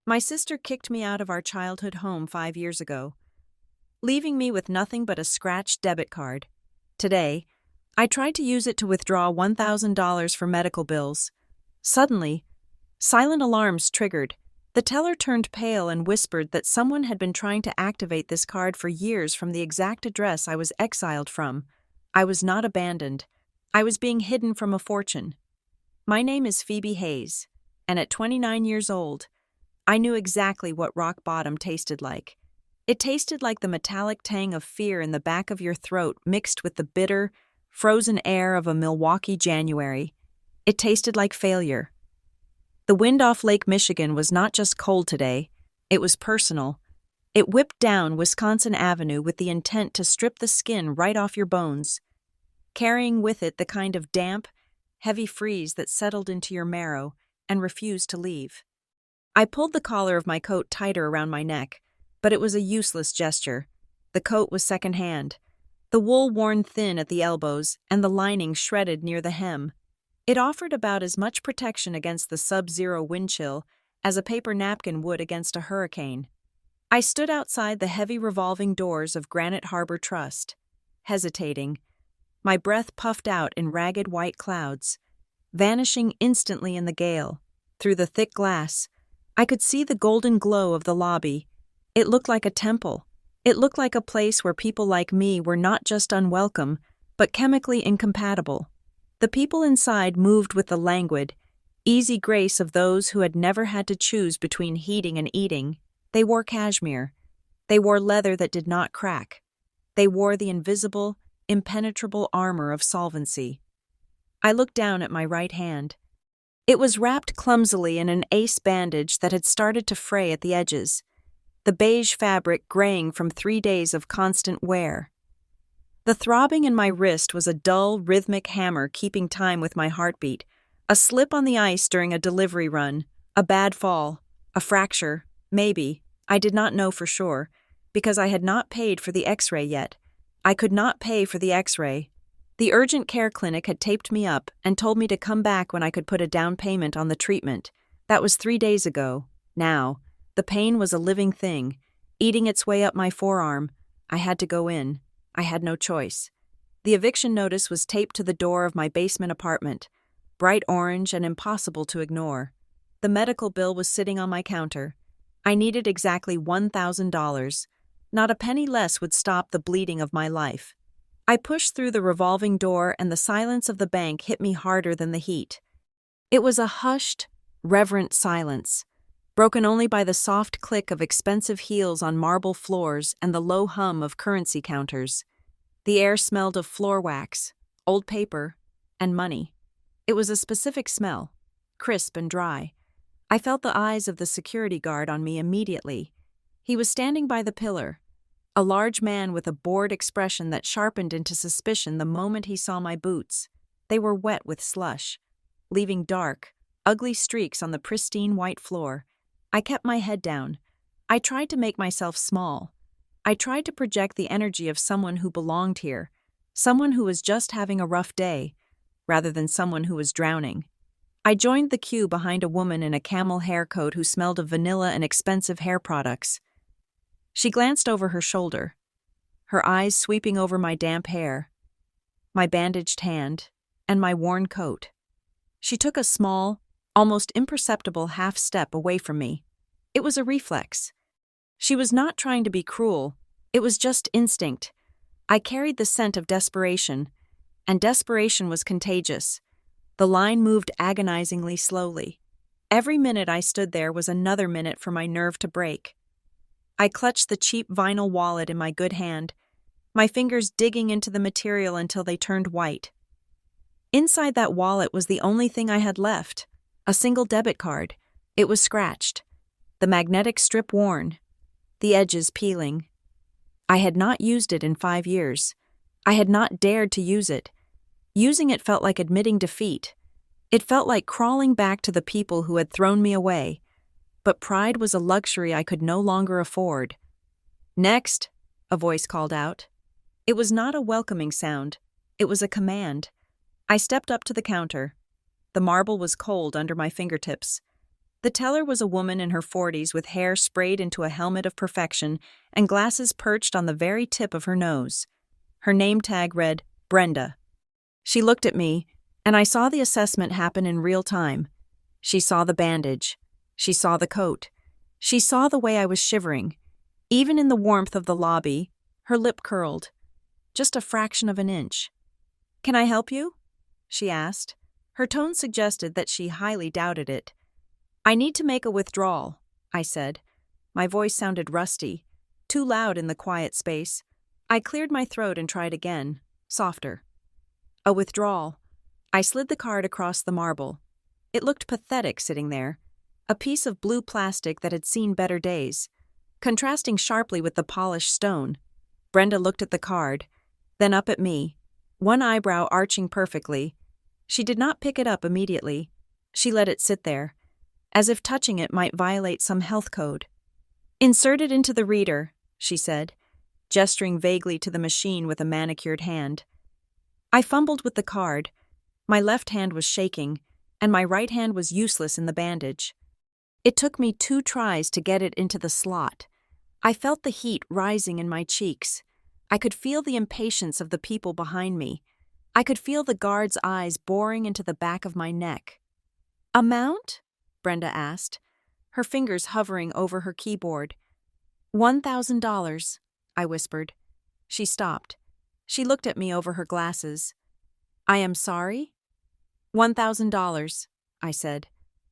My sister kicked me out of our childhood home 5 years ago, leaving me with nothing but a scratched debit card. Today, I tried to use it to withdraw $1,000 for medical bills. Suddenly, silent alarms triggered. The teller turned pale and whispered that someone had been trying to activate this card for years from the exact address I was exiled from. I was not abandoned. I was being hidden from a fortune. My name is Phoebe Hayes, and at 29 years old, I knew exactly what rock bottom tasted like. It tasted like the metallic tang of fear in the back of your throat mixed with the bitter, frozen air of a Milwaukee January. It tasted like failure. The wind off Lake Michigan was not just cold today, it was personal. It whipped down Wisconsin Avenue with the intent to strip the skin right off your bones, carrying with it the kind of damp, heavy freeze that settled into your marrow and refused to leave. I pulled the collar of my coat tighter around my neck, but it was a useless gesture. The coat was secondhand, the wool worn thin at the elbows and the lining shredded near the hem. It offered about as much protection against the sub-zero wind chill as a paper napkin would against a hurricane. I stood outside the heavy revolving doors of Granite Harbor Trust, hesitating, my breath puffed out in ragged white clouds, vanishing instantly in the gale. Through the thick glass, I could see the golden glow of the lobby. It looked like a temple. It looked like a place where people like me were not just unwelcome, but chemically incompatible. The people inside moved with the languid, easy grace of those who had never had to choose between heating and eating. They wore cashmere. They wore leather that did not crack. They wore the invisible, impenetrable armor of solvency. I looked down at my right hand. It was wrapped clumsily in an ace bandage that had started to fray at the edges, the beige fabric graying from 3 days of constant wear. The throbbing in my wrist was a dull, rhythmic hammer keeping time with my heartbeat, a slip on the ice during a delivery run, a bad fall, a fracture, maybe. I did not know for sure, because I had not paid for the x-ray yet. I could not pay for the x-ray. The urgent care clinic had taped me up and told me to come back when I could put a down payment on the treatment. That was 3 days ago. Now, the pain was a living thing, eating its way up my forearm. I had to go in. I had no choice. The eviction notice was taped to the door of my basement apartment, bright orange and impossible to ignore. The medical bill was sitting on my counter. I needed exactly $1,000. Not a penny less would stop the bleeding of my life. I pushed through the revolving door and the silence of the bank hit me harder than the heat. It was a hushed, reverent silence, broken only by the soft click of expensive heels on marble floors and the low hum of currency counters. The air smelled of floor wax, old paper, and money. It was a specific smell, crisp and dry. I felt the eyes of the security guard on me immediately. He was standing by the pillar, a large man with a bored expression that sharpened into suspicion the moment he saw my boots. They were wet with slush, leaving dark, ugly streaks on the pristine white floor. I kept my head down. I tried to make myself small. I tried to project the energy of someone who belonged here, someone who was just having a rough day, rather than someone who was drowning. I joined the queue behind a woman in a camel hair coat who smelled of vanilla and expensive hair products. She glanced over her shoulder, her eyes sweeping over my damp hair, my bandaged hand, and my worn coat. She took a small, almost imperceptible half step away from me. It was a reflex. She was not trying to be cruel. It was just instinct. I carried the scent of desperation, and desperation was contagious. The line moved agonizingly slowly. Every minute I stood there was another minute for my nerve to break. I clutched the cheap vinyl wallet in my good hand, my fingers digging into the material until they turned white. Inside that wallet was the only thing I had left, a single debit card. It was scratched, the magnetic strip worn, the edges peeling. I had not used it in 5 years. I had not dared to use it. Using it felt like admitting defeat. It felt like crawling back to the people who had thrown me away. But pride was a luxury I could no longer afford. "Next," a voice called out. It was not a welcoming sound. It was a command. I stepped up to the counter. The marble was cold under my fingertips. The teller was a woman in her 40s with hair sprayed into a helmet of perfection and glasses perched on the very tip of her nose. Her name tag read, Brenda. She looked at me, and I saw the assessment happen in real time. She saw the bandage. She saw the coat. She saw the way I was shivering. Even in the warmth of the lobby, her lip curled. Just a fraction of an inch. "Can I help you?" she asked. Her tone suggested that she highly doubted it. "I need to make a withdrawal," I said. My voice sounded rusty, too loud in the quiet space. I cleared my throat and tried again, softer. "A withdrawal." I slid the card across the marble. It looked pathetic sitting there, a piece of blue plastic that had seen better days, contrasting sharply with the polished stone. Brenda looked at the card, then up at me, one eyebrow arching perfectly. She did not pick it up immediately. She let it sit there, as if touching it might violate some health code. "Insert it into the reader," she said, gesturing vaguely to the machine with a manicured hand. I fumbled with the card. My left hand was shaking, and my right hand was useless in the bandage. It took me 2 tries to get it into the slot. I felt the heat rising in my cheeks. I could feel the impatience of the people behind me. I could feel the guard's eyes boring into the back of my neck. "Amount?" Brenda asked, her fingers hovering over her keyboard. $1,000, I whispered. She stopped. She looked at me over her glasses. "I am sorry?" $1,000, I said,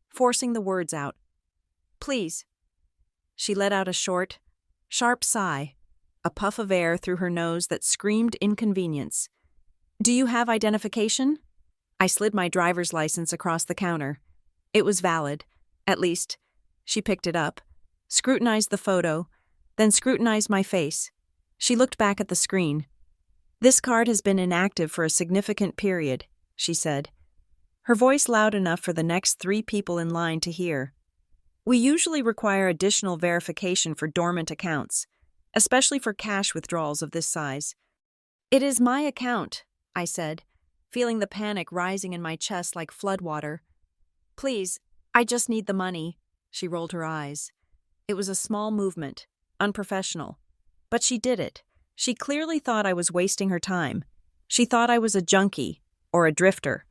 forcing the words out. "Please." She let out a short, sharp sigh, a puff of air through her nose that screamed inconvenience. "Do you have identification?" I slid my driver's license across the counter. It was valid. At least, she picked it up, scrutinized the photo, then scrutinized my face. She looked back at the screen. "This card has been inactive for a significant period," she said, her voice loud enough for the next 3 people in line to hear. "We usually require additional verification for dormant accounts, especially for cash withdrawals of this size." "It is my account," I said, feeling the panic rising in my chest like floodwater. "Please, I just need the money." She rolled her eyes. It was a small movement, unprofessional. But she did it. She clearly thought I was wasting her time. She thought I was a junkie, or a drifter.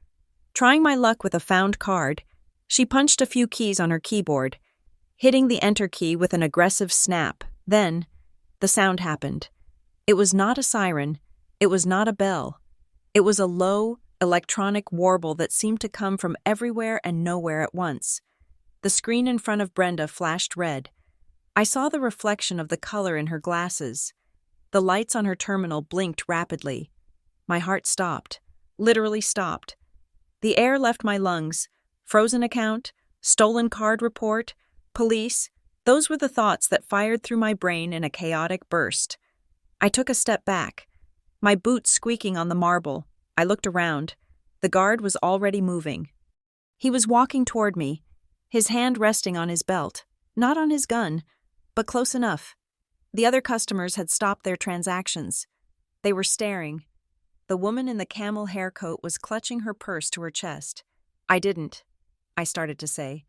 Trying my luck with a found card, she punched a few keys on her keyboard, hitting the enter key with an aggressive snap. Then, the sound happened. It was not a siren. It was not a bell. It was a low, electronic warble that seemed to come from everywhere and nowhere at once. The screen in front of Brenda flashed red. I saw the reflection of the color in her glasses. The lights on her terminal blinked rapidly. My heart stopped, literally stopped. The air left my lungs. Frozen account, stolen card report, police, those were the thoughts that fired through my brain in a chaotic burst. I took a step back, my boots squeaking on the marble. I looked around. The guard was already moving. He was walking toward me, his hand resting on his belt, not on his gun, but close enough. The other customers had stopped their transactions. They were staring. The woman in the camel haircoat was clutching her purse to her chest. "I didn't," I started to say,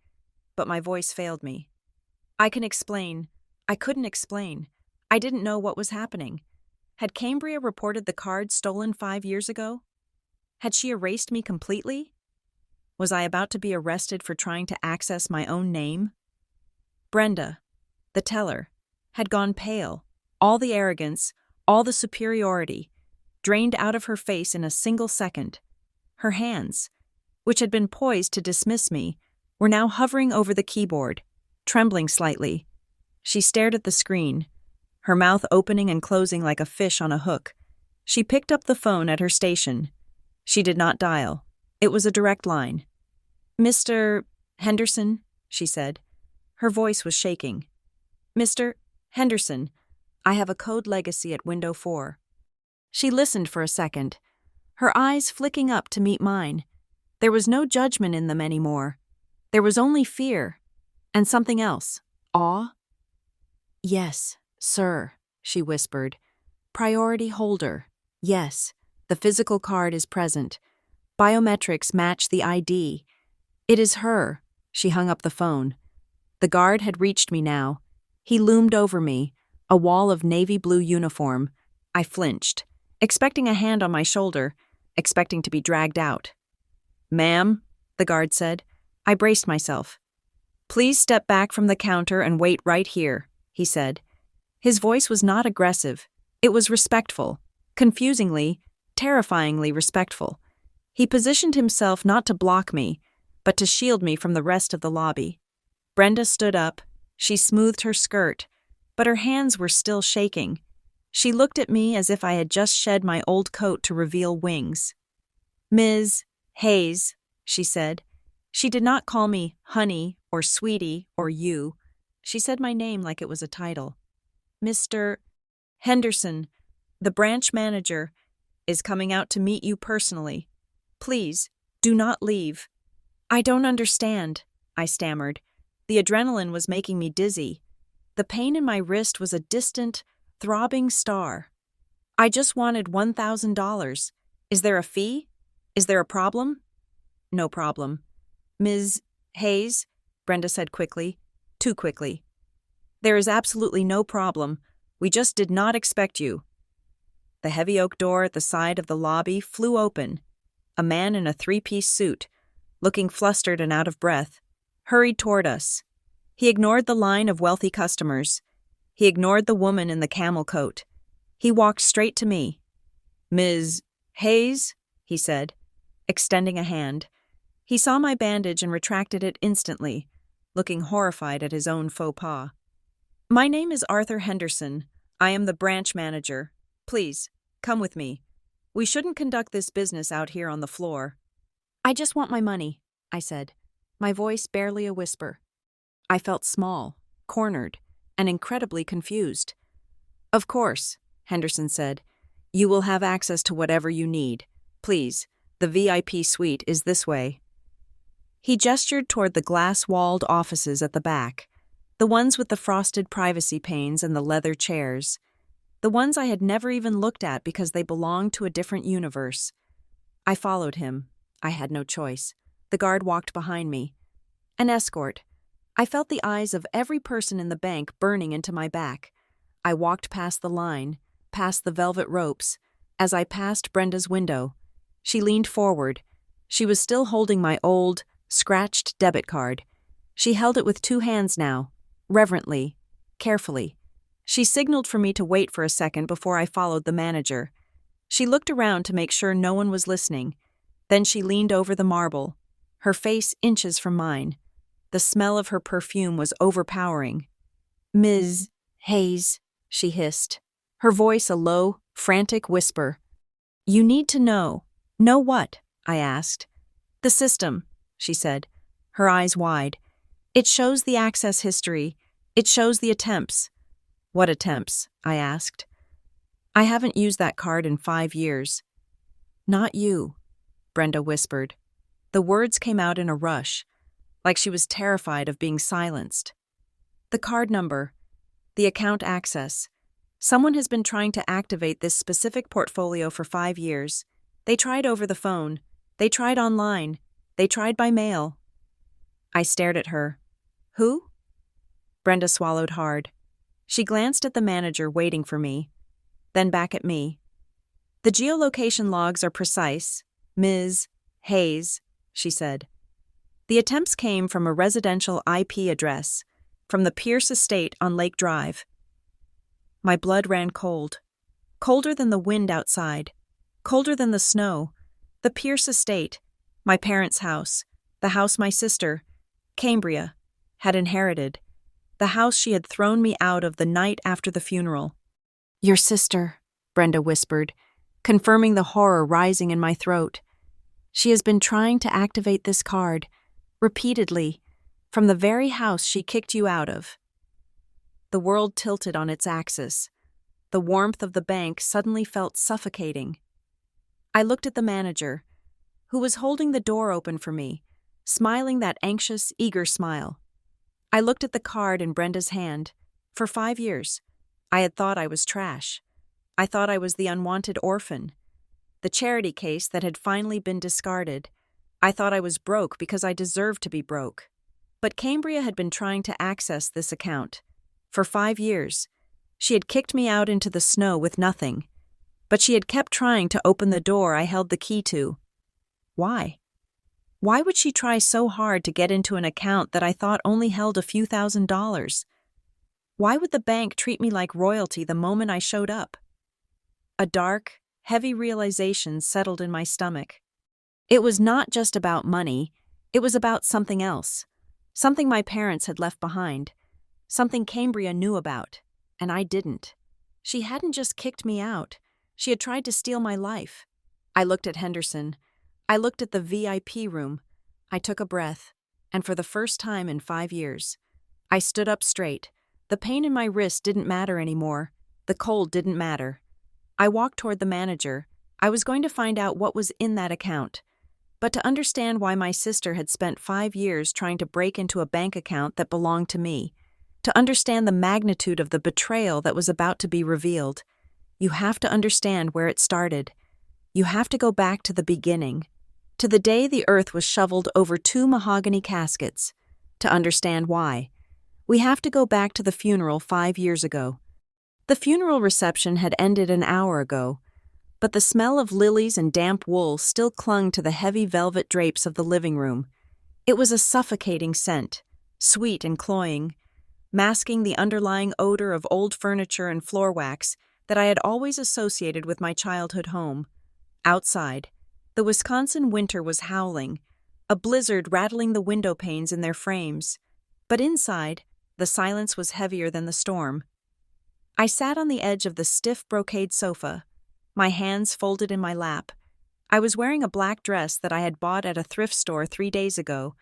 but my voice failed me. I couldn't explain. I didn't know what was happening. Had Cambria reported the card stolen 5 years ago? Had she erased me completely? Was I about to be arrested for trying to access my own name? Brenda, the teller, had gone pale, all the arrogance, all the superiority, drained out of her face in a single second. Her hands, which had been poised to dismiss me, were now hovering over the keyboard, trembling slightly. She stared at the screen, her mouth opening and closing like a fish on a hook. She picked up the phone at her station. She did not dial. It was a direct line. "Mr. Henderson," she said. Her voice was shaking. "Mr. Henderson, I have a code legacy at window 4. She listened for a second, her eyes flicking up to meet mine. There was no judgment in them anymore. There was only fear, and something else, awe. "Yes, sir," she whispered. "Priority holder. Yes, the physical card is present. Biometrics match the ID. It is her." She hung up the phone. The guard had reached me now. He loomed over me, a wall of navy blue uniform. I flinched, expecting a hand on my shoulder, expecting to be dragged out. "Ma'am," the guard said. I braced myself. "Please step back from the counter and wait right here," he said. His voice was not aggressive. It was respectful, confusingly, terrifyingly respectful. He positioned himself not to block me, but to shield me from the rest of the lobby. Brenda stood up. She smoothed her skirt, but her hands were still shaking. She looked at me as if I had just shed my old coat to reveal wings. "Ms. Hayes," she said. She did not call me honey or sweetie or you. She said my name like it was a title. "Mr. Henderson, the branch manager, is coming out to meet you personally. Please, do not leave." "I don't understand," I stammered. The adrenaline was making me dizzy. The pain in my wrist was a distant, throbbing star. "I just wanted $1,000. Is there a fee? Is there a problem?" "No problem." "Ms. Hayes," Brenda said quickly, too quickly. "There is absolutely no problem. We just did not expect you." The heavy oak door at the side of the lobby flew open. A man in a three-piece suit, looking flustered and out of breath, hurried toward us. He ignored the line of wealthy customers. He ignored the woman in the camel coat. He walked straight to me. "Ms. Hayes," he said, extending a hand. He saw my bandage and retracted it instantly, looking horrified at his own faux pas. "My name is Arthur Henderson. I am the branch manager. Please, come with me. We shouldn't conduct this business out here on the floor." "I just want my money," I said, my voice barely a whisper. I felt small, cornered, and incredibly confused. "Of course," Henderson said. "You will have access to whatever you need. Please, the VIP suite is this way." He gestured toward the glass-walled offices at the back, the ones with the frosted privacy panes and the leather chairs, the ones I had never even looked at because they belonged to a different universe. I followed him. I had no choice. The guard walked behind me. An escort. I felt the eyes of every person in the bank burning into my back. I walked past the line, past the velvet ropes. As I passed Brenda's window, she leaned forward. She was still holding my old, scratched debit card. She held it with two hands now, reverently, carefully. She signaled for me to wait for a second before I followed the manager. She looked around to make sure no one was listening. Then she leaned over the marble, her face inches from mine. The smell of her perfume was overpowering. "Ms. Hayes," she hissed, her voice a low, frantic whisper. "You need to know." "Know what?" I asked. "The system," she said, her eyes wide. "It shows the access history. It shows the attempts." "What attempts?" I asked. "I haven't used that card in 5 years." "Not you," Brenda whispered. The words came out in a rush, like she was terrified of being silenced. "The card number, the account access. Someone has been trying to activate this specific portfolio for 5 years. They tried over the phone. They tried online. They tried by mail." I stared at her. "Who?" Brenda swallowed hard. She glanced at the manager waiting for me, then back at me. "The geolocation logs are precise, Ms. Hayes," she said. "The attempts came from a residential IP address, from the Pierce estate on Lake Drive." My blood ran cold. Colder than the wind outside. Colder than the snow. The Pierce estate, my parents' house, the house my sister, Cambria, had inherited. The house she had thrown me out of the night after the funeral. "Your sister," Brenda whispered, confirming the horror rising in my throat. "She has been trying to activate this card, repeatedly, from the very house she kicked you out of." The world tilted on its axis. The warmth of the bank suddenly felt suffocating. I looked at the manager, who was holding the door open for me, smiling that anxious, eager smile. I looked at the card in Brenda's hand. For 5 years, I had thought I was trash. I thought I was the unwanted orphan, the charity case that had finally been discarded. I thought I was broke because I deserved to be broke. But Cambria had been trying to access this account. For 5 years, she had kicked me out into the snow with nothing. But she had kept trying to open the door I held the key to. Why? Why would she try so hard to get into an account that I thought only held a few $1,000s? Why would the bank treat me like royalty the moment I showed up? A dark, heavy realization settled in my stomach. It was not just about money, it was about something else. Something my parents had left behind. Something Cambria knew about, and I didn't. She hadn't just kicked me out, she had tried to steal my life. I looked at Henderson. I looked at the VIP room. I took a breath, and for the first time in 5 years, I stood up straight. The pain in my wrist didn't matter anymore. The cold didn't matter. I walked toward the manager. I was going to find out what was in that account. But to understand why my sister had spent 5 years trying to break into a bank account that belonged to me, to understand the magnitude of the betrayal that was about to be revealed, you have to understand where it started. You have to go back to the beginning, to the day the earth was shoveled over 2 mahogany caskets, to understand why. We have to go back to the funeral 5 years ago. The funeral reception had ended an hour ago, but the smell of lilies and damp wool still clung to the heavy velvet drapes of the living room. It was a suffocating scent, sweet and cloying, masking the underlying odor of old furniture and floor wax that I had always associated with my childhood home. Outside, the Wisconsin winter was howling, a blizzard rattling the window panes in their frames. But inside, the silence was heavier than the storm. I sat on the edge of the stiff brocade sofa, my hands folded in my lap. I was wearing a black dress that I had bought at a thrift store 3 days ago,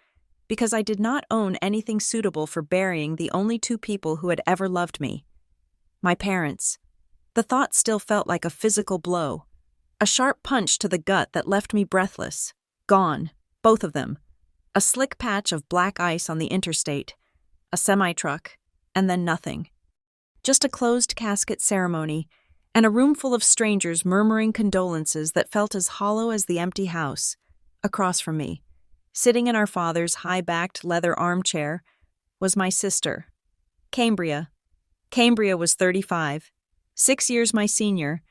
because I did not own anything suitable for burying the only 2 people who had ever loved me. My parents. The thought still felt like a physical blow, a sharp punch to the gut that left me breathless. Gone, both of them. A slick patch of black ice on the interstate, a semi-truck, and then nothing. Just a closed casket ceremony, and a room full of strangers murmuring condolences that felt as hollow as the empty house. Across from me, sitting in our father's high-backed leather armchair, was my sister, Cambria. Cambria was 35, 6 years my senior,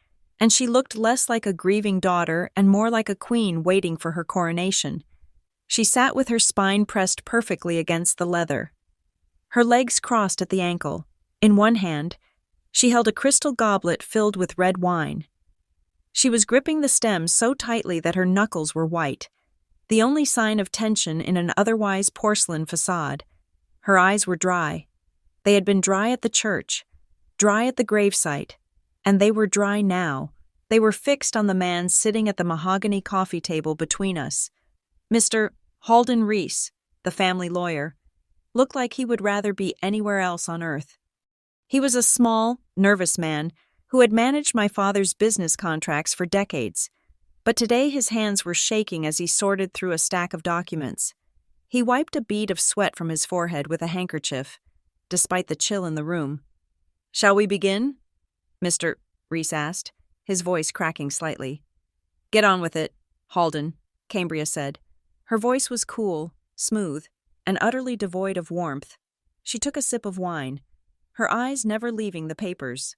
and she looked less like a grieving daughter and more like a queen waiting for her coronation. She sat with her spine pressed perfectly against the leather, her legs crossed at the ankle. In one hand, she held a crystal goblet filled with red wine. She was gripping the stem so tightly that her knuckles were white, the only sign of tension in an otherwise porcelain facade. Her eyes were dry. They had been dry at the church, dry at the gravesite, and they were dry now. They were fixed on the man sitting at the mahogany coffee table between us. Mr. Halden Reese, the family lawyer, looked like he would rather be anywhere else on earth. He was a small, nervous man who had managed my father's business contracts for decades, but today his hands were shaking as he sorted through a stack of documents. He wiped a bead of sweat from his forehead with a handkerchief, despite the chill in the room. "Shall we begin?" Mr. Reese asked, his voice cracking slightly. "Get on with it, Halden," Cambria said. Her voice was cool, smooth, and utterly devoid of warmth. She took a sip of wine, her eyes never leaving the papers.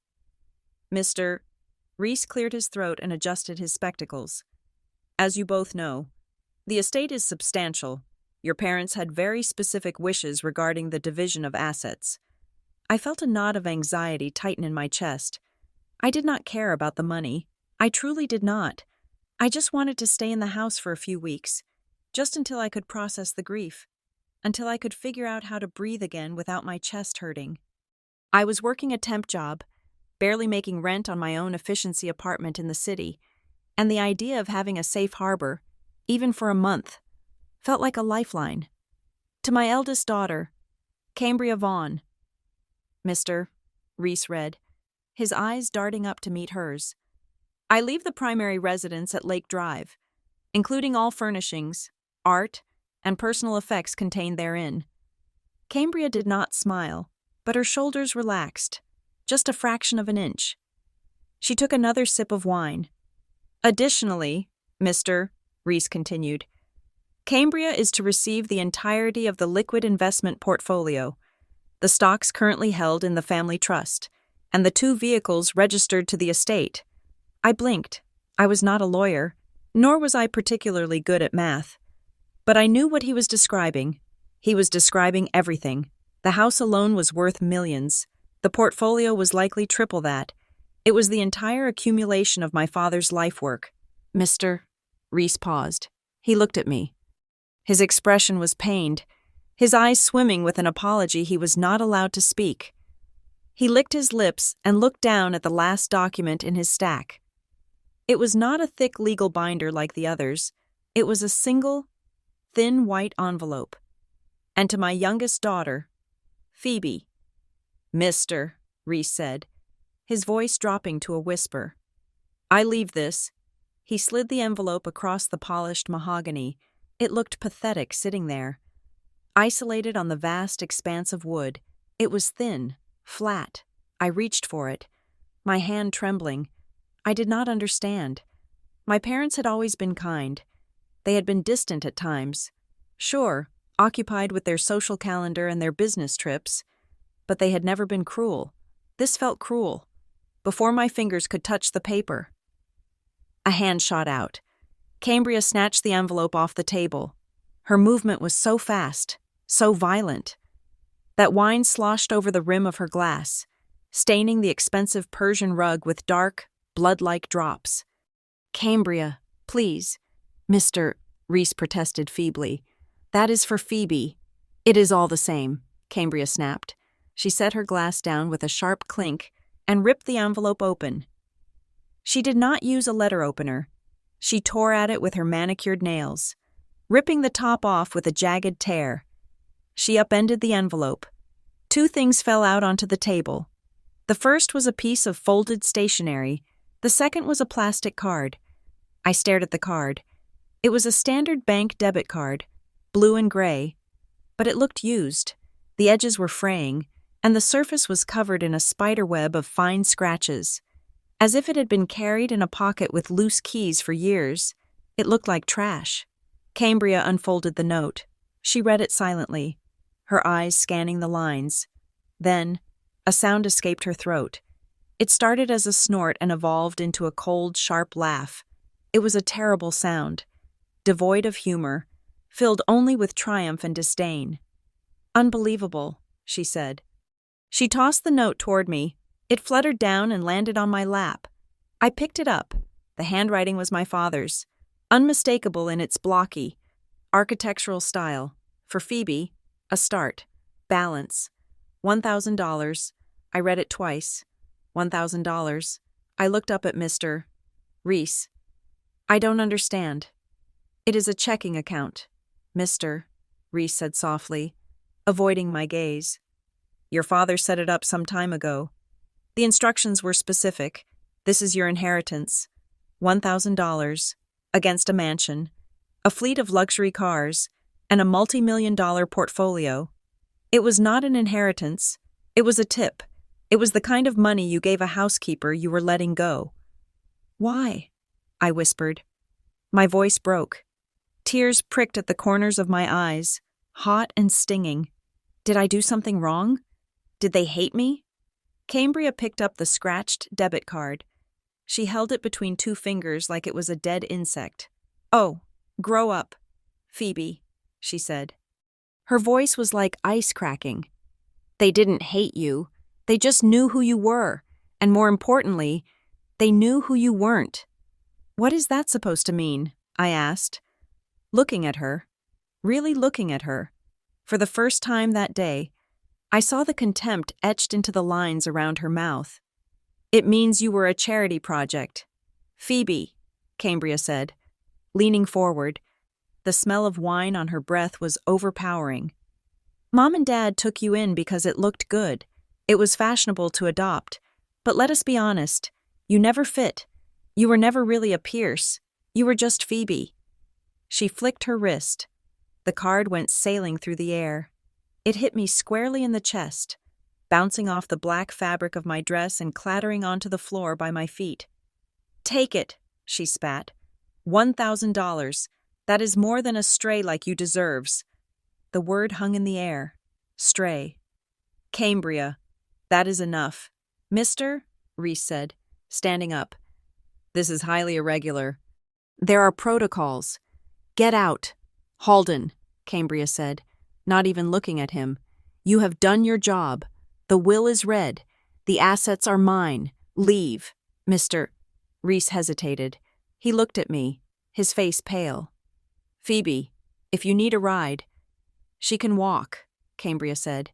Mr. Reese cleared his throat and adjusted his spectacles. "As you both know, the estate is substantial. Your parents had very specific wishes regarding the division of assets." I felt a knot of anxiety tighten in my chest. I did not care about the money. I truly did not. I just wanted to stay in the house for a few weeks, just until I could process the grief, until I could figure out how to breathe again without my chest hurting. I was working a temp job, barely making rent on my own efficiency apartment in the city, and the idea of having a safe harbor, even for a month, felt like a lifeline. To my eldest daughter, Cambria Vaughn. Mr. Reese read, his eyes darting up to meet hers. "I leave the primary residence at Lake Drive, including all furnishings, art, and personal effects contained therein." Cambria did not smile, but her shoulders relaxed, just a fraction of an inch. She took another sip of wine. "Additionally," Mr. Reese continued, Cambria is to receive the entirety of the liquid investment portfolio, the stocks currently held in the family trust, and the 2 vehicles registered to the estate. I blinked. I was not a lawyer, nor was I particularly good at math. But I knew what he was describing. He was describing everything. The house alone was worth millions. The portfolio was likely triple that. It was the entire accumulation of my father's life work. Mr. Reese paused. He looked at me. His expression was pained, his eyes swimming with an apology he was not allowed to speak. He licked his lips and looked down at the last document in his stack. It was not a thick legal binder like the others. It was a single, thin white envelope. And to my youngest daughter, Phoebe. Mr. Reese said, his voice dropping to a whisper. I leave this. He slid the envelope across the polished mahogany. It looked pathetic sitting there. Isolated on the vast expanse of wood, it was thin, flat. I reached for it, my hand trembling. I did not understand. My parents had always been kind. They had been distant at times. Sure, occupied with their social calendar and their business trips. But they had never been cruel. This felt cruel. Before my fingers could touch the paper. A hand shot out. Cambria snatched the envelope off the table. Her movement was so fast, so violent, that wine sloshed over the rim of her glass, staining the expensive Persian rug with dark, blood-like drops. Cambria, please. Mr. Reese protested feebly. That is for Phoebe. It is all the same, Cambria snapped. She set her glass down with a sharp clink and ripped the envelope open. She did not use a letter opener. She tore at it with her manicured nails, ripping the top off with a jagged tear. She upended the envelope. 2 things fell out onto the table. The first was a piece of folded stationery. The second was a plastic card. I stared at the card. It was a standard bank debit card, blue and gray, but it looked used. The edges were fraying, and the surface was covered in a spiderweb of fine scratches. As if it had been carried in a pocket with loose keys for years, it looked like trash. Cambria unfolded the note. She read it silently, her eyes scanning the lines. Then, a sound escaped her throat. It started as a snort and evolved into a cold, sharp laugh. It was a terrible sound, devoid of humor, filled only with triumph and disdain. Unbelievable, she said. She tossed the note toward me. It fluttered down and landed on my lap. I picked it up. The handwriting was my father's, unmistakable in its blocky, architectural style. For Phoebe, a start. Balance. $1,000. I read it twice. $1,000. I looked up at Mr. Reese. I don't understand. It is a checking account, Mr. Reese said softly, avoiding my gaze. Your father set it up some time ago. The instructions were specific. This is your inheritance. $1,000, against a mansion, a fleet of luxury cars, and a multi-million-dollar portfolio. It was not an inheritance. It was a tip. It was the kind of money you gave a housekeeper you were letting go. Why? I whispered. My voice broke. Tears pricked at the corners of my eyes, hot and stinging. Did I do something wrong? Did they hate me? Cambria picked up the scratched debit card. She held it between 2 fingers like it was a dead insect. Oh, grow up, Phoebe, she said. Her voice was like ice cracking. They didn't hate you. They just knew who you were, and more importantly, they knew who you weren't. What is that supposed to mean? I asked, looking at her, really looking at her. For the first time that day, I saw the contempt etched into the lines around her mouth. It means you were a charity project. Phoebe, Cambria said, leaning forward. The smell of wine on her breath was overpowering. Mom and Dad took you in because it looked good. It was fashionable to adopt. But let us be honest, you never fit. You were never really a Pierce. You were just Phoebe. She flicked her wrist. The card went sailing through the air. It hit me squarely in the chest, bouncing off the black fabric of my dress and clattering onto the floor by my feet. Take it, she spat. $1,000. That is more than a stray like you deserves. The word hung in the air. Stray. Cambria. That is enough. Mister, Reese said, standing up. This is highly irregular. There are protocols. Get out. Halden, Cambria said, not even looking at him. You have done your job. The will is read. The assets are mine. Leave. Mr. Reese hesitated. He looked at me, his face pale. Phoebe, if you need a ride. She can walk, Cambria said.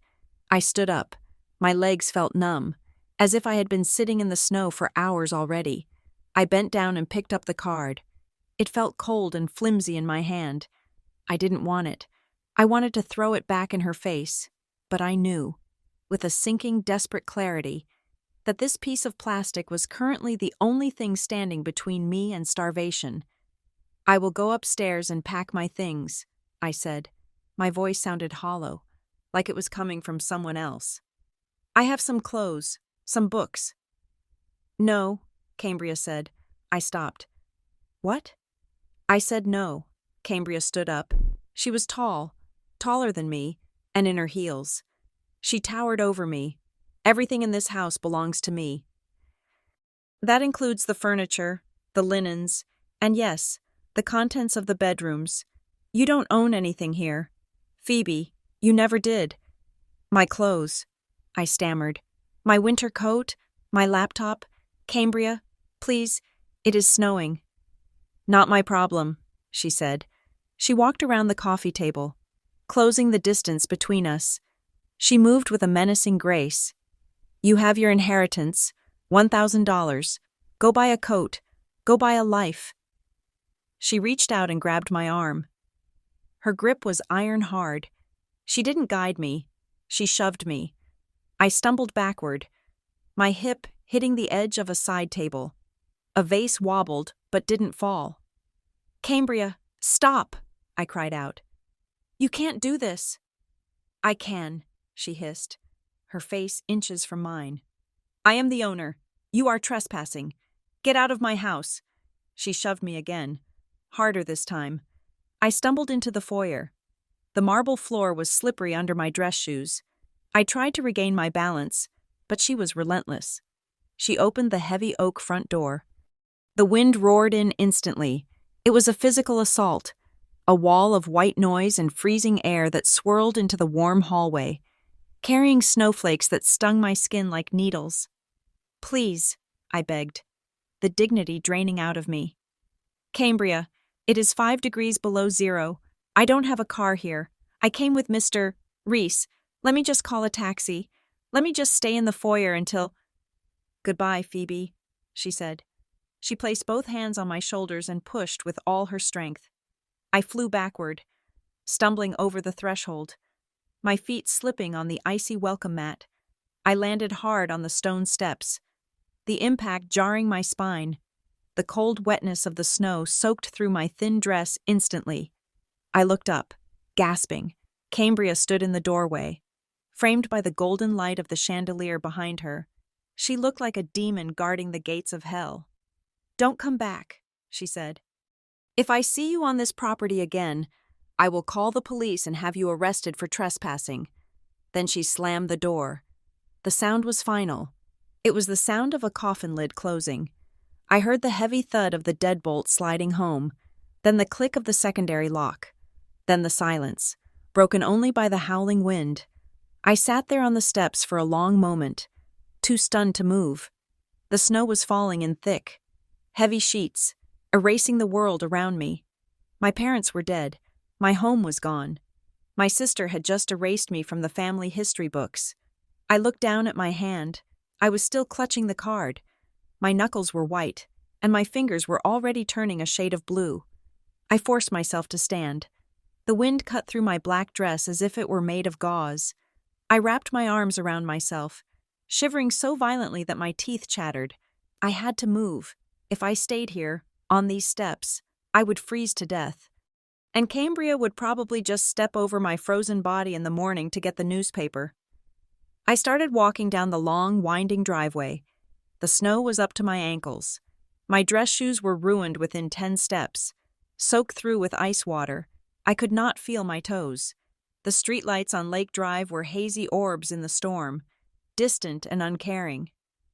I stood up. My legs felt numb, as if I had been sitting in the snow for hours already. I bent down and picked up the card. It felt cold and flimsy in my hand. I didn't want it. I wanted to throw it back in her face, but I knew, with a sinking, desperate clarity, that this piece of plastic was currently the only thing standing between me and starvation. I will go upstairs and pack my things, I said. My voice sounded hollow, like it was coming from someone else. I have some clothes, some books. No, Cambria said. I stopped. What? I said no. Cambria stood up. She was tall, taller than me, and in her heels. She towered over me. Everything in this house belongs to me. That includes the furniture, the linens, and yes, the contents of the bedrooms. You don't own anything here. Phoebe, you never did. My clothes, I stammered. My winter coat, my laptop. Cambria, please, it is snowing. Not my problem, she said. She walked around the coffee table, closing the distance between us. She moved with a menacing grace. You have your inheritance, $1,000. Go buy a coat. Go buy a life. She reached out and grabbed my arm. Her grip was iron hard. She didn't guide me. She shoved me. I stumbled backward, my hip hitting the edge of a side table. A vase wobbled, but didn't fall. Cambria, stop, I cried out. You can't do this. I can, she hissed, her face inches from mine. I am the owner. You are trespassing. Get out of my house. She shoved me again, harder this time. I stumbled into the foyer. The marble floor was slippery under my dress shoes. I tried to regain my balance, but she was relentless. She opened the heavy oak front door. The wind roared in instantly. It was a physical assault, a wall of white noise and freezing air that swirled into the warm hallway, carrying snowflakes that stung my skin like needles. Please, I begged, the dignity draining out of me. Cambria, it is 5 degrees below zero. I don't have a car here. I came with Mr. Reese. Let me just call a taxi. Let me just stay in the foyer until... Goodbye, Phoebe, she said. She placed both hands on my shoulders and pushed with all her strength. I flew backward, stumbling over the threshold, my feet slipping on the icy welcome mat. I landed hard on the stone steps, the impact jarring my spine. The cold wetness of the snow soaked through my thin dress instantly. I looked up, gasping. Cambria stood in the doorway, framed by the golden light of the chandelier behind her. She looked like a demon guarding the gates of hell. Don't come back, she said. If I see you on this property again, I will call the police and have you arrested for trespassing. Then she slammed the door. The sound was final. It was the sound of a coffin lid closing. I heard the heavy thud of the deadbolt sliding home, then the click of the secondary lock, then the silence, broken only by the howling wind. I sat there on the steps for a long moment, too stunned to move. The snow was falling in thick, heavy sheets, erasing the world around me. My parents were dead. My home was gone. My sister had just erased me from the family history books. I looked down at my hand. I was still clutching the card. My knuckles were white, and my fingers were already turning a shade of blue. I forced myself to stand. The wind cut through my black dress as if it were made of gauze. I wrapped my arms around myself, shivering so violently that my teeth chattered. I had to move. If I stayed here, on these steps, I would freeze to death. And Cambria would probably just step over my frozen body in the morning to get the newspaper. I started walking down the long, winding driveway. The snow was up to my ankles. My dress shoes were ruined within 10 steps. soaked through with ice water. I could not feel my toes. The streetlights on Lake Drive were hazy orbs in the storm, distant and uncaring.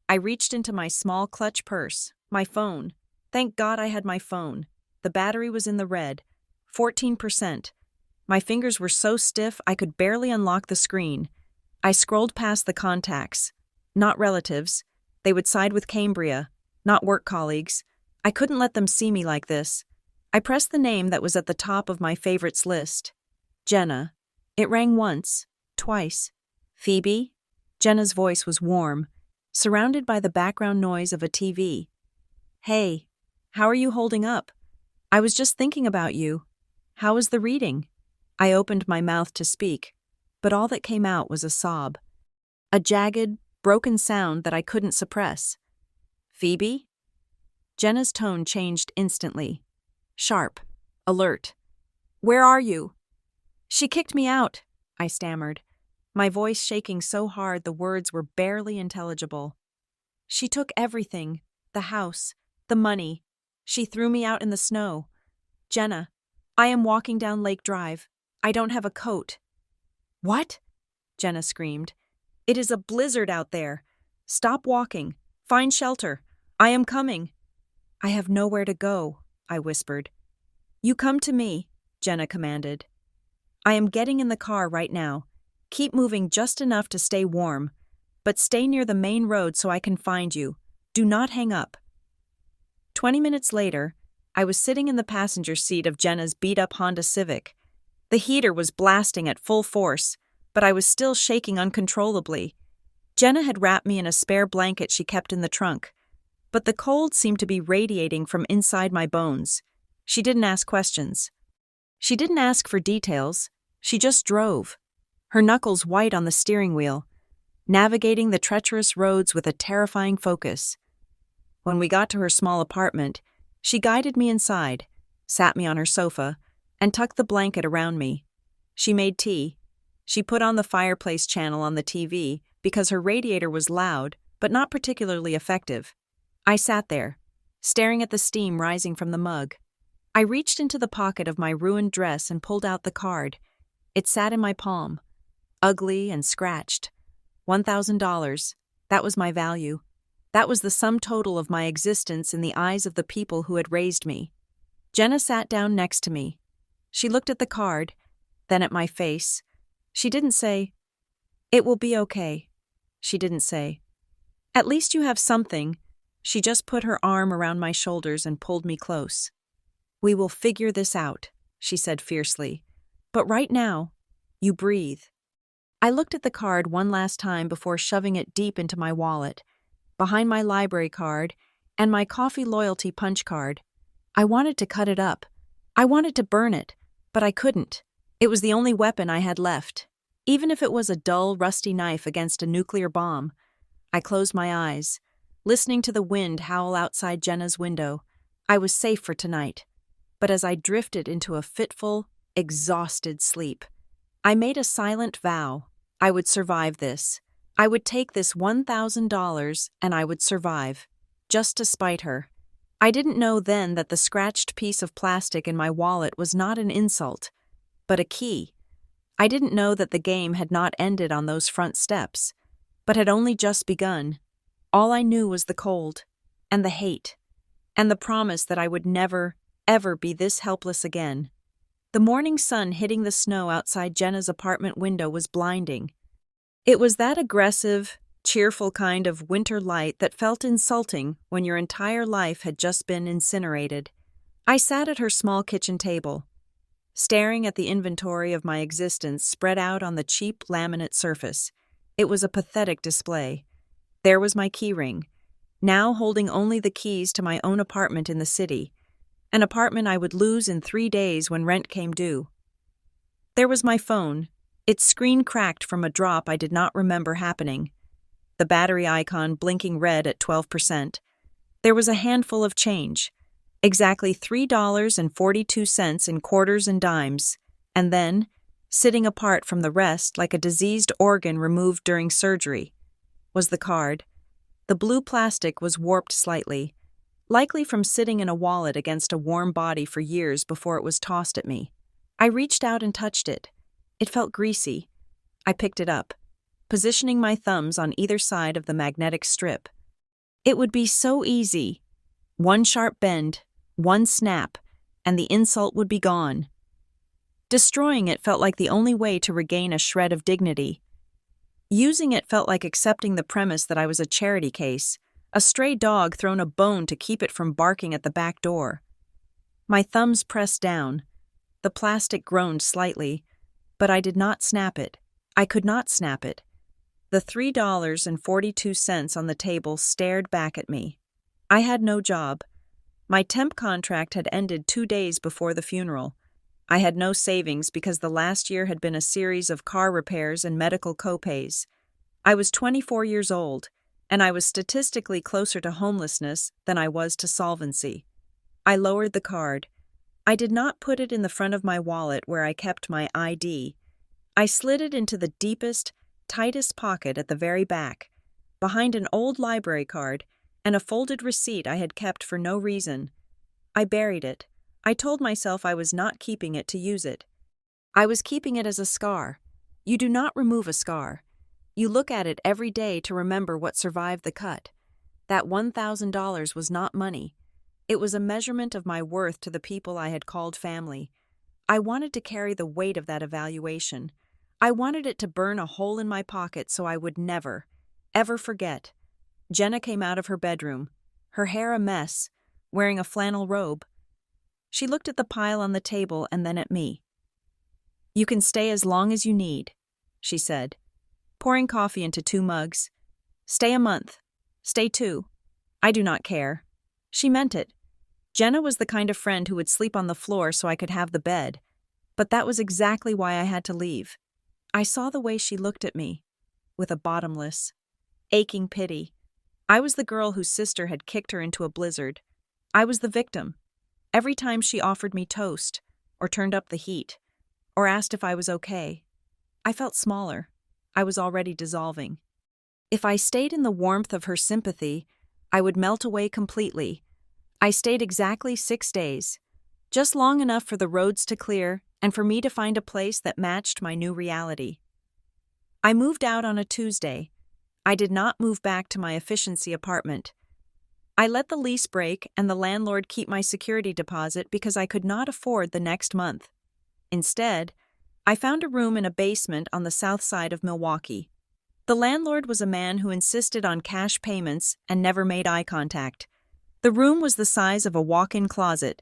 I reached into my small clutch purse, my phone. Thank God I had my phone. The battery was in the red, 14%. My fingers were so stiff I could barely unlock the screen. I scrolled past the contacts. Not relatives. They would side with Cambria, not work colleagues. I couldn't let them see me like this. I pressed the name that was at the top of my favorites list. Jenna. It rang once, twice. Phoebe? Jenna's voice was warm, surrounded by the background noise of a TV. Hey, how are you holding up? I was just thinking about you. How was the reading? I opened my mouth to speak, but all that came out was a sob. A jagged, broken sound that I couldn't suppress. Phoebe? Jenna's tone changed instantly. Sharp. Alert. Where are you? She kicked me out, I stammered, my voice shaking so hard the words were barely intelligible. She took everything, the house, the money. She threw me out in the snow. Jenna, I am walking down Lake Drive. I don't have a coat. What? Jenna screamed. It is a blizzard out there. Stop walking. Find shelter. I am coming. I have nowhere to go, I whispered. You come to me, Jenna commanded. I am getting in the car right now. Keep moving just enough to stay warm, but stay near the main road so I can find you. Do not hang up. 20 minutes later, I was sitting in the passenger seat of Jenna's beat-up Honda Civic. The heater was blasting at full force, but I was still shaking uncontrollably. Jenna had wrapped me in a spare blanket she kept in the trunk, but the cold seemed to be radiating from inside my bones. She didn't ask questions. She didn't ask for details. She just drove, her knuckles white on the steering wheel, navigating the treacherous roads with a terrifying focus. When we got to her small apartment, she guided me inside, sat me on her sofa, and tucked the blanket around me. She made tea. She put on the fireplace channel on the TV because her radiator was loud, but not particularly effective. I sat there, staring at the steam rising from the mug. I reached into the pocket of my ruined dress and pulled out the card. It sat in my palm, ugly and scratched. $1,000. That was my value. That was the sum total of my existence in the eyes of the people who had raised me. Jenna sat down next to me. She looked at the card, then at my face. She didn't say, "It will be okay." She didn't say, "At least you have something." She just put her arm around my shoulders and pulled me close. "We will figure this out," she said fiercely. "But right now, you breathe." I looked at the card one last time before shoving it deep into my wallet, behind my library card and my coffee loyalty punch card. I wanted to cut it up. I wanted to burn it, but I couldn't. It was the only weapon I had left, even if it was a dull, rusty knife against a nuclear bomb. I closed my eyes, listening to the wind howl outside Jenna's window. I was safe for tonight. But as I drifted into a fitful, exhausted sleep, I made a silent vow. I would survive this. I would take this $1,000 and I would survive, just to spite her. I didn't know then that the scratched piece of plastic in my wallet was not an insult, but a key. I didn't know that the game had not ended on those front steps, but had only just begun. All I knew was the cold, and the hate, and the promise that I would never, ever be this helpless again. The morning sun hitting the snow outside Jenna's apartment window was blinding. It was that aggressive, cheerful kind of winter light that felt insulting when your entire life had just been incinerated. I sat at her small kitchen table, staring at the inventory of my existence spread out on the cheap laminate surface. It was a pathetic display. There was my keyring, now holding only the keys to my own apartment in the city, an apartment I would lose in 3 days when rent came due. There was my phone, its screen cracked from a drop I did not remember happening, the battery icon blinking red at 12%. There was a handful of change, exactly $3.42 in quarters and dimes, and then, sitting apart from the rest like a diseased organ removed during surgery, was the card. The blue plastic was warped slightly. likely from sitting in a wallet against a warm body for years before it was tossed at me. I reached out and touched it. It felt greasy. I picked it up, positioning my thumbs on either side of the magnetic strip. It would be so easy. One sharp bend, one snap, and the insult would be gone. Destroying it felt like the only way to regain a shred of dignity. Using it felt like accepting the premise that I was a charity case, a stray dog thrown a bone to keep it from barking at the back door. My thumbs pressed down. The plastic groaned slightly, but I did not snap it. I could not snap it. The $3.42 on the table stared back at me. I had no job. My temp contract had ended 2 days before the funeral. I had no savings because the last year had been a series of car repairs and medical copays. I was 24 years old, and I was statistically closer to homelessness than I was to solvency. I lowered the card. I did not put it in the front of my wallet where I kept my ID. I slid it into the deepest, tightest pocket at the very back, behind an old library card and a folded receipt I had kept for no reason. I buried it. I told myself I was not keeping it to use it. I was keeping it as a scar. You do not remove a scar. You look at it every day to remember what survived the cut. That $1,000 was not money. It was a measurement of my worth to the people I had called family. I wanted to carry the weight of that evaluation. I wanted it to burn a hole in my pocket so I would never, ever forget. Jenna came out of her bedroom, her hair a mess, wearing a flannel robe. She looked at the pile on the table and then at me. "You can stay as long as you need," she said, pouring coffee into 2 mugs. "Stay a month. Stay 2. I do not care." She meant it. Jenna was the kind of friend who would sleep on the floor so I could have the bed. But that was exactly why I had to leave. I saw the way she looked at me, with a bottomless, aching pity. I was the girl whose sister had kicked her into a blizzard. I was the victim. Every time she offered me toast, or turned up the heat, or asked if I was okay, I felt smaller. I was already dissolving. If I stayed in the warmth of her sympathy, I would melt away completely. I stayed exactly 6 days, just long enough for the roads to clear and for me to find a place that matched my new reality. I moved out on a Tuesday. I did not move back to my efficiency apartment. I let the lease break and the landlord keep my security deposit because I could not afford the next month. Instead, I found a room in a basement on the south side of Milwaukee. The landlord was a man who insisted on cash payments and never made eye contact. The room was the size of a walk-in closet,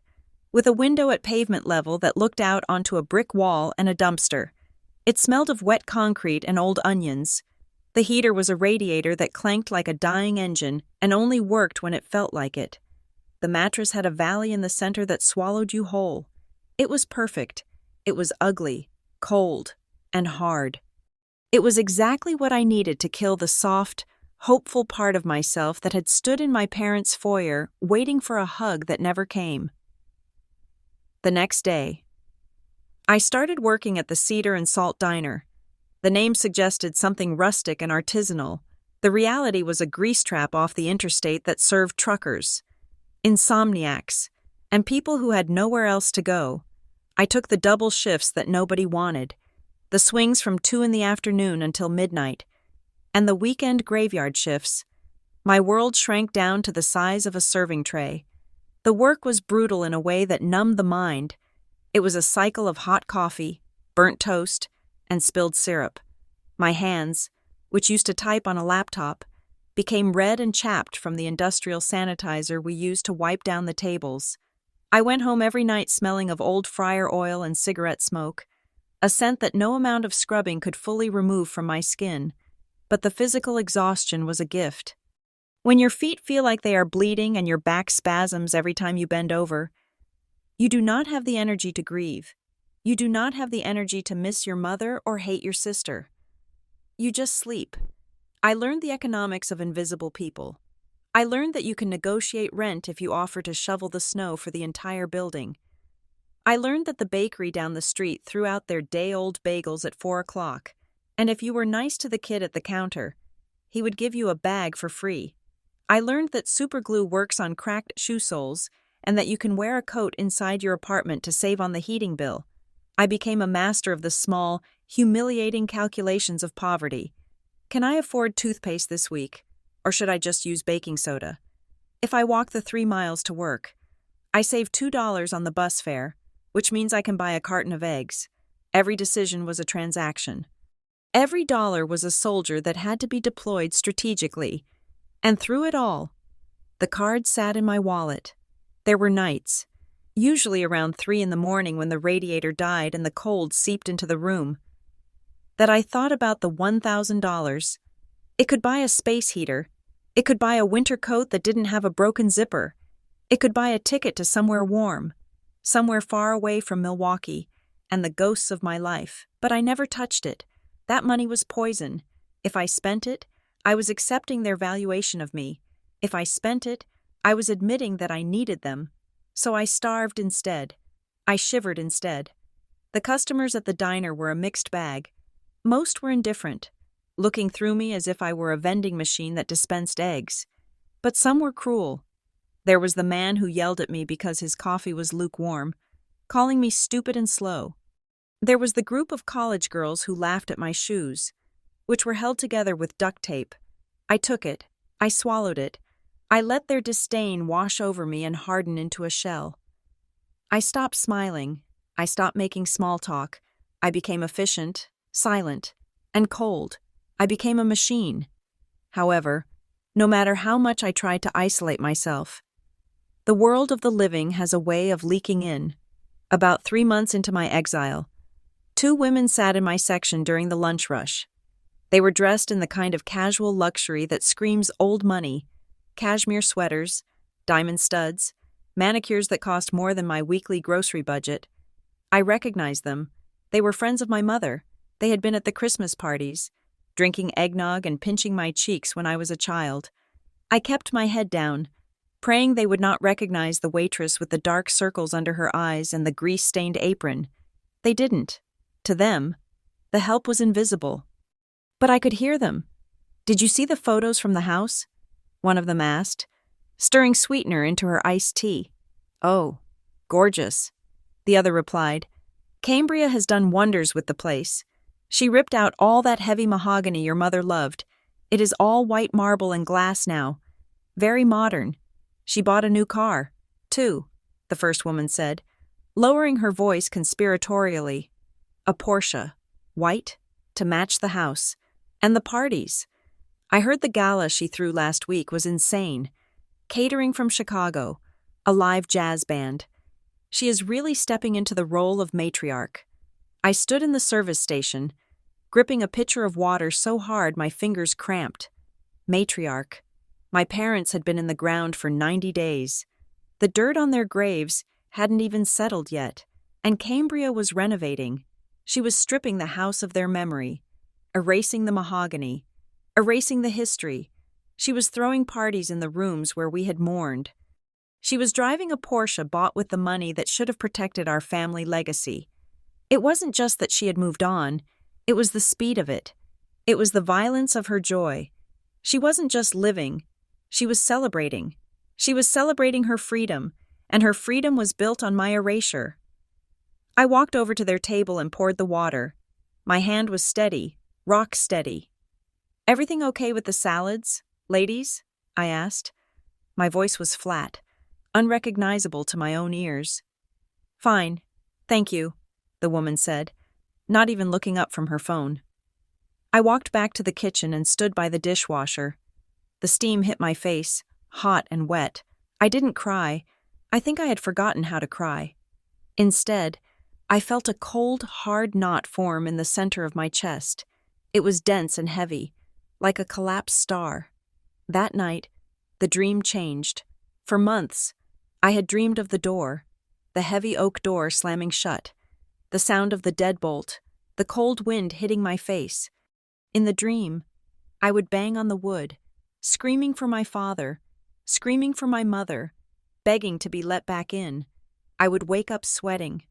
with a window at pavement level that looked out onto a brick wall and a dumpster. It smelled of wet concrete and old onions. The heater was a radiator that clanked like a dying engine and only worked when it felt like it. The mattress had a valley in the center that swallowed you whole. It was perfect. It was ugly, cold, and hard. It was exactly what I needed to kill the soft, hopeful part of myself that had stood in my parents' foyer waiting for a hug that never came. The next day, I started working at the Cedar and Salt Diner. The name suggested something rustic and artisanal. The reality was a grease trap off the interstate that served truckers, insomniacs, and people who had nowhere else to go. I took the double shifts that nobody wanted, the swings from 2 in the afternoon until midnight, and the weekend graveyard shifts. My world shrank down to the size of a serving tray. The work was brutal in a way that numbed the mind. It was a cycle of hot coffee, burnt toast, and spilled syrup. My hands, which used to type on a laptop, became red and chapped from the industrial sanitizer we used to wipe down the tables. I went home every night smelling of old fryer oil and cigarette smoke, a scent that no amount of scrubbing could fully remove from my skin, but the physical exhaustion was a gift. When your feet feel like they are bleeding and your back spasms every time you bend over, you do not have the energy to grieve. You do not have the energy to miss your mother or hate your sister. You just sleep. I learned the economics of invisible people. I learned that you can negotiate rent if you offer to shovel the snow for the entire building. I learned that the bakery down the street threw out their day-old bagels at 4 o'clock, and if you were nice to the kid at the counter, he would give you a bag for free. I learned that superglue works on cracked shoe soles and that you can wear a coat inside your apartment to save on the heating bill. I became a master of the small, humiliating calculations of poverty. Can I afford toothpaste this week? Or should I just use baking soda? If I walk the 3 miles to work, I save $2 on the bus fare, which means I can buy a carton of eggs. Every decision was a transaction. Every dollar was a soldier that had to be deployed strategically. And through it all, the card sat in my wallet. There were nights, usually around 3 in the morning when the radiator died and the cold seeped into the room, that I thought about the $1,000. It could buy a space heater. It could buy a winter coat that didn't have a broken zipper. It could buy a ticket to somewhere warm, somewhere far away from Milwaukee and the ghosts of my life. But I never touched it. That money was poison. If I spent it, I was accepting their valuation of me. If I spent it, I was admitting that I needed them. So I starved instead. I shivered instead. The customers at the diner were a mixed bag. Most were indifferent, looking through me as if I were a vending machine that dispensed eggs. But some were cruel. There was the man who yelled at me because his coffee was lukewarm, calling me stupid and slow. There was the group of college girls who laughed at my shoes, which were held together with duct tape. I took it. I swallowed it. I let their disdain wash over me and harden into a shell. I stopped smiling. I stopped making small talk. I became efficient, silent, and cold. I became a machine. However, no matter how much I tried to isolate myself, the world of the living has a way of leaking in. About 3 months into my exile, 2 women sat in my section during the lunch rush. They were dressed in the kind of casual luxury that screams old money: cashmere sweaters, diamond studs, manicures that cost more than my weekly grocery budget. I recognized them. They were friends of my mother. They had been at the Christmas parties, drinking eggnog and pinching my cheeks when I was a child. I kept my head down, praying they would not recognize the waitress with the dark circles under her eyes and the grease-stained apron. They didn't. To them, the help was invisible. But I could hear them. "Did you see the photos from the house?" one of them asked, stirring sweetener into her iced tea. "Oh, gorgeous," the other replied. "Cambria has done wonders with the place. She ripped out all that heavy mahogany your mother loved. It is all white marble and glass now. Very modern. She bought a new car, too," the first woman said, lowering her voice conspiratorially. "A Porsche, white, to match the house. And the parties. I heard the gala she threw last week was insane. Catering from Chicago, a live jazz band. She is really stepping into the role of matriarch." I stood in the service station, gripping a pitcher of water so hard my fingers cramped. Matriarch. My parents had been in the ground for 90 days. The dirt on their graves hadn't even settled yet, and Cambria was renovating. She was stripping the house of their memory, erasing the mahogany, erasing the history. She was throwing parties in the rooms where we had mourned. She was driving a Porsche bought with the money that should have protected our family legacy. It wasn't just that she had moved on, it was the speed of it. It was the violence of her joy. She wasn't just living, she was celebrating. She was celebrating her freedom, and her freedom was built on my erasure. I walked over to their table and poured the water. My hand was steady, rock steady. "Everything okay with the salads, ladies?" I asked. My voice was flat, unrecognizable to my own ears. "Fine, thank you," the woman said, not even looking up from her phone. I walked back to the kitchen and stood by the dishwasher. The steam hit my face, hot and wet. I didn't cry. I think I had forgotten how to cry. Instead, I felt a cold, hard knot form in the center of my chest. It was dense and heavy, like a collapsed star. That night, the dream changed. For months, I had dreamed of the door, the heavy oak door slamming shut, the sound of the deadbolt, the cold wind hitting my face. In the dream, I would bang on the wood, screaming for my father, screaming for my mother, begging to be let back in. I would wake up sweating,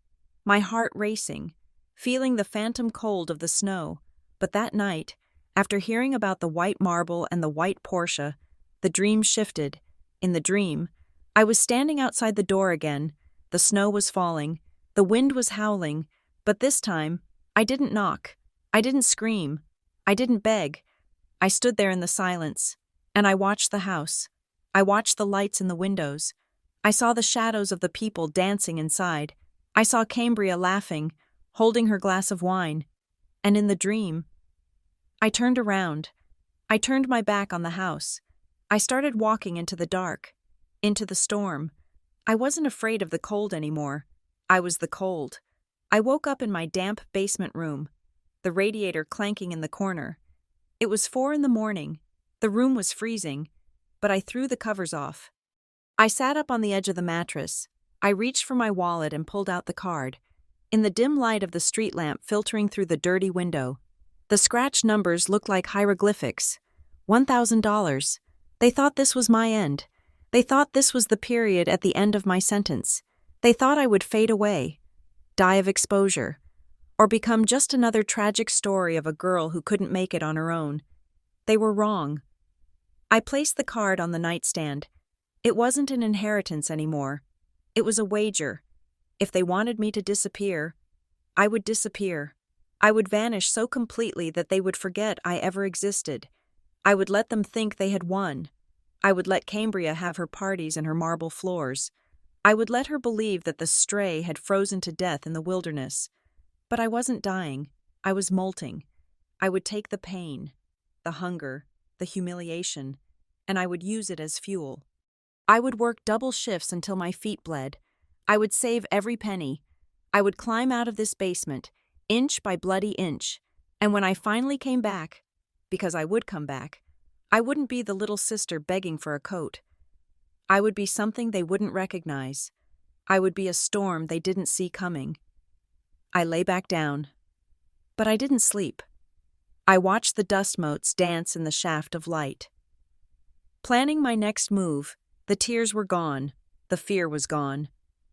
my heart racing, feeling the phantom cold of the snow. But that night, after hearing about the white marble and the white Porsche, The dream shifted. In the dream, I was standing outside the door again. The snow was falling. The wind was howling. But this time, I didn't knock. I didn't scream. I didn't beg. I stood there in the silence, and I watched the house. I watched the lights in the windows. I saw the shadows of the people dancing inside. I saw Cambria laughing, holding her glass of wine. And in the dream, I turned around. I turned my back on the house. I started walking into the dark, into the storm. I wasn't afraid of the cold anymore. I was the cold. I woke up in my damp basement room, the radiator clanking in the corner. It was 4 a.m. The room was freezing, but I threw the covers off. I sat up on the edge of the mattress. I reached for my wallet and pulled out the card. In the dim light of the street lamp filtering through the dirty window, the scratched numbers looked like hieroglyphics. $1,000. They thought this was my end. They thought this was the period at the end of my sentence. They thought I would fade away, die of exposure, or become just another tragic story of a girl who couldn't make it on her own. They were wrong. I placed the card on the nightstand. It wasn't an inheritance anymore. It was a wager. If they wanted me to disappear, I would disappear. I would vanish so completely that they would forget I ever existed. I would let them think they had won. I would let Cambria have her parties and her marble floors. I would let her believe that the stray had frozen to death in the wilderness. But I wasn't dying. I was molting. I would take the pain, the hunger, the humiliation, and I would use it as fuel. I would work double shifts until my feet bled. I would save every penny. I would climb out of this basement, inch by bloody inch, and when I finally came back, because I would come back, I wouldn't be the little sister begging for a coat. I would be something they wouldn't recognize. I would be a storm they didn't see coming. I lay back down. But I didn't sleep. I watched the dust motes dance in the shaft of light. Planning my next move, the tears were gone, the fear was gone.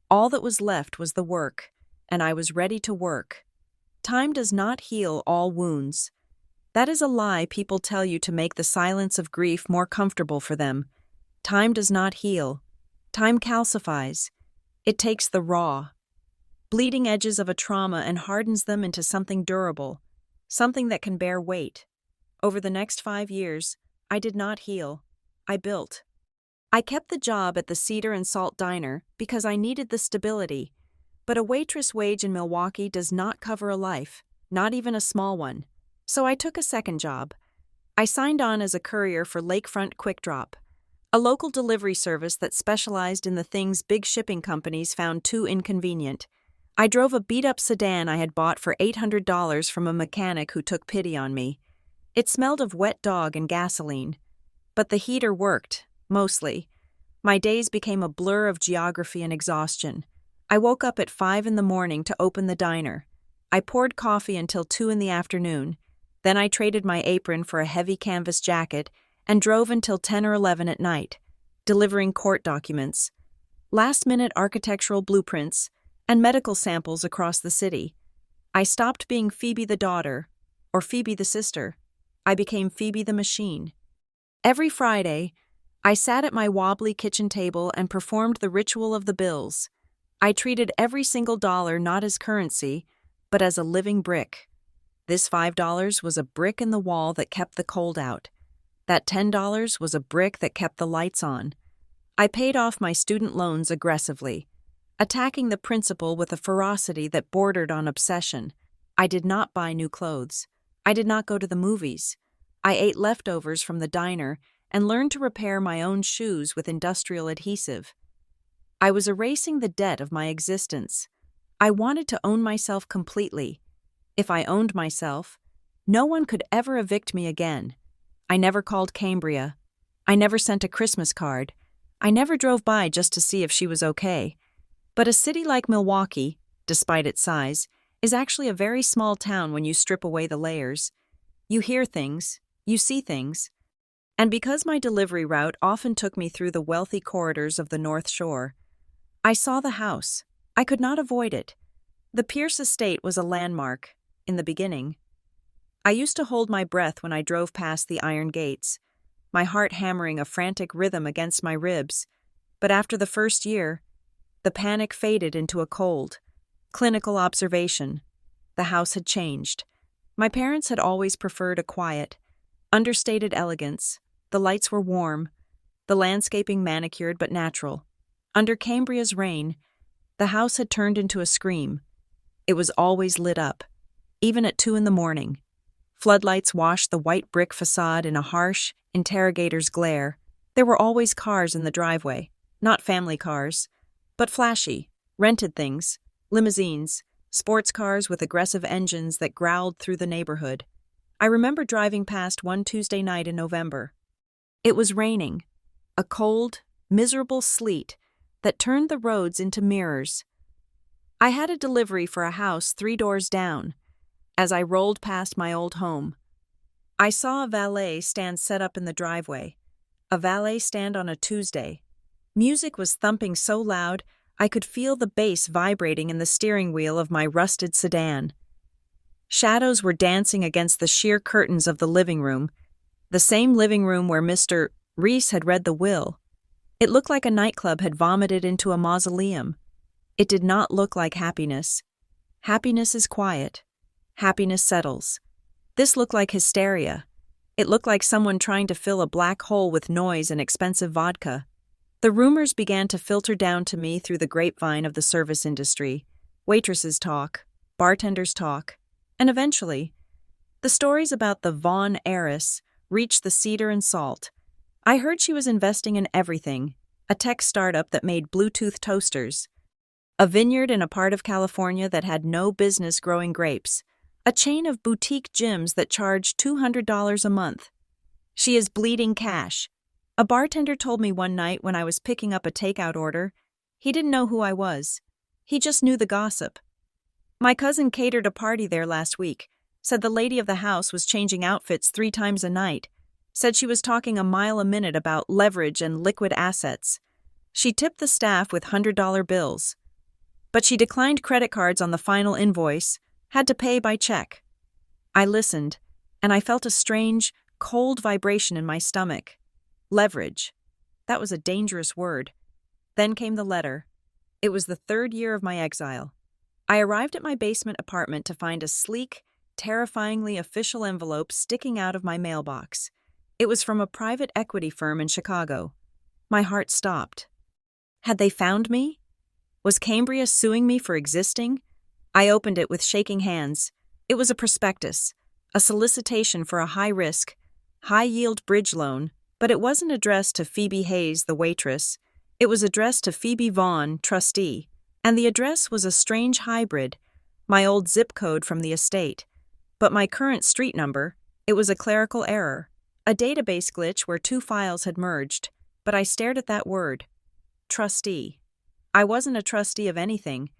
All that was left was the work, and I was ready to work. Time does not heal all wounds. That is a lie people tell you to make the silence of grief more comfortable for them. Time does not heal. Time calcifies. It takes the raw, bleeding edges of a trauma and hardens them into something durable, something that can bear weight. Over the next 5 years, I did not heal. I built. I kept the job at the Cedar and Salt Diner because I needed the stability. But a waitress wage in Milwaukee does not cover a life, not even a small one. So I took a second job. I signed on as a courier for Lakefront Quick Drop, a local delivery service that specialized in the things big shipping companies found too inconvenient. I drove a beat-up sedan I had bought for $800 from a mechanic who took pity on me. It smelled of wet dog and gasoline. But the heater worked, mostly. My days became a blur of geography and exhaustion. I woke up at 5 a.m. to open the diner. I poured coffee until 2 p.m. Then I traded my apron for a heavy canvas jacket and drove until 10 or 11 at night, delivering court documents, last-minute architectural blueprints, and medical samples across the city. I stopped being Phoebe the daughter, or Phoebe the sister. I became Phoebe the machine. Every Friday, I sat at my wobbly kitchen table and performed the ritual of the bills. I treated every single dollar not as currency, but as a living brick. This $5 was a brick in the wall that kept the cold out. That $10 was a brick that kept the lights on. I paid off my student loans aggressively, attacking the principal with a ferocity that bordered on obsession. I did not buy new clothes. I did not go to the movies. I ate leftovers from the diner and learned to repair my own shoes with industrial adhesive. I was erasing the debt of my existence. I wanted to own myself completely. If I owned myself, no one could ever evict me again. I never called Cambria. I never sent a Christmas card. I never drove by just to see if she was okay. But a city like Milwaukee, despite its size, is actually a very small town when you strip away the layers. You hear things, you see things. And because my delivery route often took me through the wealthy corridors of the North Shore, I saw the house. I could not avoid it. The Pierce estate was a landmark, in the beginning. I used to hold my breath when I drove past the iron gates. my heart hammering a frantic rhythm against my ribs. But after the first year, the panic faded into a cold, clinical observation. The house had changed. My parents had always preferred a quiet, understated elegance. The lights were warm, the landscaping manicured but natural. Under Cambria's reign, the house had turned into a scream. It was always lit up, even at 2 a.m. Floodlights washed the white brick facade in a harsh, interrogator's glare. There were always cars in the driveway, not family cars, but flashy, rented things, limousines, sports cars with aggressive engines that growled through the neighborhood. I remember driving past one Tuesday night in November. It was raining, a cold, miserable sleet that turned the roads into mirrors. I had a delivery for a house 3 doors down. As I rolled past my old home, I saw a valet stand set up in the driveway. A valet stand on a Tuesday. Music was thumping so loud I could feel the bass vibrating in the steering wheel of my rusted sedan. Shadows were dancing against the sheer curtains of the living room, the same living room where Mr. Reese had read the will. It looked like a nightclub had vomited into a mausoleum. It did not look like happiness. Happiness is quiet. Happiness settles. This looked like hysteria. It looked like someone trying to fill a black hole with noise and expensive vodka. The rumors began to filter down to me through the grapevine of the service industry. Waitresses talk, bartenders talk, and eventually, the stories about the Vaughn heiress reached the Cedar and Salt. I heard she was investing in everything, a tech startup that made Bluetooth toasters, a vineyard in a part of California that had no business growing grapes, a chain of boutique gyms that charged $200 a month. She is bleeding cash. A bartender told me one night when I was picking up a takeout order, he didn't know who I was. He just knew the gossip. My cousin catered a party there last week, said the lady of the house was changing outfits 3 times a night, said she was talking a mile a minute about leverage and liquid assets. She tipped the staff with $100 bills. But she declined credit cards on the final invoice, had to pay by check. I listened, and I felt a strange, cold vibration in my stomach. Leverage. That was a dangerous word. Then came the letter. It was the 3rd year of my exile. I arrived at my basement apartment to find a sleek, terrifyingly official envelope sticking out of my mailbox. It was from a private equity firm in Chicago. My heart stopped. Had they found me? Was Cambria suing me for existing? I opened it with shaking hands. It was a prospectus, a solicitation for a high-risk, high-yield bridge loan, but it wasn't addressed to Phoebe Hayes, the waitress. It was addressed to Phoebe Vaughn, trustee, and the address was a strange hybrid, my old zip code from the estate. But my current street number, it was a clerical error, a database glitch where 2 files had merged, but I stared at that word. Trustee. I wasn't a trustee of anything.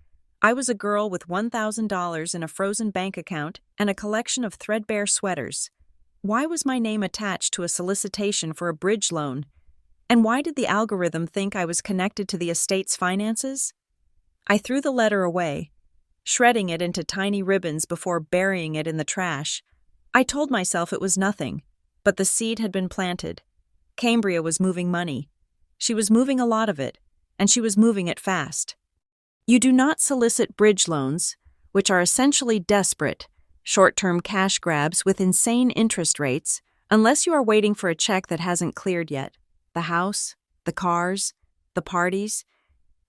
I was a girl with $1,000 in a frozen bank account and a collection of threadbare sweaters. Why was my name attached to a solicitation for a bridge loan? And why did the algorithm think I was connected to the estate's finances? I threw the letter away, shredding it into tiny ribbons before burying it in the trash. I told myself it was nothing, but the seed had been planted. Cambria was moving money. She was moving a lot of it, and she was moving it fast. You do not solicit bridge loans, which are essentially desperate, short-term cash grabs with insane interest rates, unless you are waiting for a check that hasn't cleared yet. The house, the cars, the parties.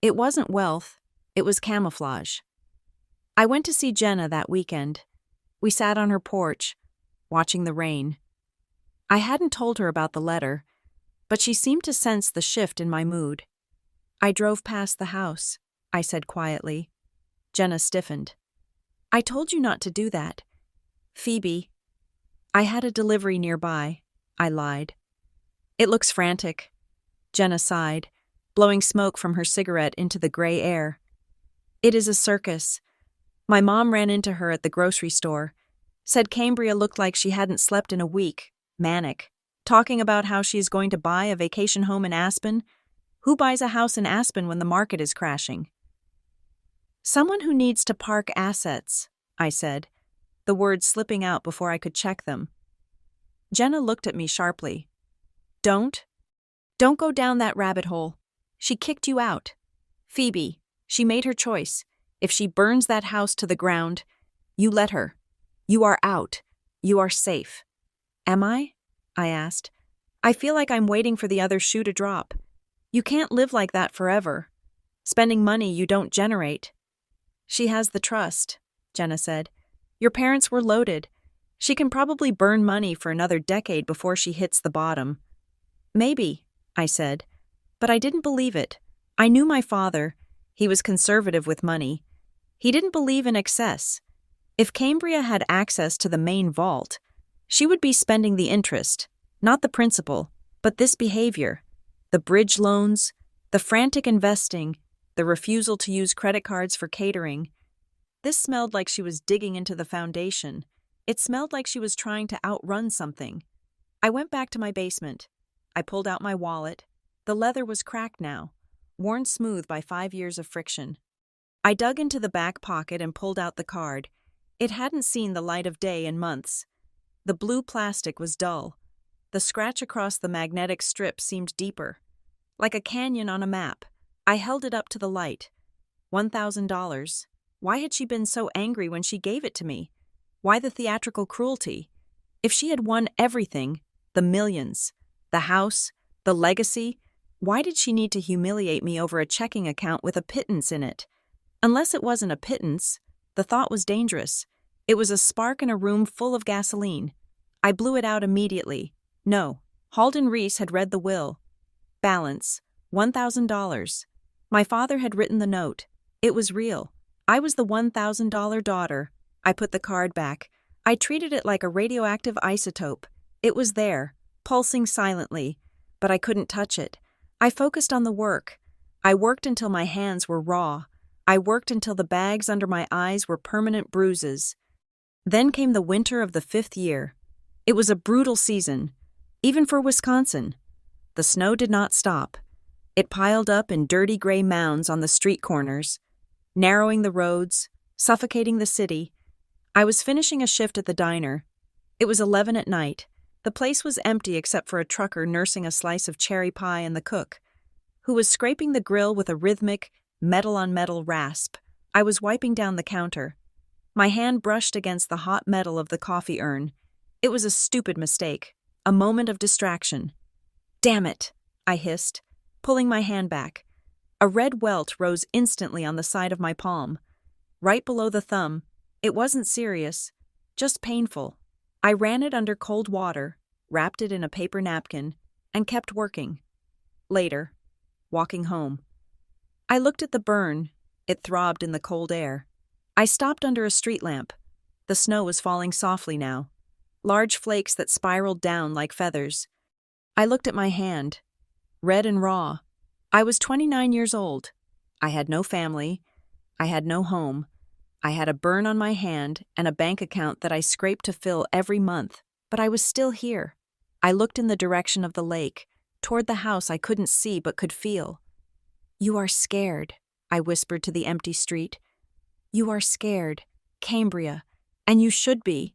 It wasn't wealth, it was camouflage. I went to see Jenna that weekend. We sat on her porch, watching the rain. I hadn't told her about the letter, but she seemed to sense the shift in my mood. I drove past the house, I said quietly. Jenna stiffened. I told you not to do that. Phoebe. I had a delivery nearby, I lied. It looks frantic. Jenna sighed, blowing smoke from her cigarette into the gray air. It is a circus. My mom ran into her at the grocery store, said Cambria looked like she hadn't slept in a week, manic, talking about how she is going to buy a vacation home in Aspen. Who buys a house in Aspen when the market is crashing? Someone who needs to park assets, I said, the words slipping out before I could check them. Jenna looked at me sharply. Don't? Don't go down that rabbit hole. She kicked you out. Phoebe, she made her choice. If she burns that house to the ground, you let her. You are out. You are safe. Am I? I asked. I feel like I'm waiting for the other shoe to drop. You can't live like that forever. Spending money you don't generate. She has the trust, Jenna said. Your parents were loaded. She can probably burn money for another decade before she hits the bottom. Maybe, I said, but I didn't believe it. I knew my father. He was conservative with money. He didn't believe in excess. If Cambria had access to the main vault, she would be spending the interest, not the principal, but this behavior. The bridge loans, the frantic investing, the refusal to use credit cards for catering. This smelled like she was digging into the foundation. It smelled like she was trying to outrun something. I went back to my basement. I pulled out my wallet. The leather was cracked now, worn smooth by 5 years of friction. I dug into the back pocket and pulled out the card. It hadn't seen the light of day in months. The blue plastic was dull. The scratch across the magnetic strip seemed deeper, like a canyon on a map. I held it up to the light. $1,000. Why had she been so angry when she gave it to me? Why the theatrical cruelty? If she had won everything, the millions, the house, the legacy, why did she need to humiliate me over a checking account with a pittance in it? Unless it wasn't a pittance, the thought was dangerous. It was a spark in a room full of gasoline. I blew it out immediately. No, Halden Reese had read the will. Balance, $1,000. My father had written the note. It was real. I was the $1,000 daughter. I put the card back. I treated it like a radioactive isotope. It was there, pulsing silently, but I couldn't touch it. I focused on the work. I worked until my hands were raw. I worked until the bags under my eyes were permanent bruises. Then came the winter of the 5th year. It was a brutal season, even for Wisconsin. The snow did not stop. It piled up in dirty gray mounds on the street corners, narrowing the roads, suffocating the city. I was finishing a shift at the diner. It was 11 at night. The place was empty except for a trucker nursing a slice of cherry pie and the cook, who was scraping the grill with a rhythmic, metal-on-metal rasp. I was wiping down the counter. My hand brushed against the hot metal of the coffee urn. It was a stupid mistake, a moment of distraction. Damn it, I hissed, pulling my hand back. A red welt rose instantly on the side of my palm. Right below the thumb. It wasn't serious, just painful. I ran it under cold water, wrapped it in a paper napkin, and kept working. Later, walking home. I looked at the burn. It throbbed in the cold air. I stopped under a street lamp. The snow was falling softly now, large flakes that spiraled down like feathers. I looked at my hand, red and raw. I was 29 years old. I had no family. I had no home. I had a burn on my hand and a bank account that I scraped to fill every month, but I was still here. I looked in the direction of the lake, toward the house I couldn't see but could feel. You are scared, I whispered to the empty street. You are scared, Cambria, and you should be.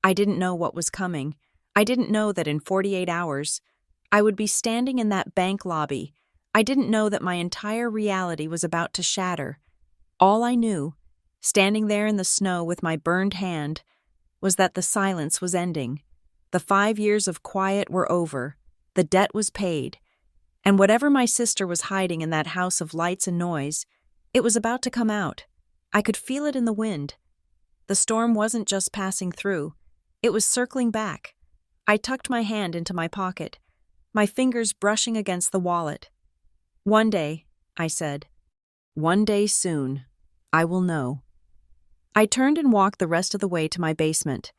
I didn't know what was coming. I didn't know that in 48 hours, I would be standing in that bank lobby. I didn't know that my entire reality was about to shatter. All I knew, standing there in the snow with my burned hand, was that the silence was ending. The 5 years of quiet were over. The debt was paid. And whatever my sister was hiding in that house of lights and noise, it was about to come out. I could feel it in the wind. The storm wasn't just passing through. It was circling back. I tucked my hand into my pocket, my fingers brushing against the wallet. One day, I said, one day soon, I will know. I turned and walked the rest of the way to my basement,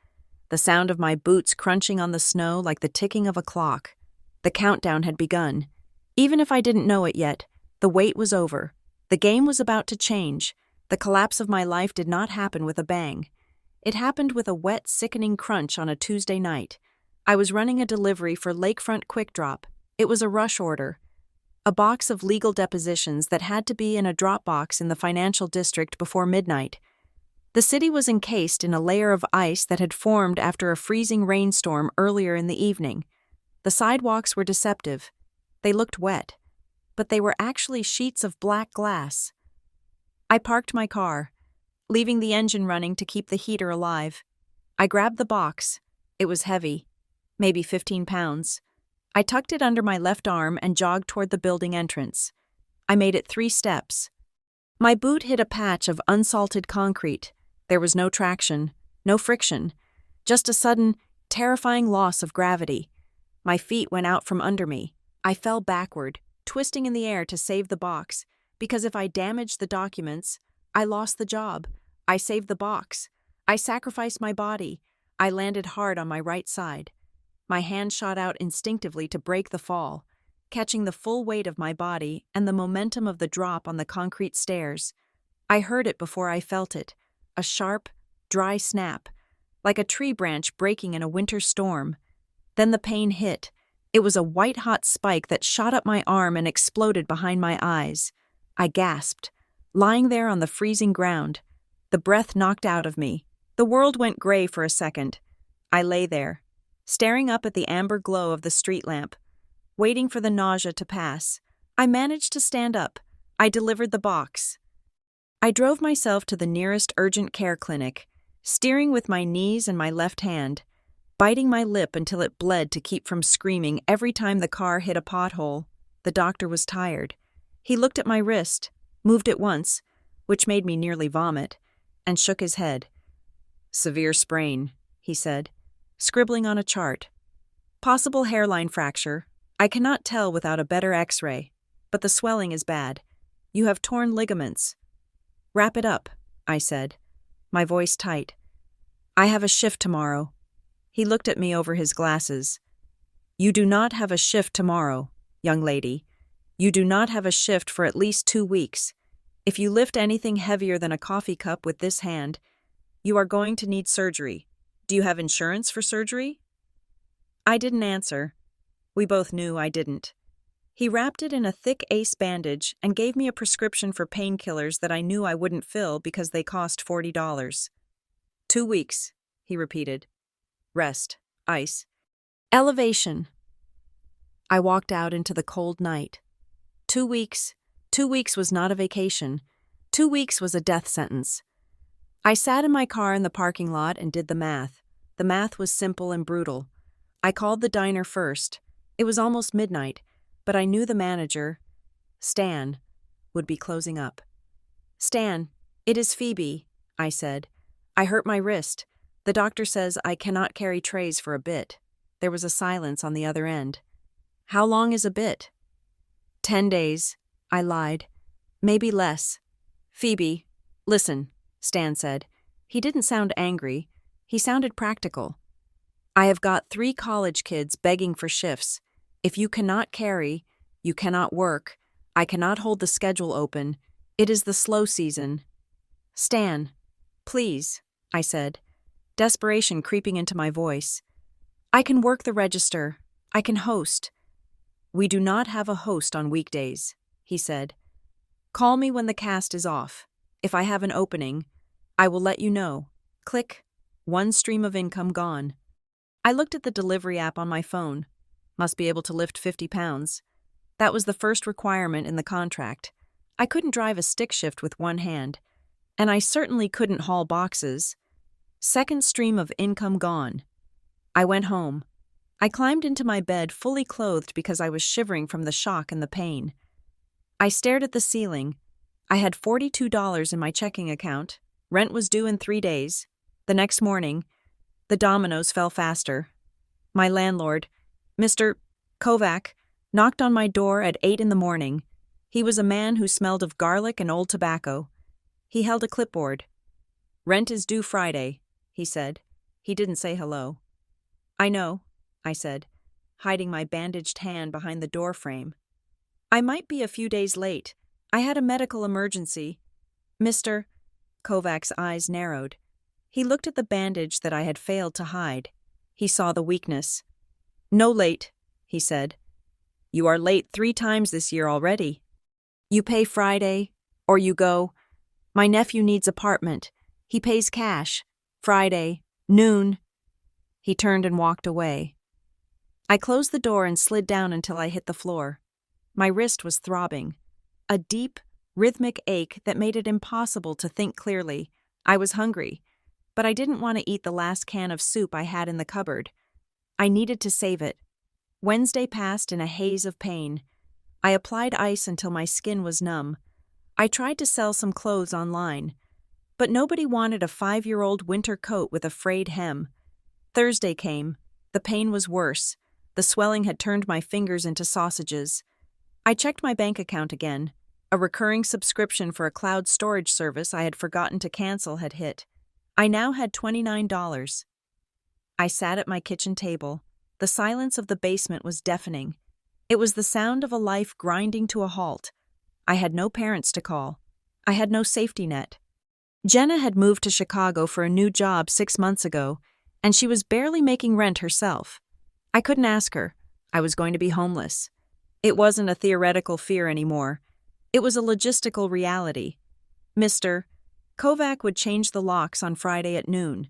the sound of my boots crunching on the snow like the ticking of a clock. The countdown had begun. Even if I didn't know it yet, the wait was over. The game was about to change. The collapse of my life did not happen with a bang. It happened with a wet, sickening crunch on a Tuesday night. I was running a delivery for Lakefront Quick Drop. It was a rush order. A box of legal depositions that had to be in a drop box in the financial district before midnight. The city was encased in a layer of ice that had formed after a freezing rainstorm earlier in the evening. The sidewalks were deceptive. They looked wet, but they were actually sheets of black glass. I parked my car, leaving the engine running to keep the heater alive. I grabbed the box. It was heavy, maybe 15 pounds. I tucked it under my left arm and jogged toward the building entrance. I made it 3 steps. My boot hit a patch of unsalted concrete. There was no traction, no friction, just a sudden, terrifying loss of gravity. My feet went out from under me. I fell backward, twisting in the air to save the box, because if I damaged the documents, I lost the job. I saved the box. I sacrificed my body. I landed hard on my right side. My hand shot out instinctively to break the fall, catching the full weight of my body and the momentum of the drop on the concrete stairs. I heard it before I felt it, a sharp, dry snap, like a tree branch breaking in a winter storm. Then the pain hit. It was a white-hot spike that shot up my arm and exploded behind my eyes. I gasped, lying there on the freezing ground. The breath knocked out of me. The world went gray for a second. I lay there, staring up at the amber glow of the street lamp, waiting for the nausea to pass. I managed to stand up. I delivered the box. I drove myself to the nearest urgent care clinic, steering with my knees and my left hand, biting my lip until it bled to keep from screaming every time the car hit a pothole. The doctor was tired. He looked at my wrist, moved it once, which made me nearly vomit, and shook his head. "Severe sprain," he said, scribbling on a chart. "Possible hairline fracture. I cannot tell without a better X-ray, but the swelling is bad. You have torn ligaments." "Wrap it up," I said, my voice tight. "I have a shift tomorrow." He looked at me over his glasses. "You do not have a shift tomorrow, young lady. You do not have a shift for at least 2 weeks. If you lift anything heavier than a coffee cup with this hand, you are going to need surgery. Do you have insurance for surgery?" I didn't answer. We both knew I didn't. He wrapped it in a thick ace bandage and gave me a prescription for painkillers that I knew I wouldn't fill because they cost $40. 2 weeks, he repeated. Rest, ice, elevation. I walked out into the cold night. 2 weeks. 2 weeks was not a vacation. 2 weeks was a death sentence. I sat in my car in the parking lot and did the math. The math was simple and brutal. I called the diner first. It was almost midnight, but I knew the manager, Stan, would be closing up. "Stan, it is Phoebe," I said. "I hurt my wrist. The doctor says I cannot carry trays for a bit." There was a silence on the other end. "How long is a bit?" 10 days, I lied. "Maybe less." "Phoebe, listen," Stan said. He didn't sound angry. He sounded practical. "I have got 3 college kids begging for shifts. If you cannot carry, you cannot work. I cannot hold the schedule open. It is the slow season." "Stan, please," I said, desperation creeping into my voice. "I can work the register. I can host." "We do not have a host on weekdays," he said. "Call me when the cast is off. If I have an opening, I will let you know." Click. 1 stream of income gone. I looked at the delivery app on my phone. Must be able to lift 50 pounds. That was the first requirement in the contract. I couldn't drive a stick shift with one hand, and I certainly couldn't haul boxes. 2nd stream of income gone. I went home. I climbed into my bed fully clothed because I was shivering from the shock and the pain. I stared at the ceiling. I had $42 in my checking account. Rent was due in 3 days. The next morning, the dominoes fell faster. My landlord, Mr. Kovac, knocked on my door at 8 in the morning. He was a man who smelled of garlic and old tobacco. He held a clipboard. "Rent is due Friday," he said. He didn't say hello. "I know," I said, hiding my bandaged hand behind the door frame. "I might be a few days late. I had a medical emergency." Mr. Kovac's eyes narrowed. He looked at the bandage that I had failed to hide. He saw the weakness. "No late," he said. "You are late 3 times this year already. You pay Friday, or you go. My nephew needs apartment. He pays cash. Friday, noon." He turned and walked away. I closed the door and slid down until I hit the floor. My wrist was throbbing. A deep, rhythmic ache that made it impossible to think clearly. I was hungry, but I didn't want to eat the last can of soup I had in the cupboard. I needed to save it. Wednesday passed in a haze of pain. I applied ice until my skin was numb. I tried to sell some clothes online, but nobody wanted a 5-year-old winter coat with a frayed hem. Thursday came. The pain was worse. The swelling had turned my fingers into sausages. I checked my bank account again. A recurring subscription for a cloud storage service I had forgotten to cancel had hit. I now had $29. I sat at my kitchen table. The silence of the basement was deafening. It was the sound of a life grinding to a halt. I had no parents to call. I had no safety net. Jenna had moved to Chicago for a new job 6 months ago, and she was barely making rent herself. I couldn't ask her. I was going to be homeless. It wasn't a theoretical fear anymore. It was a logistical reality. Mr. Kovac would change the locks on Friday at noon.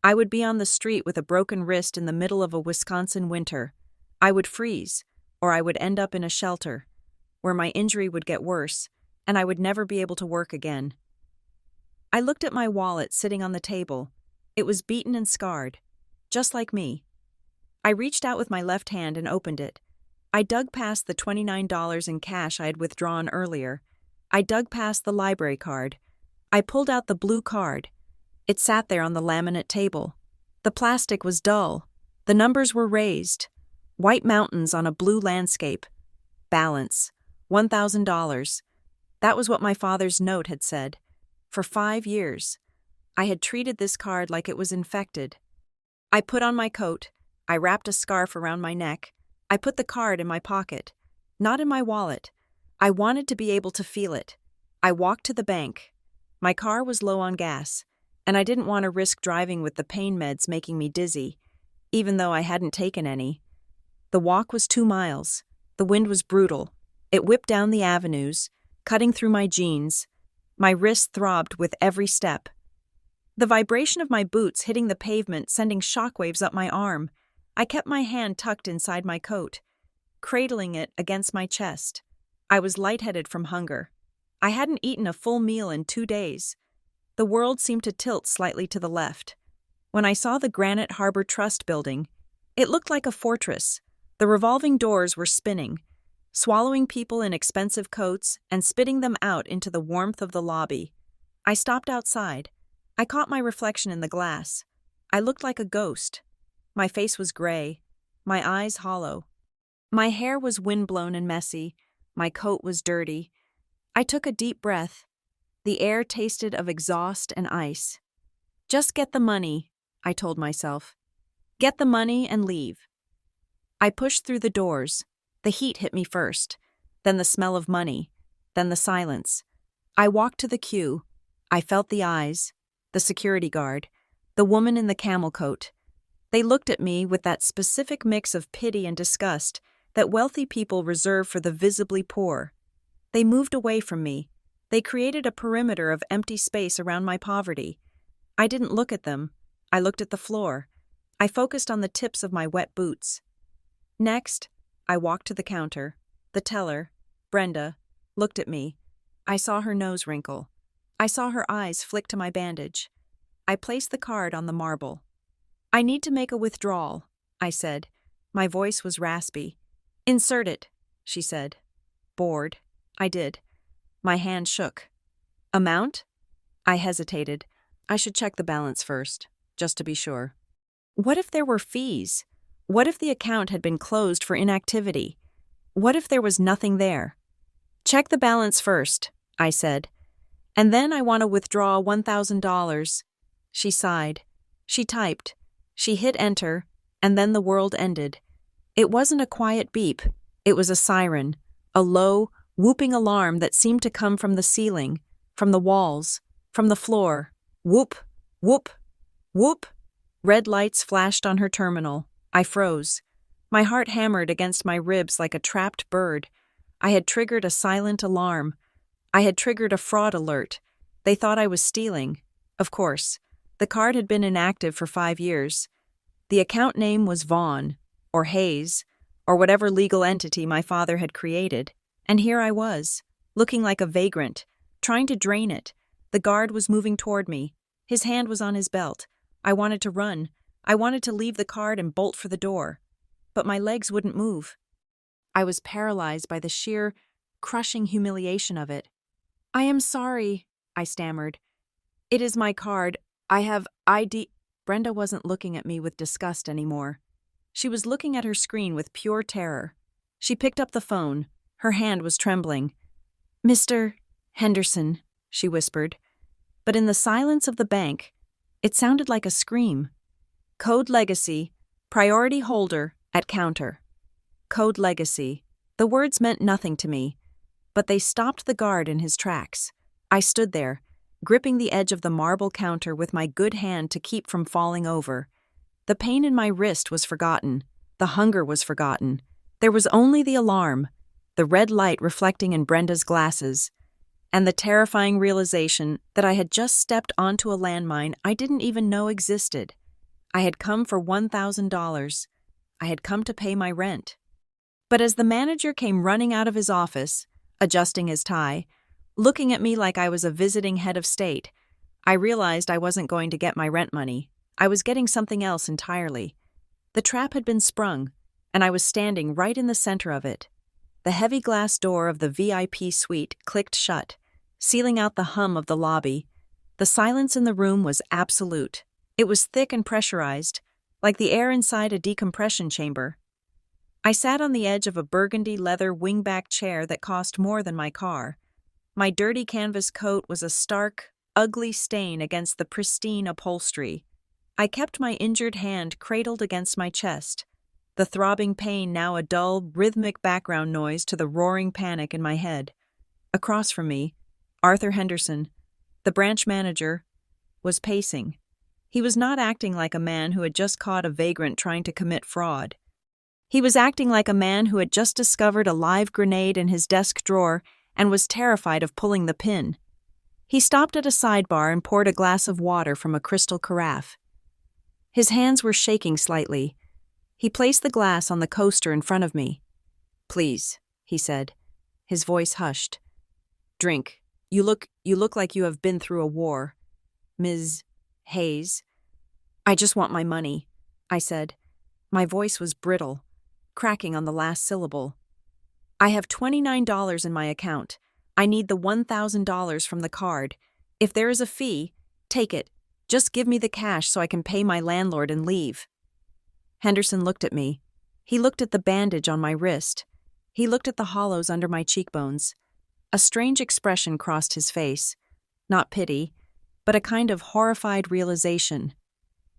I would be on the street with a broken wrist in the middle of a Wisconsin winter. I would freeze, or I would end up in a shelter, where my injury would get worse, and I would never be able to work again. I looked at my wallet sitting on the table. It was beaten and scarred, just like me. I reached out with my left hand and opened it. I dug past the $29 in cash I had withdrawn earlier. I dug past the library card. I pulled out the blue card. It sat there on the laminate table. The plastic was dull. The numbers were raised. White mountains on a blue landscape. Balance. $1,000. That was what my father's note had said. For 5 years. I had treated this card like it was infected. I put on my coat. I wrapped a scarf around my neck. I put the card in my pocket, not in my wallet. I wanted to be able to feel it. I walked to the bank. My car was low on gas, and I didn't want to risk driving with the pain meds making me dizzy, even though I hadn't taken any. The walk was 2 miles. The wind was brutal. It whipped down the avenues, cutting through my jeans. My wrist throbbed with every step. The vibration of my boots hitting the pavement sending shockwaves up my arm. I kept my hand tucked inside my coat, cradling it against my chest. I was lightheaded from hunger. I hadn't eaten a full meal in 2 days. The world seemed to tilt slightly to the left. When I saw the Granite Harbor Trust building, it looked like a fortress. The revolving doors were spinning, swallowing people in expensive coats and spitting them out into the warmth of the lobby. I stopped outside. I caught my reflection in the glass. I looked like a ghost. My face was gray, my eyes hollow. My hair was windblown and messy, my coat was dirty. I took a deep breath. The air tasted of exhaust and ice. Just get the money, I told myself. Get the money and leave. I pushed through the doors. The heat hit me first, then the smell of money, then the silence. I walked to the queue. I felt the eyes, the security guard, the woman in the camel coat. They looked at me with that specific mix of pity and disgust that wealthy people reserve for the visibly poor. They moved away from me. They created a perimeter of empty space around my poverty. I didn't look at them. I looked at the floor. I focused on the tips of my wet boots. Next, I walked to the counter. The teller, Brenda, looked at me. I saw her nose wrinkle. I saw her eyes flick to my bandage. I placed the card on the marble. I need to make a withdrawal, I said. My voice was raspy. Insert it, she said. Bored. I did. My hand shook. Amount? I hesitated. I should check the balance first, just to be sure. What if there were fees? What if the account had been closed for inactivity? What if there was nothing there? Check the balance first, I said. And then I want to withdraw $1,000. She sighed. She typed. She hit enter, and then the world ended. It wasn't a quiet beep. It was a siren, a low, whooping alarm that seemed to come from the ceiling, from the walls, from the floor. Whoop, whoop, whoop. Red lights flashed on her terminal. I froze. My heart hammered against my ribs like a trapped bird. I had triggered a silent alarm. I had triggered a fraud alert. They thought I was stealing. Of course. The card had been inactive for 5 years. The account name was Vaughn. or Hayes, or whatever legal entity my father had created, and here I was, looking like a vagrant, trying to drain it. The guard was moving toward me. His hand was on his belt. I wanted to run. I wanted to leave the card and bolt for the door. But my legs wouldn't move. I was paralyzed by the sheer, crushing humiliation of it. "I am sorry," I stammered. "It is my card. I have ID." Brenda wasn't looking at me with disgust anymore. She was looking at her screen with pure terror. She picked up the phone. Her hand was trembling. "Mr. Henderson," she whispered. But in the silence of the bank, it sounded like a scream. "Code Legacy, priority holder at counter." Code Legacy. The words meant nothing to me, but they stopped the guard in his tracks. I stood there, gripping the edge of the marble counter with my good hand to keep from falling over. The pain in my wrist was forgotten. The hunger was forgotten. There was only the alarm, the red light reflecting in Brenda's glasses, and the terrifying realization that I had just stepped onto a landmine I didn't even know existed. I had come for $1,000. I had come to pay my rent. But as the manager came running out of his office, adjusting his tie, looking at me like I was a visiting head of state, I realized I wasn't going to get my rent money. I was getting something else entirely. The trap had been sprung, and I was standing right in the center of it. The heavy glass door of the VIP suite clicked shut, sealing out the hum of the lobby. The silence in the room was absolute. It was thick and pressurized, like the air inside a decompression chamber. I sat on the edge of a burgundy leather wingback chair that cost more than my car. My dirty canvas coat was a stark, ugly stain against the pristine upholstery. I kept my injured hand cradled against my chest, the throbbing pain now a dull, rhythmic background noise to the roaring panic in my head. Across from me, Arthur Henderson, the branch manager, was pacing. He was not acting like a man who had just caught a vagrant trying to commit fraud. He was acting like a man who had just discovered a live grenade in his desk drawer and was terrified of pulling the pin. He stopped at a sidebar and poured a glass of water from a crystal carafe. His hands were shaking slightly. He placed the glass on the coaster in front of me. "Please," he said, his voice hushed. "Drink. You look like you have been through a war. Ms. Hayes." "I just want my money," I said. My voice was brittle, cracking on the last syllable. "I have $29 in my account. I need the $1,000 from the card. If there is a fee, take it. Just give me the cash so I can pay my landlord and leave." Henderson looked at me. He looked at the bandage on my wrist. He looked at the hollows under my cheekbones. A strange expression crossed his face. Not pity, but a kind of horrified realization.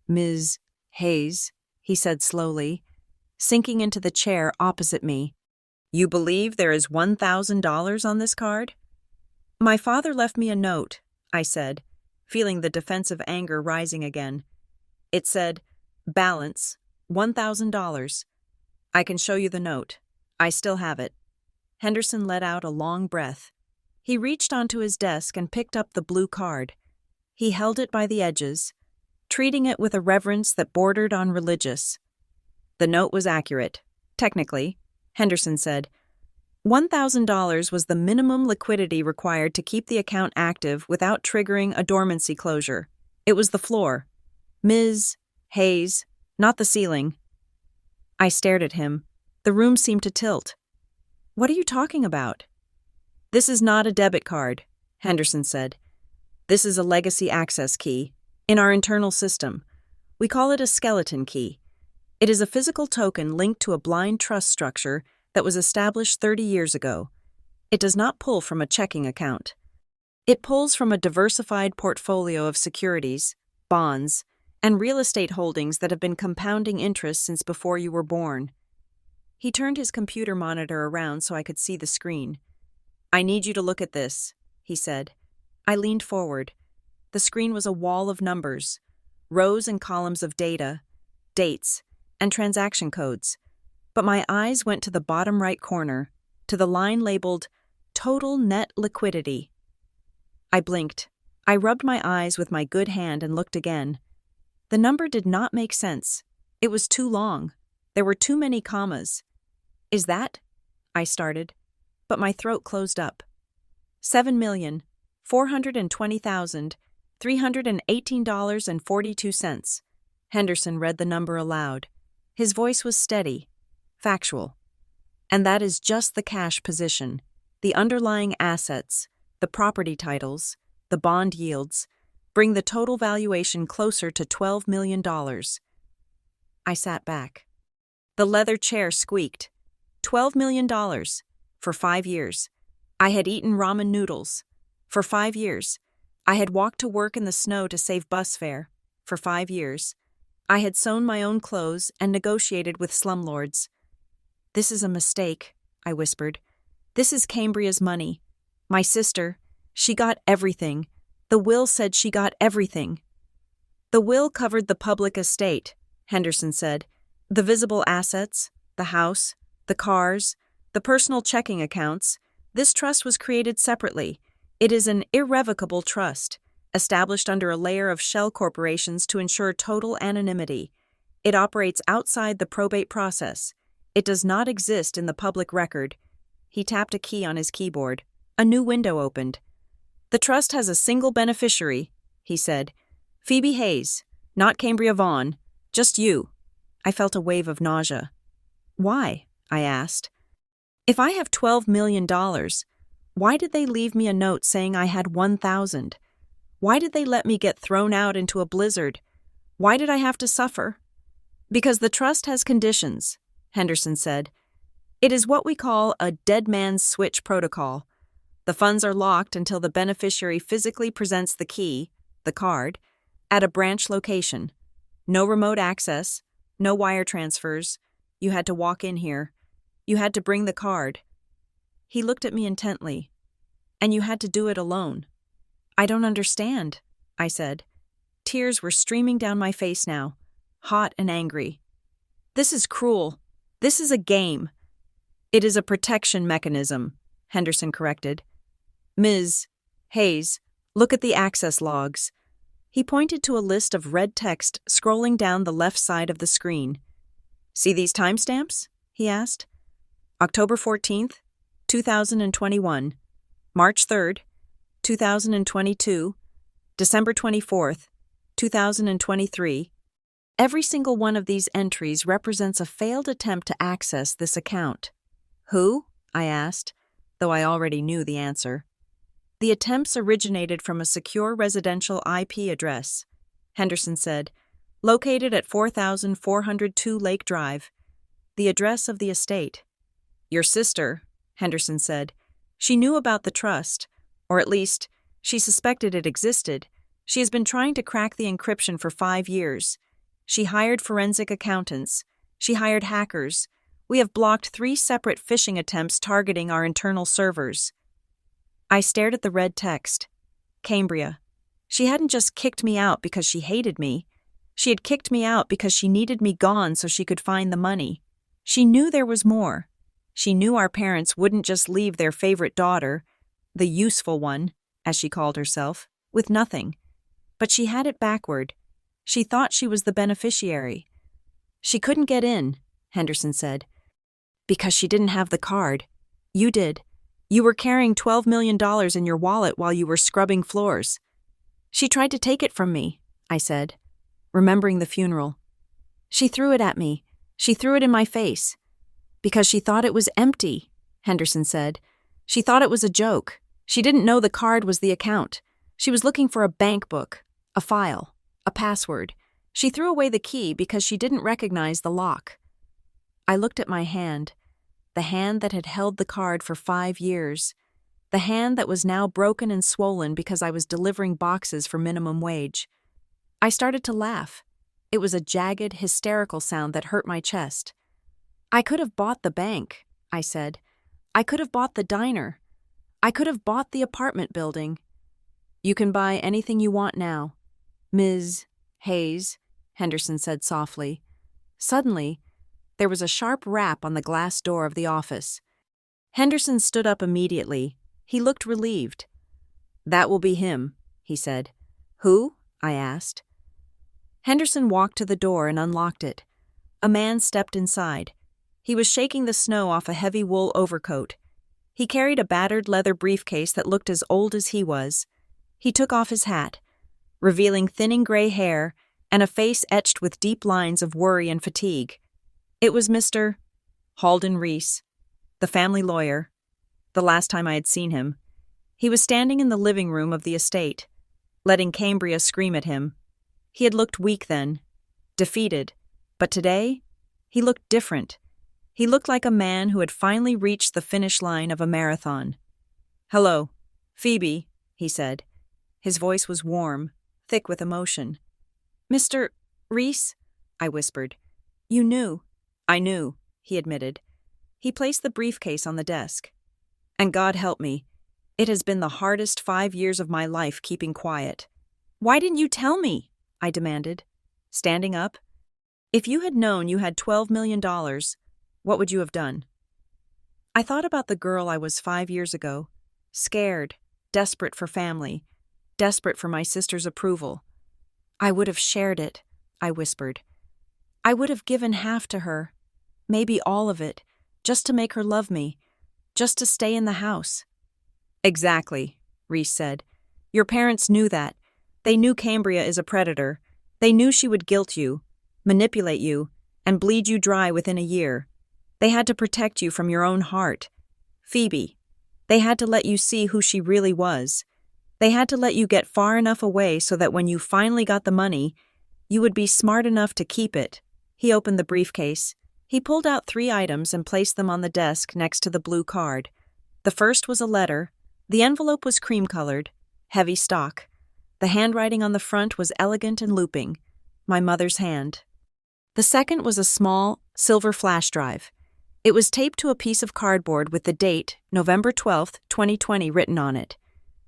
"Ms. Hayes," he said slowly, sinking into the chair opposite me. "You believe there is $1,000 on this card?" "My father left me a note," I said, feeling the defensive anger rising again. It said, "Balance, $1,000. I can show you the note. I still have it." Henderson let out a long breath. He reached onto his desk and picked up the blue card. He held it by the edges, treating it with a reverence that bordered on religious. The note was accurate. Technically, Henderson said. $1,000 was the minimum liquidity required to keep the account active without triggering a dormancy closure. It was the floor. Ms. Hayes, not the ceiling. I stared at him. The room seemed to tilt. "What are you talking about?" "This is not a debit card," Henderson said. "This is a legacy access key. In our internal system, we call it a skeleton key. It is a physical token linked to a blind trust structure that was established 30 years ago. It does not pull from a checking account. It pulls from a diversified portfolio of securities, bonds, and real estate holdings that have been compounding interest since before you were born." He turned his computer monitor around so I could see the screen. "I need you to look at this," he said. I leaned forward. The screen was a wall of numbers, rows and columns of data, dates, and transaction codes. But my eyes went to the bottom right corner, to the line labeled Total Net Liquidity. I blinked. I rubbed my eyes with my good hand and looked again. The number did not make sense. It was too long. There were too many commas. Is that? I started, but my throat closed up. 7,420,318.42. Henderson read the number aloud. His voice was steady, factual. And that is just the cash position, the underlying assets, the property titles, the bond yields, bring the total valuation closer to $12 million. I sat back. The leather chair squeaked. $12 million. For 5 years. I had eaten ramen noodles. For 5 years. I had walked to work in the snow to save bus fare. For 5 years. I had sewn my own clothes and negotiated with slumlords. This is a mistake, I whispered. This is Cambria's money. My sister, she got everything. The will said she got everything. The will covered the public estate, Henderson said. The visible assets, the house, the cars, the personal checking accounts. This trust was created separately. It is an irrevocable trust, established under a layer of shell corporations to ensure total anonymity. It operates outside the probate process. It does not exist in the public record. He tapped a key on his keyboard. A new window opened. The trust has a single beneficiary, he said. Phoebe Hayes, not Cambria Vaughn, just you. I felt a wave of nausea. Why? I asked. If I have $12 million, why did they leave me a note saying I had 1,000? Why did they let me get thrown out into a blizzard? Why did I have to suffer? Because the trust has conditions, Henderson said. It is what we call a dead man's switch protocol. The funds are locked until the beneficiary physically presents the key, the card, at a branch location. No remote access, no wire transfers. You had to walk in here. You had to bring the card. He looked at me intently. And you had to do it alone. I don't understand, I said. Tears were streaming down my face now, hot and angry. This is cruel. This is a game. It is a protection mechanism, Henderson corrected. Ms. Hayes, look at the access logs. He pointed to a list of red text scrolling down the left side of the screen. See these timestamps? He asked. October 14th, 2021. March 3rd, 2022. December 24th, 2023. Every single one of these entries represents a failed attempt to access this account. Who? I asked, though I already knew the answer. The attempts originated from a secure residential IP address, Henderson said, located at 4402 Lake Drive, the address of the estate. Your sister, Henderson said, she knew about the trust, or at least, she suspected it existed. She has been trying to crack the encryption for 5 years. She hired forensic accountants. She hired hackers. We have blocked 3 separate phishing attempts targeting our internal servers. I stared at the red text. Cambria. She hadn't just kicked me out because she hated me. She had kicked me out because she needed me gone so she could find the money. She knew there was more. She knew our parents wouldn't just leave their favorite daughter, the useful one, as she called herself, with nothing. But she had it backward. She thought she was the beneficiary. She couldn't get in, Henderson said, because she didn't have the card. You did. You were carrying $12 million in your wallet while you were scrubbing floors. She tried to take it from me, I said, remembering the funeral. She threw it at me. She threw it in my face. Because she thought it was empty, Henderson said. She thought it was a joke. She didn't know the card was the account. She was looking for a bank book, a file, a password. She threw away the key because she didn't recognize the lock. I looked at my hand, the hand that had held the card for 5 years, the hand that was now broken and swollen because I was delivering boxes for minimum wage. I started to laugh. It was a jagged, hysterical sound that hurt my chest. I could have bought the bank, I said. I could have bought the diner. I could have bought the apartment building. You can buy anything you want now, Ms. Hayes, Henderson said softly. Suddenly, there was a sharp rap on the glass door of the office. Henderson stood up immediately. He looked relieved. That will be him, he said. Who? I asked. Henderson walked to the door and unlocked it. A man stepped inside. He was shaking the snow off a heavy wool overcoat. He carried a battered leather briefcase that looked as old as he was. He took off his hat, revealing thinning gray hair and a face etched with deep lines of worry and fatigue. It was Mr. Halden Reese, the family lawyer, the last time I had seen him. He was standing in the living room of the estate, letting Cambria scream at him. He had looked weak then, defeated, but today, he looked different. He looked like a man who had finally reached the finish line of a marathon. "Hello, Phoebe," he said. His voice was warm, thick with emotion. "Mr. Reese?" I whispered. "You knew." "I knew," he admitted. He placed the briefcase on the desk. "And God help me, it has been the hardest 5 years of my life keeping quiet." "Why didn't you tell me?" I demanded, standing up. "If you had known you had $12 million, what would you have done?" I thought about the girl I was 5 years ago, scared, desperate for family, desperate for my sister's approval. "I would have shared it," I whispered. "I would have given half to her, maybe all of it, just to make her love me, just to stay in the house." "Exactly," Reese said. "Your parents knew that. They knew Cambria is a predator. They knew she would guilt you, manipulate you, and bleed you dry within a year. They had to protect you from your own heart. Phoebe, they had to let you see who she really was. They had to let you get far enough away so that when you finally got the money, you would be smart enough to keep it." He opened the briefcase. He pulled out 3 items and placed them on the desk next to the blue card. The first was a letter. The envelope was cream-colored, heavy stock. The handwriting on the front was elegant and looping, my mother's hand. The second was a small, silver flash drive. It was taped to a piece of cardboard with the date, November 12, 2020, written on it,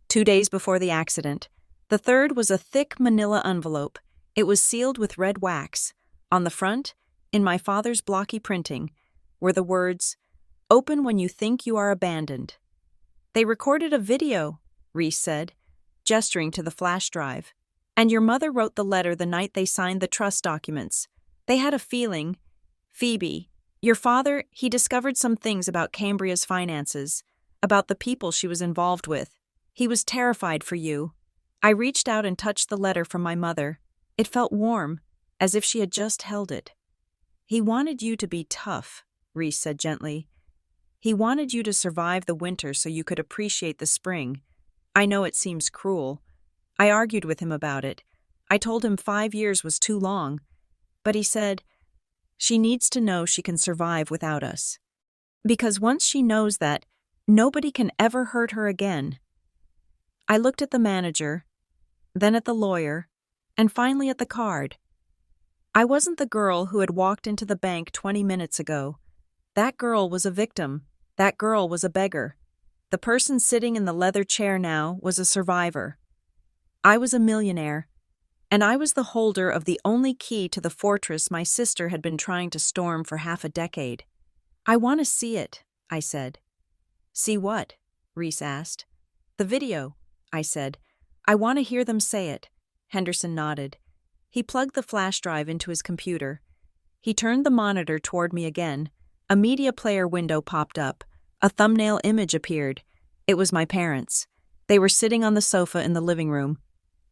2 days before the accident. The third was a thick manila envelope. It was sealed with red wax. On the front, in my father's blocky printing, were the words, "Open when you think you are abandoned." "They recorded a video," Reese said, gesturing to the flash drive. "And your mother wrote the letter the night they signed the trust documents. They had a feeling. Phoebe, your father, he discovered some things about Cambria's finances, about the people she was involved with. He was terrified for you." I reached out and touched the letter from my mother. It felt warm, as if she had just held it. "He wanted you to be tough," Reese said gently. "He wanted you to survive the winter so you could appreciate the spring. I know it seems cruel. I argued with him about it. I told him 5 years was too long. But he said, she needs to know she can survive without us. Because once she knows that, nobody can ever hurt her again." I looked at the manager, then at the lawyer, and finally at the card. I wasn't the girl who had walked into the bank 20 minutes ago. That girl was a victim. That girl was a beggar. The person sitting in the leather chair now was a survivor. I was a millionaire, and I was the holder of the only key to the fortress my sister had been trying to storm for half a decade. "I want to see it," I said. "See what?" Reese asked. "The video," I said. "I want to hear them say it." Henderson nodded. He plugged the flash drive into his computer. He turned the monitor toward me again. A media player window popped up. A thumbnail image appeared. It was my parents. They were sitting on the sofa in the living room,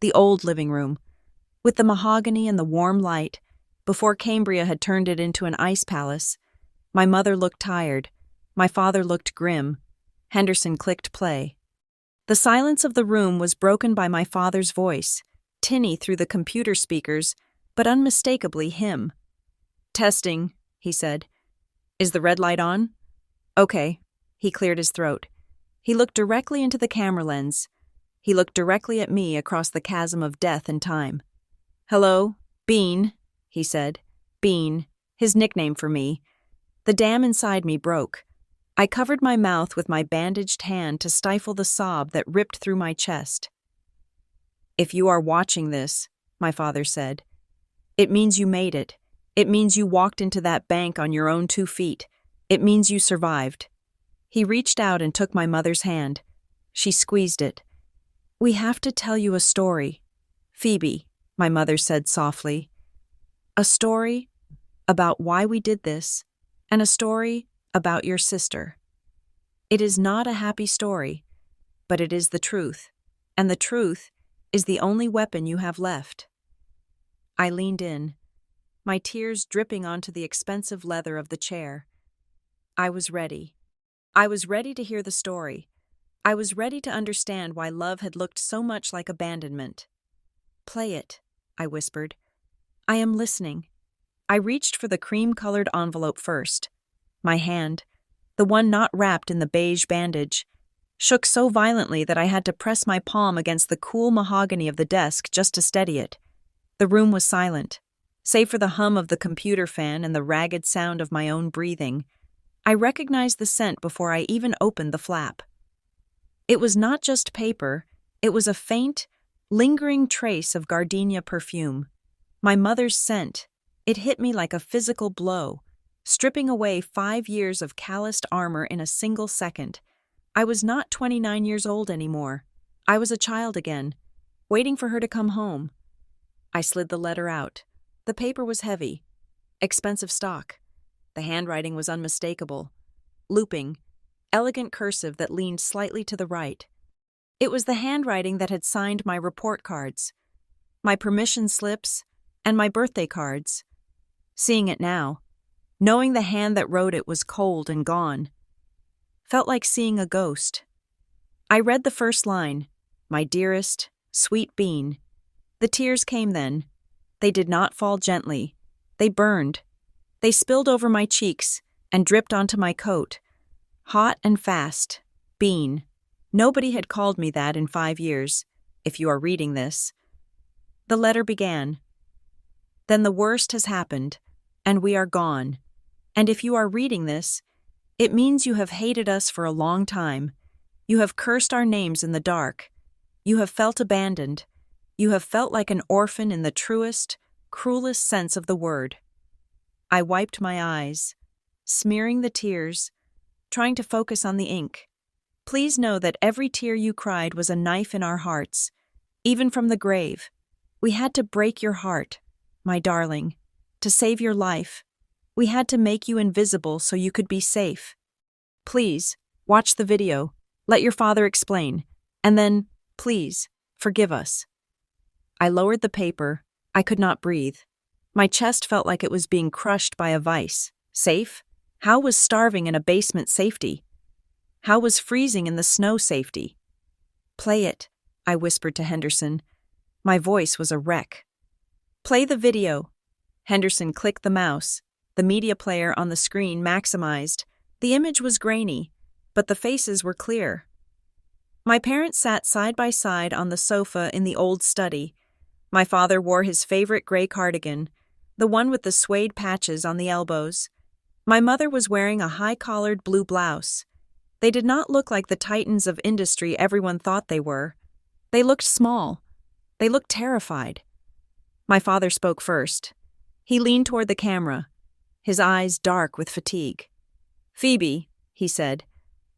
the old living room, with the mahogany and the warm light, before Cambria had turned it into an ice palace. My mother looked tired. My father looked grim. Henderson clicked play. The silence of the room was broken by my father's voice, tinny through the computer speakers, but unmistakably him. "Testing," he said. "Is the red light on?" "Okay." He cleared his throat. He looked directly into the camera lens. He looked directly at me across the chasm of death and time. "Hello, Bean," he said. Bean, his nickname for me. The dam inside me broke. I covered my mouth with my bandaged hand to stifle the sob that ripped through my chest. "If you are watching this," my father said, "it means you made it. It means you walked into that bank on your own 2 feet. It means you survived." He reached out and took my mother's hand. She squeezed it. "We have to tell you a story, Phoebe," my mother said softly. "A story about why we did this, and a story about your sister. It is not a happy story, but it is the truth, and the truth is the only weapon you have left. I leaned in, my tears dripping onto the expensive leather of the chair. I was ready. I was ready to hear the story. I was ready to understand why love had looked so much like abandonment. "Play it," I whispered. "I am listening." I reached for the cream-colored envelope first. My hand, the one not wrapped in the beige bandage, shook so violently that I had to press my palm against the cool mahogany of the desk just to steady it. The room was silent, save for the hum of the computer fan and the ragged sound of my own breathing. I recognized the scent before I even opened the flap. It was not just paper, it was a faint, lingering trace of gardenia perfume. My mother's scent. It hit me like a physical blow, stripping away 5 years of calloused armor in a single second. I was not 29 years old anymore. I was a child again, waiting for her to come home. I slid the letter out. The paper was heavy, expensive stock. The handwriting was unmistakable, looping, elegant cursive that leaned slightly to the right. It was the handwriting that had signed my report cards, my permission slips, and my birthday cards. Seeing it now, knowing the hand that wrote it was cold and gone, felt like seeing a ghost. I read the first line, "My dearest, sweet Bean." The tears came then. They did not fall gently. They burned. They spilled over my cheeks and dripped onto my coat. Hot and fast. Bean. Nobody had called me that in 5 years, if you are reading this. The letter began. "Then the worst has happened, and we are gone. And if you are reading this, it means you have hated us for a long time. You have cursed our names in the dark. You have felt abandoned. You have felt like an orphan in the truest, cruelest sense of the word." I wiped my eyes, smearing the tears, trying to focus on the ink. "Please know that every tear you cried was a knife in our hearts, even from the grave. We had to break your heart, my darling, to save your life. We had to make you invisible so you could be safe. Please, watch the video, let your father explain, and then, please, forgive us." I lowered the paper. I could not breathe. My chest felt like it was being crushed by a vice. Safe? How was starving in a basement safety? How was freezing in the snow safety? "Play it," I whispered to Henderson. My voice was a wreck. "Play the video." Henderson clicked the mouse. The media player on the screen maximized. The image was grainy, but the faces were clear. My parents sat side by side on the sofa in the old study. My father wore his favorite gray cardigan, the one with the suede patches on the elbows. My mother was wearing a high-collared blue blouse. They did not look like the titans of industry everyone thought they were. They looked small. They looked terrified. My father spoke first. He leaned toward the camera, his eyes dark with fatigue. "Phoebe," he said,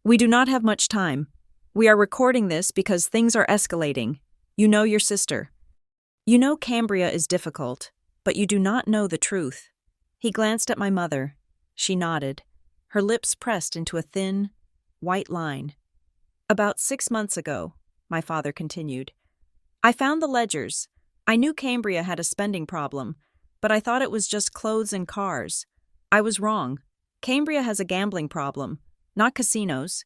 "we do not have much time. We are recording this because things are escalating. You know your sister. You know Cambria is difficult, but you do not know the truth." He glanced at my mother. She nodded, her lips pressed into a thin, white line. "About 6 months ago," my father continued, "I found the ledgers. I knew Cambria had a spending problem, but I thought it was just clothes and cars. I was wrong. Cambria has a gambling problem, not casinos.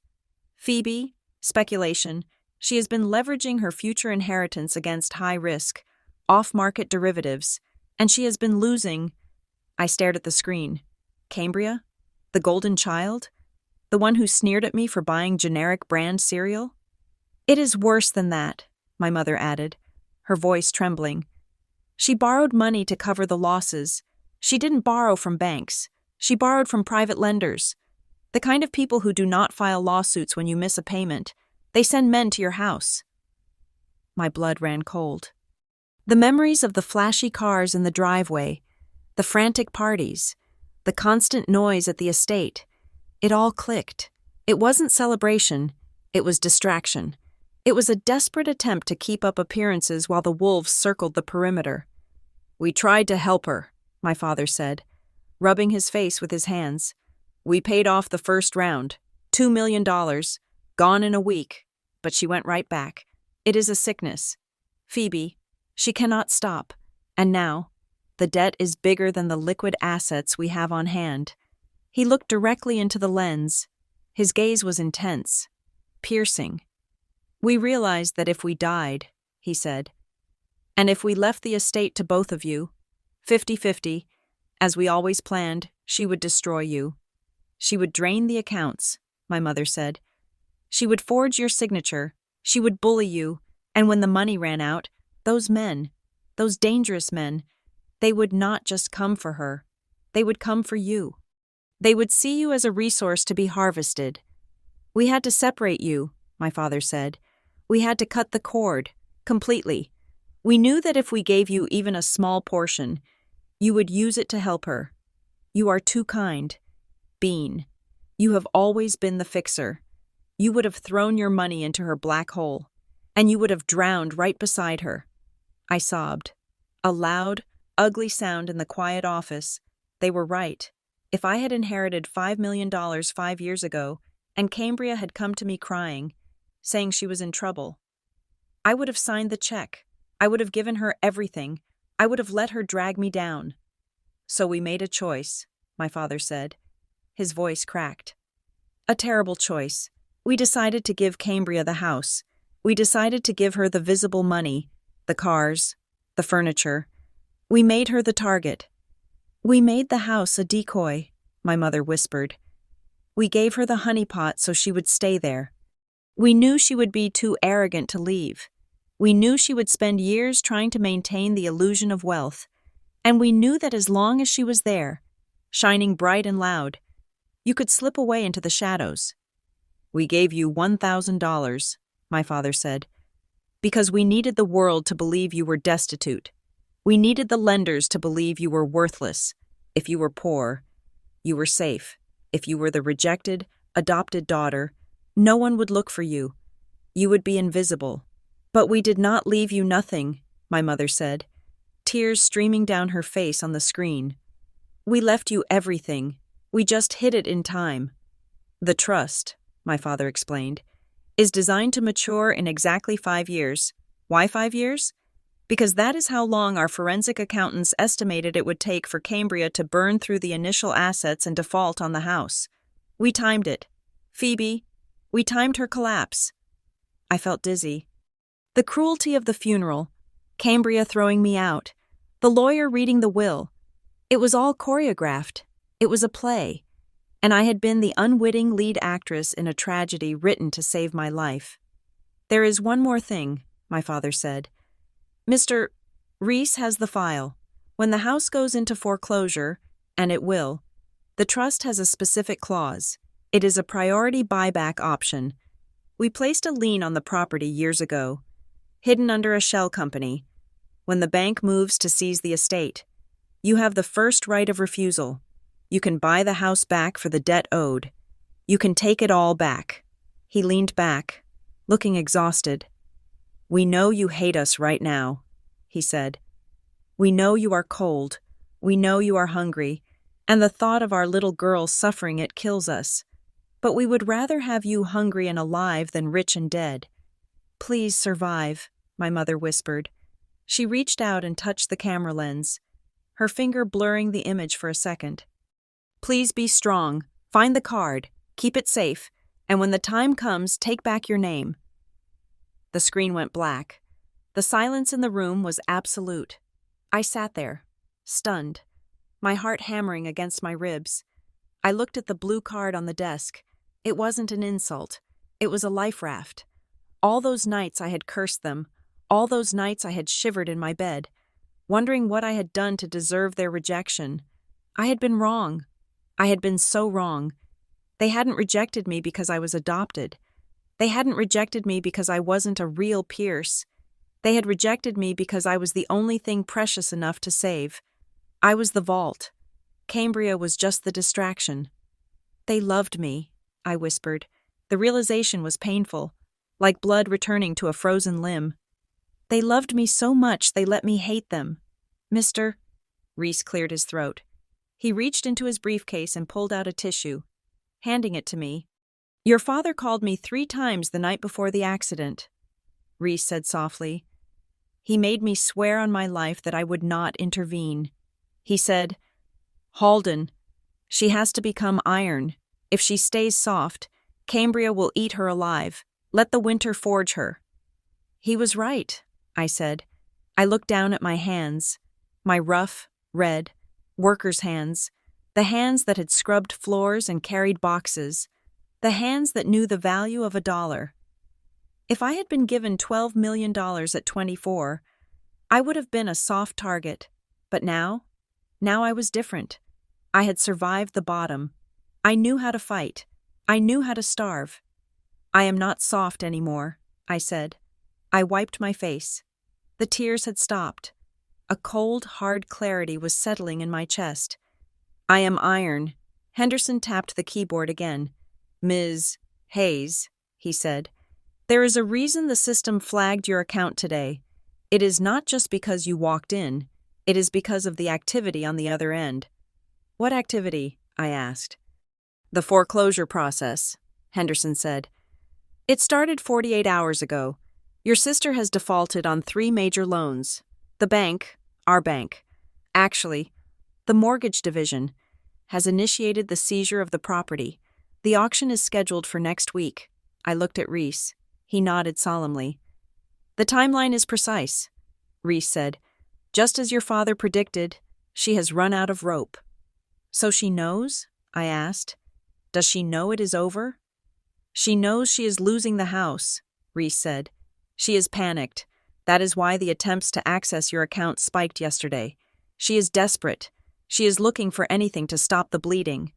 Phoebe, speculation. She has been leveraging her future inheritance against high risk, off-market derivatives, and she has been losing." I stared at the screen. Cambria? The golden child? The one who sneered at me for buying generic brand cereal? "It is worse than that," my mother added, her voice trembling. "She borrowed money to cover the losses. She didn't borrow from banks. She borrowed from private lenders. The kind of people who do not file lawsuits when you miss a payment. They send men to your house." My blood ran cold. The memories of the flashy cars in the driveway, the frantic parties, the constant noise at the estate, it all clicked. It wasn't celebration, it was distraction. It was a desperate attempt to keep up appearances while the wolves circled the perimeter. "We tried to help her," my father said. rubbing his face with his hands. "We paid off the first round. $2 million. Gone in a week." But she went right back. "It is a sickness. Phoebe, she cannot stop. And now, the debt is bigger than the liquid assets we have on hand." He looked directly into the lens. His gaze was intense, piercing. "We realized that if we died," he said, "and if we left the estate to both of you, 50-50, as we always planned, she would destroy you. She would drain the accounts," my mother said. "She would forge your signature. She would bully you, and when the money ran out, those men, those dangerous men, they would not just come for her. They would come for you. They would see you as a resource to be harvested. We had to separate you," my father said. "We had to cut the cord, completely. We knew that if we gave you even a small portion, you would use it to help her. You are too kind. Bean, you have always been the fixer. You would have thrown your money into her black hole, and you would have drowned right beside her." I sobbed. A loud, ugly sound in the quiet office. They were right. If I had inherited $5 million 5 years ago, and Cambria had come to me crying, saying she was in trouble, I would have signed the check. I would have given her everything. I would have let her drag me down. "So we made a choice," my father said. His voice cracked. "A terrible choice. We decided to give Cambria the house. We decided to give her the visible money, the cars, the furniture. We made her the target. We made the house a decoy," my mother whispered. "We gave her the honeypot so she would stay there. We knew she would be too arrogant to leave. We knew she would spend years trying to maintain the illusion of wealth. And we knew that as long as she was there, shining bright and loud, you could slip away into the shadows. We gave you $1,000, my father said, because we needed the world to believe you were destitute. We needed the lenders to believe you were worthless. If you were poor, you were safe. If you were the rejected, adopted daughter, no one would look for you. You would be invisible. But we did not leave you nothing, my mother said, tears streaming down her face on the screen. We left you everything. We just hid it in time. The trust, my father explained, is designed to mature in exactly 5 years. Why 5 years? Because that is how long our forensic accountants estimated it would take for Cambria to burn through the initial assets and default on the house. We timed it. Phoebe, we timed her collapse. I felt dizzy. The cruelty of the funeral, Cambria throwing me out, the lawyer reading the will, it was all choreographed. It was a play, and I had been the unwitting lead actress in a tragedy written to save my life. There is one more thing, my father said. Mr. Reese has the file. When the house goes into foreclosure, and it will, the trust has a specific clause. It is a priority buyback option. We placed a lien on the property years ago, hidden under a shell company. When the bank moves to seize the estate, you have the first right of refusal. You can buy the house back for the debt owed. You can take it all back. He leaned back, looking exhausted. We know you hate us right now, he said. We know you are cold. We know you are hungry, and the thought of our little girl suffering it kills us. But we would rather have you hungry and alive than rich and dead. Please survive, my mother whispered. She reached out and touched the camera lens, her finger blurring the image for a second. Please be strong. Find the card. Keep it safe. And when the time comes, take back your name. The screen went black. The silence in the room was absolute. I sat there, stunned, my heart hammering against my ribs. I looked at the blue card on the desk. It wasn't an insult. It was a life raft. All those nights I had cursed them. All those nights I had shivered in my bed, wondering what I had done to deserve their rejection. I had been wrong. I had been so wrong. They hadn't rejected me because I was adopted. They hadn't rejected me because I wasn't a real Pierce. They had rejected me because I was the only thing precious enough to save. I was the vault. Cambria was just the distraction. They loved me, I whispered. The realization was painful, like blood returning to a frozen limb. They loved me so much they let me hate them. Mr. Reese cleared his throat. He reached into his briefcase and pulled out a tissue, handing it to me. "Your father called me 3 times the night before the accident," Reese said softly. "He made me swear on my life that I would not intervene. He said, 'Halden, she has to become iron. If she stays soft, Cambria will eat her alive. Let the winter forge her.'" "He was right," I said. I looked down at my hands, my rough, red, workers' hands, the hands that had scrubbed floors and carried boxes, the hands that knew the value of $1. If I had been given $12 million at 24, I would have been a soft target. But now I was different. I had survived the bottom. I knew how to fight. I knew how to starve. "I am not soft anymore," I said. I wiped my face. The tears had stopped. A cold, hard clarity was settling in my chest. "I am iron." Henderson tapped the keyboard again. "Ms. Hayes," he said, "there is a reason the system flagged your account today. It is not just because you walked in. It is because of the activity on the other end." "What activity?" I asked. "The foreclosure process," Henderson said. "It started 48 hours ago. Your sister has defaulted on 3 major loans. The bank, our bank, actually, the mortgage division, has initiated the seizure of the property. The auction is scheduled for next week." I looked at Reese. He nodded solemnly. "The timeline is precise," Reese said. "Just as your father predicted, she has run out of rope." "So she knows?" I asked. "Does she know it is over?" "She knows she is losing the house," Reese said. "She is panicked. That is why the attempts to access your account spiked yesterday. She is desperate. She is looking for anything to stop the bleeding."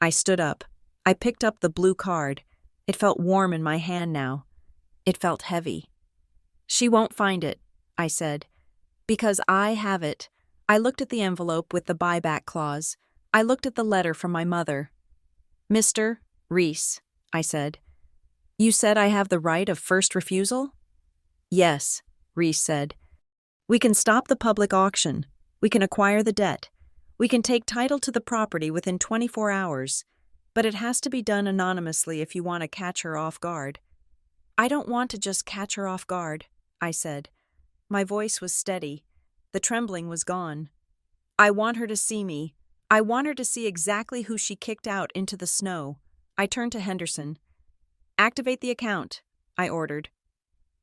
I stood up. I picked up the blue card. It felt warm in my hand now. It felt heavy. "She won't find it," I said, "because I have it." I looked at the envelope with the buyback clause. I looked at the letter from my mother. "Mr. Reese," I said, "you said I have the right of first refusal?" "Yes," Reese said. "We can stop the public auction. We can acquire the debt. We can take title to the property within 24 hours. But it has to be done anonymously if you want to catch her off guard." "I don't want to just catch her off guard," I said. My voice was steady. The trembling was gone. "I want her to see me. I want her to see exactly who she kicked out into the snow." I turned to Henderson. "Activate the account," I ordered.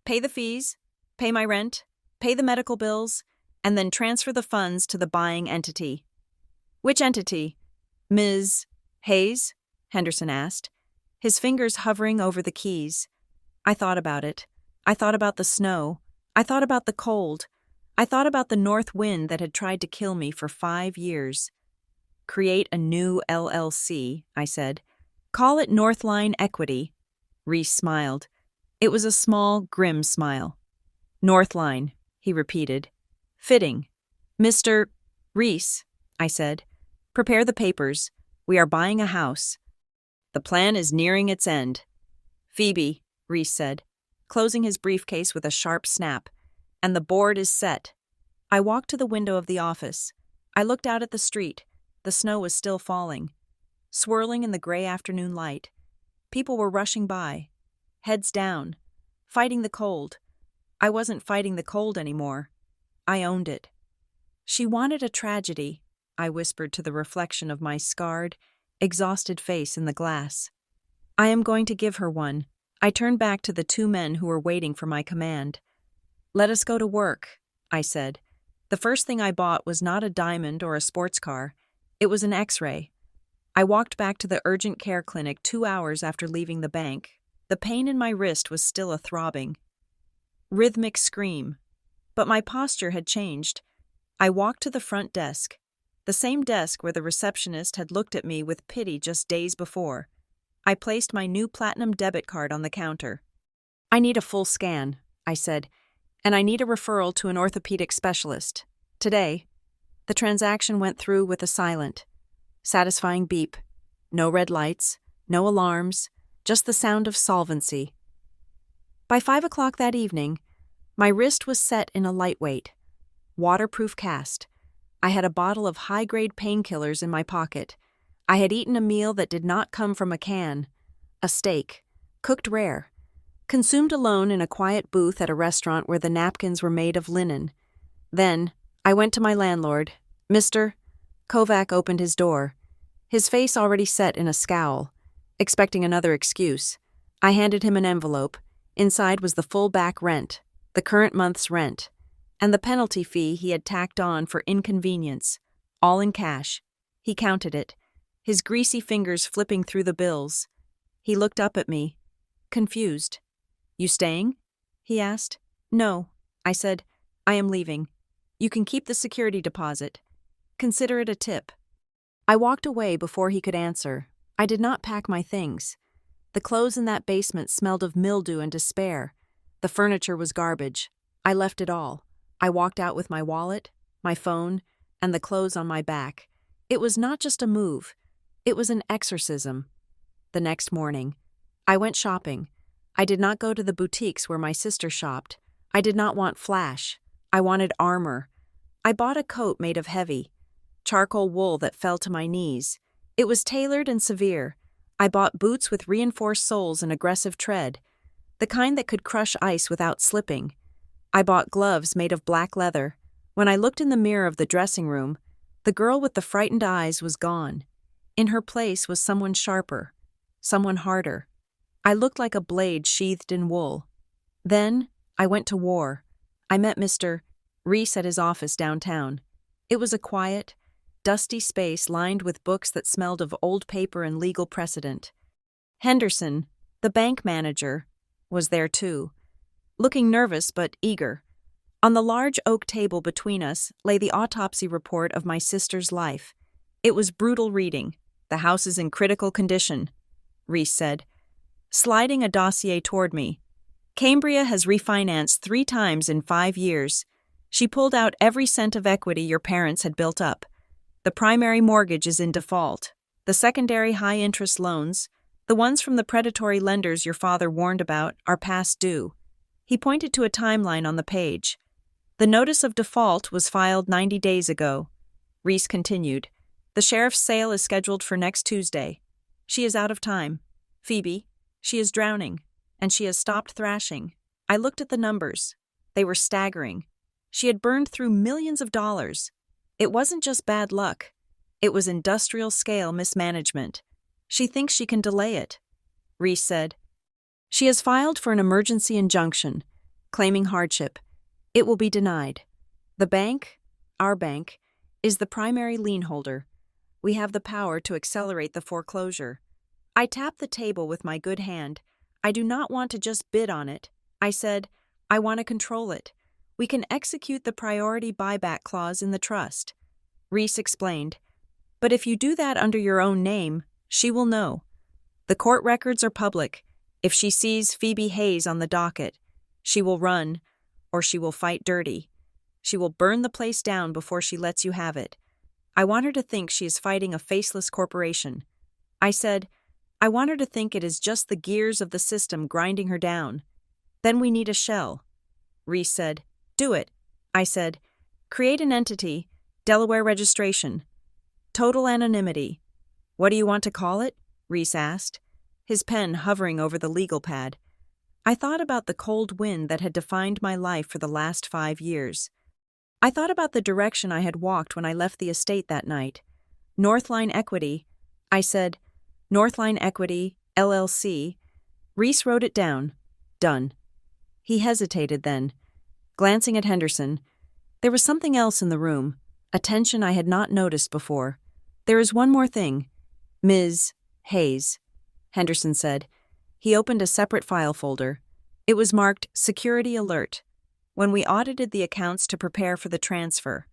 "Pay the fees, pay my rent, pay the medical bills, and then transfer the funds to the buying entity." "Which entity, Ms. Hayes?" Henderson asked, his fingers hovering over the keys. I thought about it. I thought about the snow. I thought about the cold. I thought about the north wind that had tried to kill me for 5 years. "Create a new LLC," I said. "Call it Northline Equity." Reese smiled. It was a small, grim smile. "Northline," he repeated. "Fitting." "Mr. Reese," I said, "prepare the papers. We are buying a house. The plan is nearing its end." "Phoebe," Reese said, closing his briefcase with a sharp snap, "and the board is set." I walked to the window of the office. I looked out at the street. The snow was still falling, swirling in the gray afternoon light. People were rushing by, heads down, fighting the cold. I wasn't fighting the cold anymore. I owned it. "She wanted a tragedy," I whispered to the reflection of my scarred, exhausted face in the glass. "I am going to give her one." I turned back to the 2 men who were waiting for my command. "Let us go to work," I said. The first thing I bought was not a diamond or a sports car. It was an X-ray. I walked back to the urgent care clinic 2 hours after leaving the bank. The pain in my wrist was still a throbbing, rhythmic scream. But my posture had changed. I walked to the front desk, the same desk where the receptionist had looked at me with pity just days before. I placed my new platinum debit card on the counter. "I need a full scan," I said, "and I need a referral to an orthopedic specialist. Today." The transaction went through with a silent, satisfying beep. No red lights, no alarms, just the sound of solvency. By 5 o'clock that evening, my wrist was set in a lightweight, waterproof cast. I had a bottle of high-grade painkillers in my pocket. I had eaten a meal that did not come from a can. A steak, cooked rare, consumed alone in a quiet booth at a restaurant where the napkins were made of linen. Then, I went to my landlord. Mr. Kovac opened his door, his face already set in a scowl, expecting another excuse. I handed him an envelope. Inside was the full back rent, the current month's rent, and the penalty fee he had tacked on for inconvenience, all in cash. He counted it, his greasy fingers flipping through the bills. He looked up at me, confused. "You staying?" he asked. "No," I said. "I am leaving. You can keep the security deposit. Consider it a tip." I walked away before he could answer. I did not pack my things. The clothes in that basement smelled of mildew and despair. The furniture was garbage. I left it all. I walked out with my wallet, my phone, and the clothes on my back. It was not just a move. It was an exorcism. The next morning, I went shopping. I did not go to the boutiques where my sister shopped. I did not want flash. I wanted armor. I bought a coat made of heavy, charcoal wool that fell to my knees. It was tailored and severe. I bought boots with reinforced soles and aggressive tread, the kind that could crush ice without slipping. I bought gloves made of black leather. When I looked in the mirror of the dressing room, the girl with the frightened eyes was gone. In her place was someone sharper, someone harder. I looked like a blade sheathed in wool. Then, I went to war. I met Mr. Reese at his office downtown. It was a quiet, dusty space lined with books that smelled of old paper and legal precedent. Henderson, the bank manager, was there too, looking nervous but eager. On the large oak table between us lay the autopsy report of my sister's life. It was brutal reading. "The house is in critical condition," Reese said, sliding a dossier toward me. "Cambria has refinanced 3 times in 5 years. She pulled out every cent of equity your parents had built up. The primary mortgage is in default. The secondary high-interest loans, the ones from the predatory lenders your father warned about, are past due." He pointed to a timeline on the page. "The notice of default was filed 90 days ago." Reese continued. "The sheriff's sale is scheduled for next Tuesday. She is out of time. Phoebe, she is drowning, and she has stopped thrashing." I looked at the numbers. They were staggering. She had burned through millions of dollars. It wasn't just bad luck. It was industrial-scale mismanagement. "She thinks she can delay it," Reese said. "She has filed for an emergency injunction, claiming hardship. It will be denied. The bank, our bank, is the primary lien holder. We have the power to accelerate the foreclosure." I tapped the table with my good hand. "I do not want to just bid on it," I said. "I want to control it. We can execute the priority buyback clause in the trust." Reese explained. "But if you do that under your own name, she will know. The court records are public. If she sees Phoebe Hayes on the docket, she will run, or she will fight dirty. She will burn the place down before she lets you have it. I want her to think she is fighting a faceless corporation." I said, "I want her to think it is just the gears of the system grinding her down. Then we need a shell." Reese said, "Do it." I said, "Create an entity, Delaware registration. Total anonymity." "What do you want to call it?" Reese asked, his pen hovering over the legal pad. I thought about the cold wind that had defined my life for the last 5 years. I thought about the direction I had walked when I left the estate that night. Northline Equity. I said, "Northline Equity, LLC. Reese wrote it down. Done. He hesitated then, glancing at Henderson. There was something else in the room, a tension I had not noticed before. "There is one more thing. Ms. Hayes," Henderson said. He opened a separate file folder. It was marked Security Alert. When we audited the accounts to prepare for the transfer,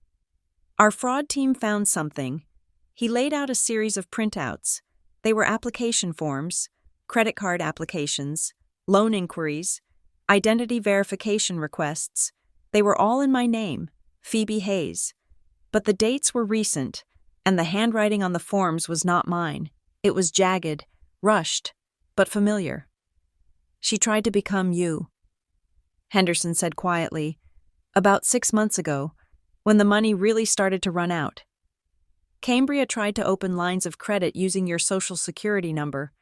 our fraud team found something. He laid out a series of printouts. They were application forms, credit card applications, loan inquiries, identity verification requests. They were all in my name, Phoebe Hayes. But the dates were recent, and the handwriting on the forms was not mine. It was jagged, rushed, but familiar. "She tried to become you," Henderson said quietly. "About 6 months ago, when the money really started to run out. Cambria tried to open lines of credit using your social security number.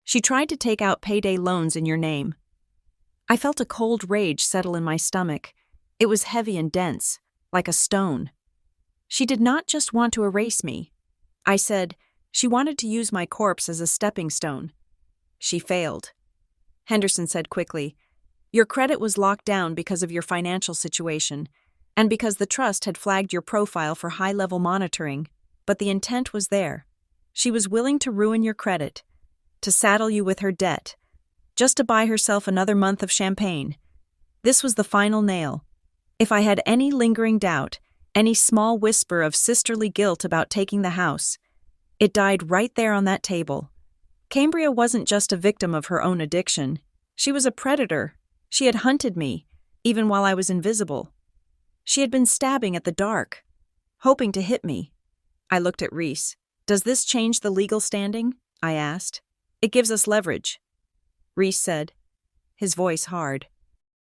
She tried to take out payday loans in your name. I felt a cold rage settle in my stomach. It was heavy and dense, like a stone. She did not just want to erase me. I said, she wanted to use my corpse as a stepping stone. She failed. Henderson said quickly, your credit was locked down because of your financial situation, and because the trust had flagged your profile for high-level monitoring, but the intent was there. She was willing to ruin your credit, to saddle you with her debt, just to buy herself another month of champagne. This was the final nail. If I had any lingering doubt, any small whisper of sisterly guilt about taking the house, it died right there on that table. Cambria wasn't just a victim of her own addiction. She was a predator. She had hunted me, even while I was invisible. She had been stabbing at the dark, hoping to hit me. I looked at Reese. Does this change the legal standing? I asked. It gives us leverage. Reese said, his voice hard.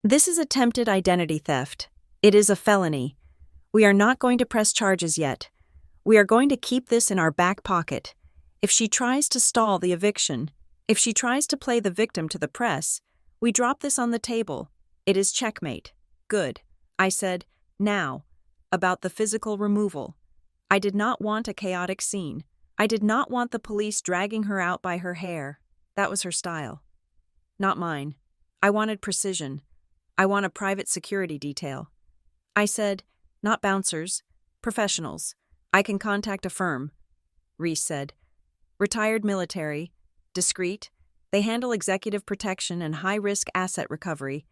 This is attempted identity theft. It is a felony. We are not going to press charges yet. We are going to keep this in our back pocket. If she tries to stall the eviction, if she tries to play the victim to the press, we drop this on the table. It is checkmate. Good. I said, now, about the physical removal. I did not want a chaotic scene. I did not want the police dragging her out by her hair. That was her style. Not mine. I wanted precision. I want a private security detail. I said, not bouncers, professionals. I can contact a firm. Reese said, retired military, discreet. They handle executive protection and high-risk asset recovery.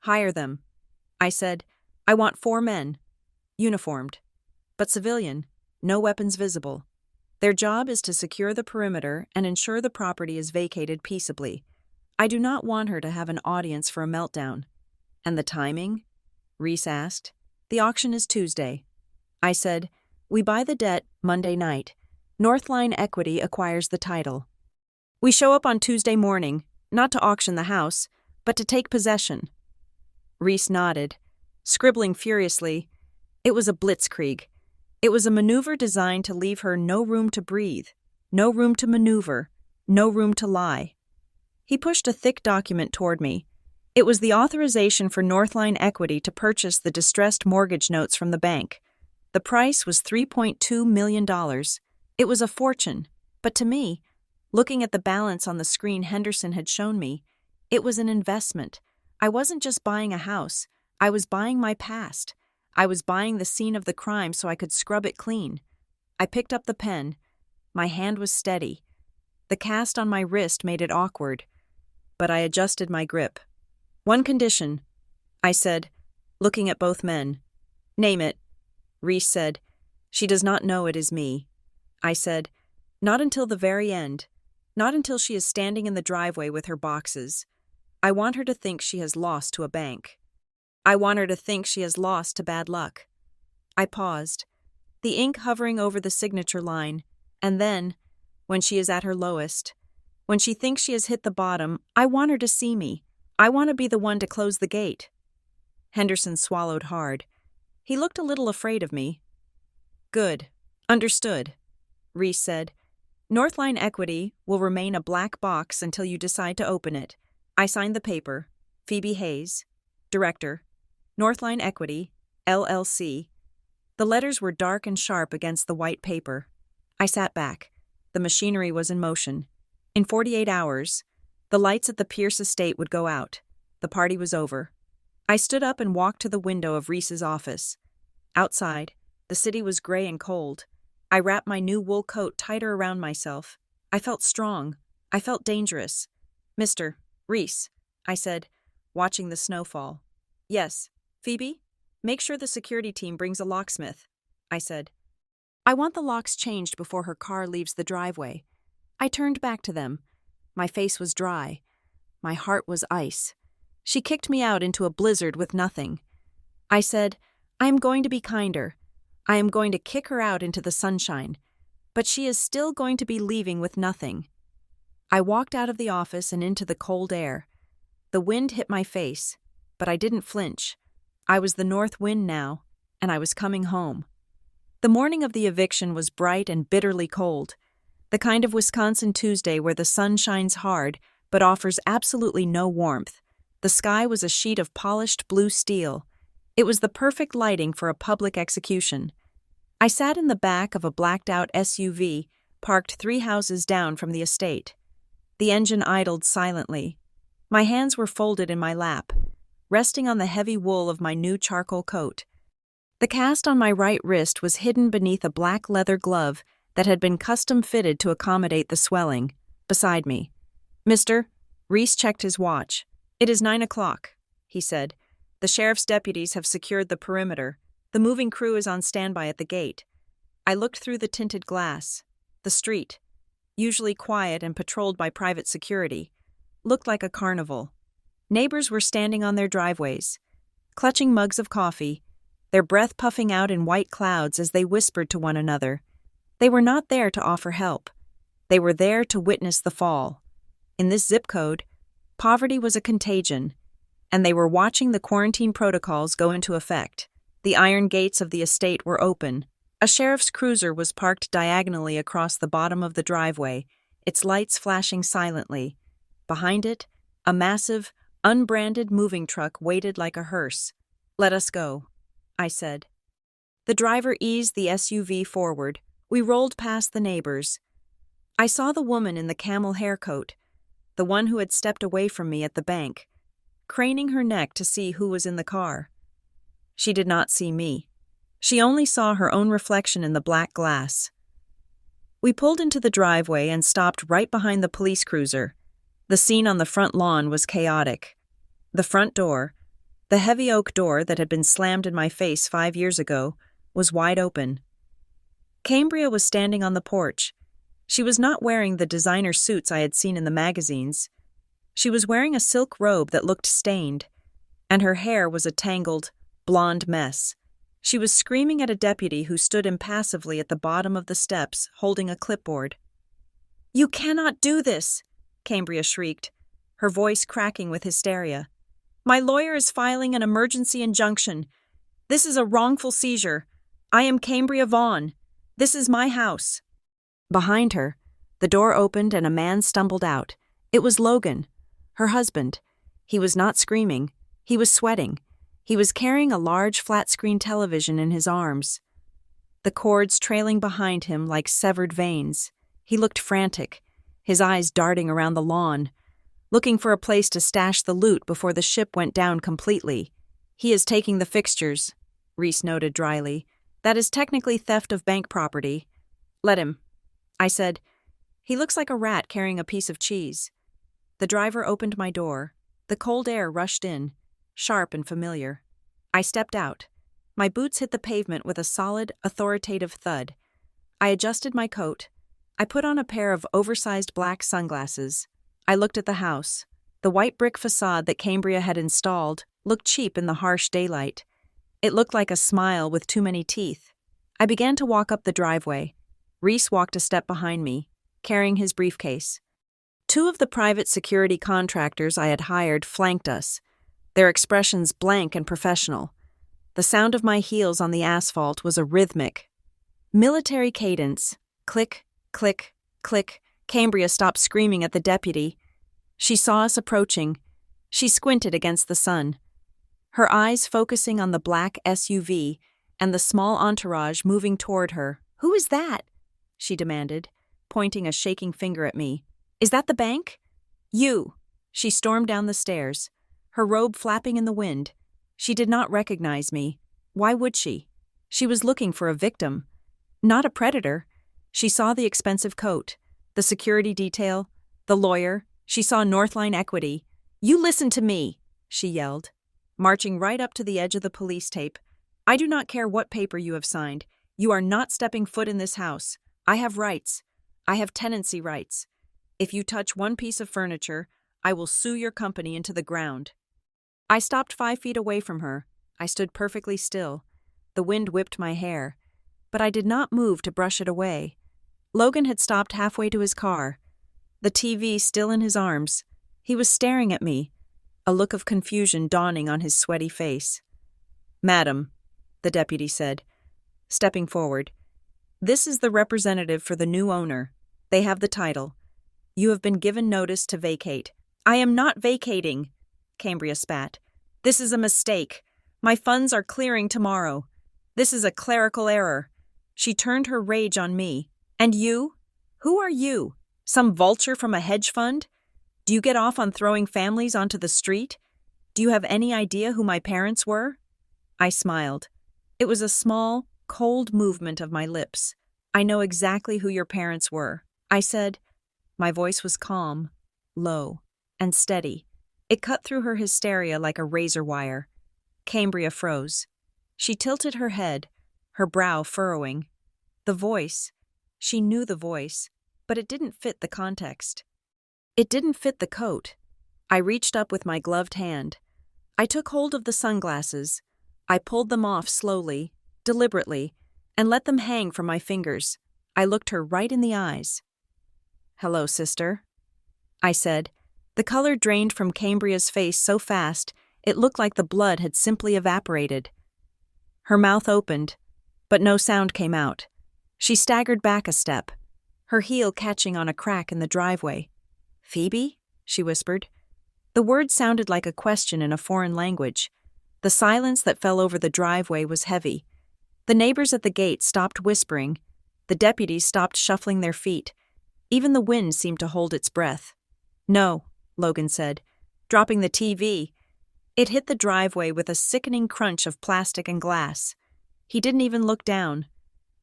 Hire them. I said, I want 4 men, uniformed, but civilian, no weapons visible. Their job is to secure the perimeter and ensure the property is vacated peaceably. I do not want her to have an audience for a meltdown. And the timing? Reese asked. The auction is Tuesday. I said, we buy the debt Monday night. Northline Equity acquires the title. We show up on Tuesday morning, not to auction the house, but to take possession. Reese nodded, scribbling furiously. It was a blitzkrieg. It was a maneuver designed to leave her no room to breathe, no room to maneuver, no room to lie. He pushed a thick document toward me. It was the authorization for Northline Equity to purchase the distressed mortgage notes from the bank. The price was $3.2 million. It was a fortune, but to me, looking at the balance on the screen Henderson had shown me, it was an investment. I wasn't just buying a house. I was buying my past. I was buying the scene of the crime so I could scrub it clean. I picked up the pen. My hand was steady. The cast on my wrist made it awkward, but I adjusted my grip. One condition, I said, looking at both men. Name it. Reese said, she does not know it is me. I said, not until the very end. Not until she is standing in the driveway with her boxes. I want her to think she has lost to a bank. I want her to think she has lost to bad luck. I paused, the ink hovering over the signature line, and then, when she is at her lowest, when she thinks she has hit the bottom, I want her to see me. I want to be the one to close the gate. Henderson swallowed hard. He looked a little afraid of me. Good. Understood. Reese said, Northline Equity will remain a black box until you decide to open it. I signed the paper. Phoebe Hayes, Director, Northline Equity, LLC. The letters were dark and sharp against the white paper. I sat back. The machinery was in motion. In 48 hours, the lights at the Pierce estate would go out. The party was over. I stood up and walked to the window of Reese's office. Outside, the city was gray and cold. I wrapped my new wool coat tighter around myself. I felt strong. I felt dangerous. Mr. Reese, I said, watching the snow fall. Yes, Phoebe? Make sure the security team brings a locksmith, I said. I want the locks changed before her car leaves the driveway. I turned back to them. My face was dry. My heart was ice. She kicked me out into a blizzard with nothing. I said, I am going to be kinder. I am going to kick her out into the sunshine. But she is still going to be leaving with nothing. I walked out of the office and into the cold air. The wind hit my face, but I didn't flinch. I was the north wind now, and I was coming home. The morning of the eviction was bright and bitterly cold, the kind of Wisconsin Tuesday where the sun shines hard but offers absolutely no warmth. The sky was a sheet of polished blue steel. It was the perfect lighting for a public execution. I sat in the back of a blacked-out SUV parked 3 houses down from the estate. The engine idled silently. My hands were folded in my lap, resting on the heavy wool of my new charcoal coat. The cast on my right wrist was hidden beneath a black leather glove that had been custom-fitted to accommodate the swelling. Beside me, "Mister," Reese checked his watch. "It is 9 o'clock, he said. "The sheriff's deputies have secured the perimeter. The moving crew is on standby at the gate." I looked through the tinted glass. The street, usually quiet and patrolled by private security, looked like a carnival. Neighbors were standing on their driveways, clutching mugs of coffee, their breath puffing out in white clouds as they whispered to one another. They were not there to offer help. They were there to witness the fall. In this zip code, poverty was a contagion, and they were watching the quarantine protocols go into effect. The iron gates of the estate were open. A sheriff's cruiser was parked diagonally across the bottom of the driveway, its lights flashing silently. Behind it, a massive, unbranded moving truck waited like a hearse. "Let us go," I said. The driver eased the SUV forward. We rolled past the neighbors. I saw the woman in the camel haircoat, the one who had stepped away from me at the bank, craning her neck to see who was in the car. She did not see me. She only saw her own reflection in the black glass. We pulled into the driveway and stopped right behind the police cruiser. The scene on the front lawn was chaotic. The front door, the heavy oak door that had been slammed in my face 5 years ago, was wide open. Cambria was standing on the porch. She was not wearing the designer suits I had seen in the magazines. She was wearing a silk robe that looked stained, and her hair was a tangled, blonde mess. She was screaming at a deputy who stood impassively at the bottom of the steps, holding a clipboard. "You cannot do this!" Cambria shrieked, her voice cracking with hysteria. "My lawyer is filing an emergency injunction. This is a wrongful seizure. I am Cambria Vaughn. This is my house." Behind her, the door opened and a man stumbled out. It was Logan, her husband. He was not screaming. He was sweating. He was carrying a large flat-screen television in his arms, the cords trailing behind him like severed veins. He looked frantic, his eyes darting around the lawn, looking for a place to stash the loot before the ship went down completely. "He is taking the fixtures," Reese noted dryly. "That is technically theft of bank property. Let him," I said. "He looks like a rat carrying a piece of cheese." The driver opened my door. The cold air rushed in, sharp and familiar. I stepped out. My boots hit the pavement with a solid, authoritative thud. I adjusted my coat. I put on a pair of oversized black sunglasses. I looked at the house. The white brick facade that Cambria had installed looked cheap in the harsh daylight. It looked like a smile with too many teeth. I began to walk up the driveway. Reese walked a step behind me, carrying his briefcase. 2 of the private security contractors I had hired flanked us, their expressions blank and professional. The sound of my heels on the asphalt was a rhythmic, military cadence. Click, click, click. Cambria stopped screaming at the deputy. She saw us approaching. She squinted against the sun, her eyes focusing on the black SUV and the small entourage moving toward her. "Who is that?" she demanded, pointing a shaking finger at me. "Is that the bank?" "You." She stormed down the stairs, her robe flapping in the wind. She did not recognize me. Why would she? She was looking for a victim, not a predator. She saw the expensive coat, the security detail, the lawyer. She saw Northline Equity. "You listen to me," she yelled, marching right up to the edge of the police tape. "I do not care what paper you have signed. You are not stepping foot in this house. I have rights. I have tenancy rights. If you touch one piece of furniture, I will sue your company into the ground." I stopped 5 feet away from her. I stood perfectly still. The wind whipped my hair, but I did not move to brush it away. Logan had stopped halfway to his car, the TV still in his arms. He was staring at me, a look of confusion dawning on his sweaty face. "Madam," the deputy said, stepping forward. "This is the representative for the new owner. They have the title. You have been given notice to vacate." "I am not vacating," Cambria spat. "This is a mistake. My funds are clearing tomorrow. This is a clerical error." She turned her rage on me. "And you? Who are you? Some vulture from a hedge fund? Do you get off on throwing families onto the street? Do you have any idea who my parents were?" I smiled. It was a small, cold movement of my lips. "I know exactly who your parents were," I said. My voice was calm, low, and steady. It cut through her hysteria like a razor wire. Cambria froze. She tilted her head, her brow furrowing. The voice, she knew the voice, but it didn't fit the context. It didn't fit the coat. I reached up with my gloved hand. I took hold of the sunglasses. I pulled them off slowly, deliberately, and let them hang from my fingers. I looked her right in the eyes. "Hello, sister," I said. The color drained from Cambria's face so fast, it looked like the blood had simply evaporated. Her mouth opened, but no sound came out. She staggered back a step, her heel catching on a crack in the driveway. "Phoebe?" she whispered. The word sounded like a question in a foreign language. The silence that fell over the driveway was heavy. The neighbors at the gate stopped whispering. The deputies stopped shuffling their feet. Even the wind seemed to hold its breath. "No," Logan said, dropping the TV. It hit the driveway with a sickening crunch of plastic and glass. He didn't even look down.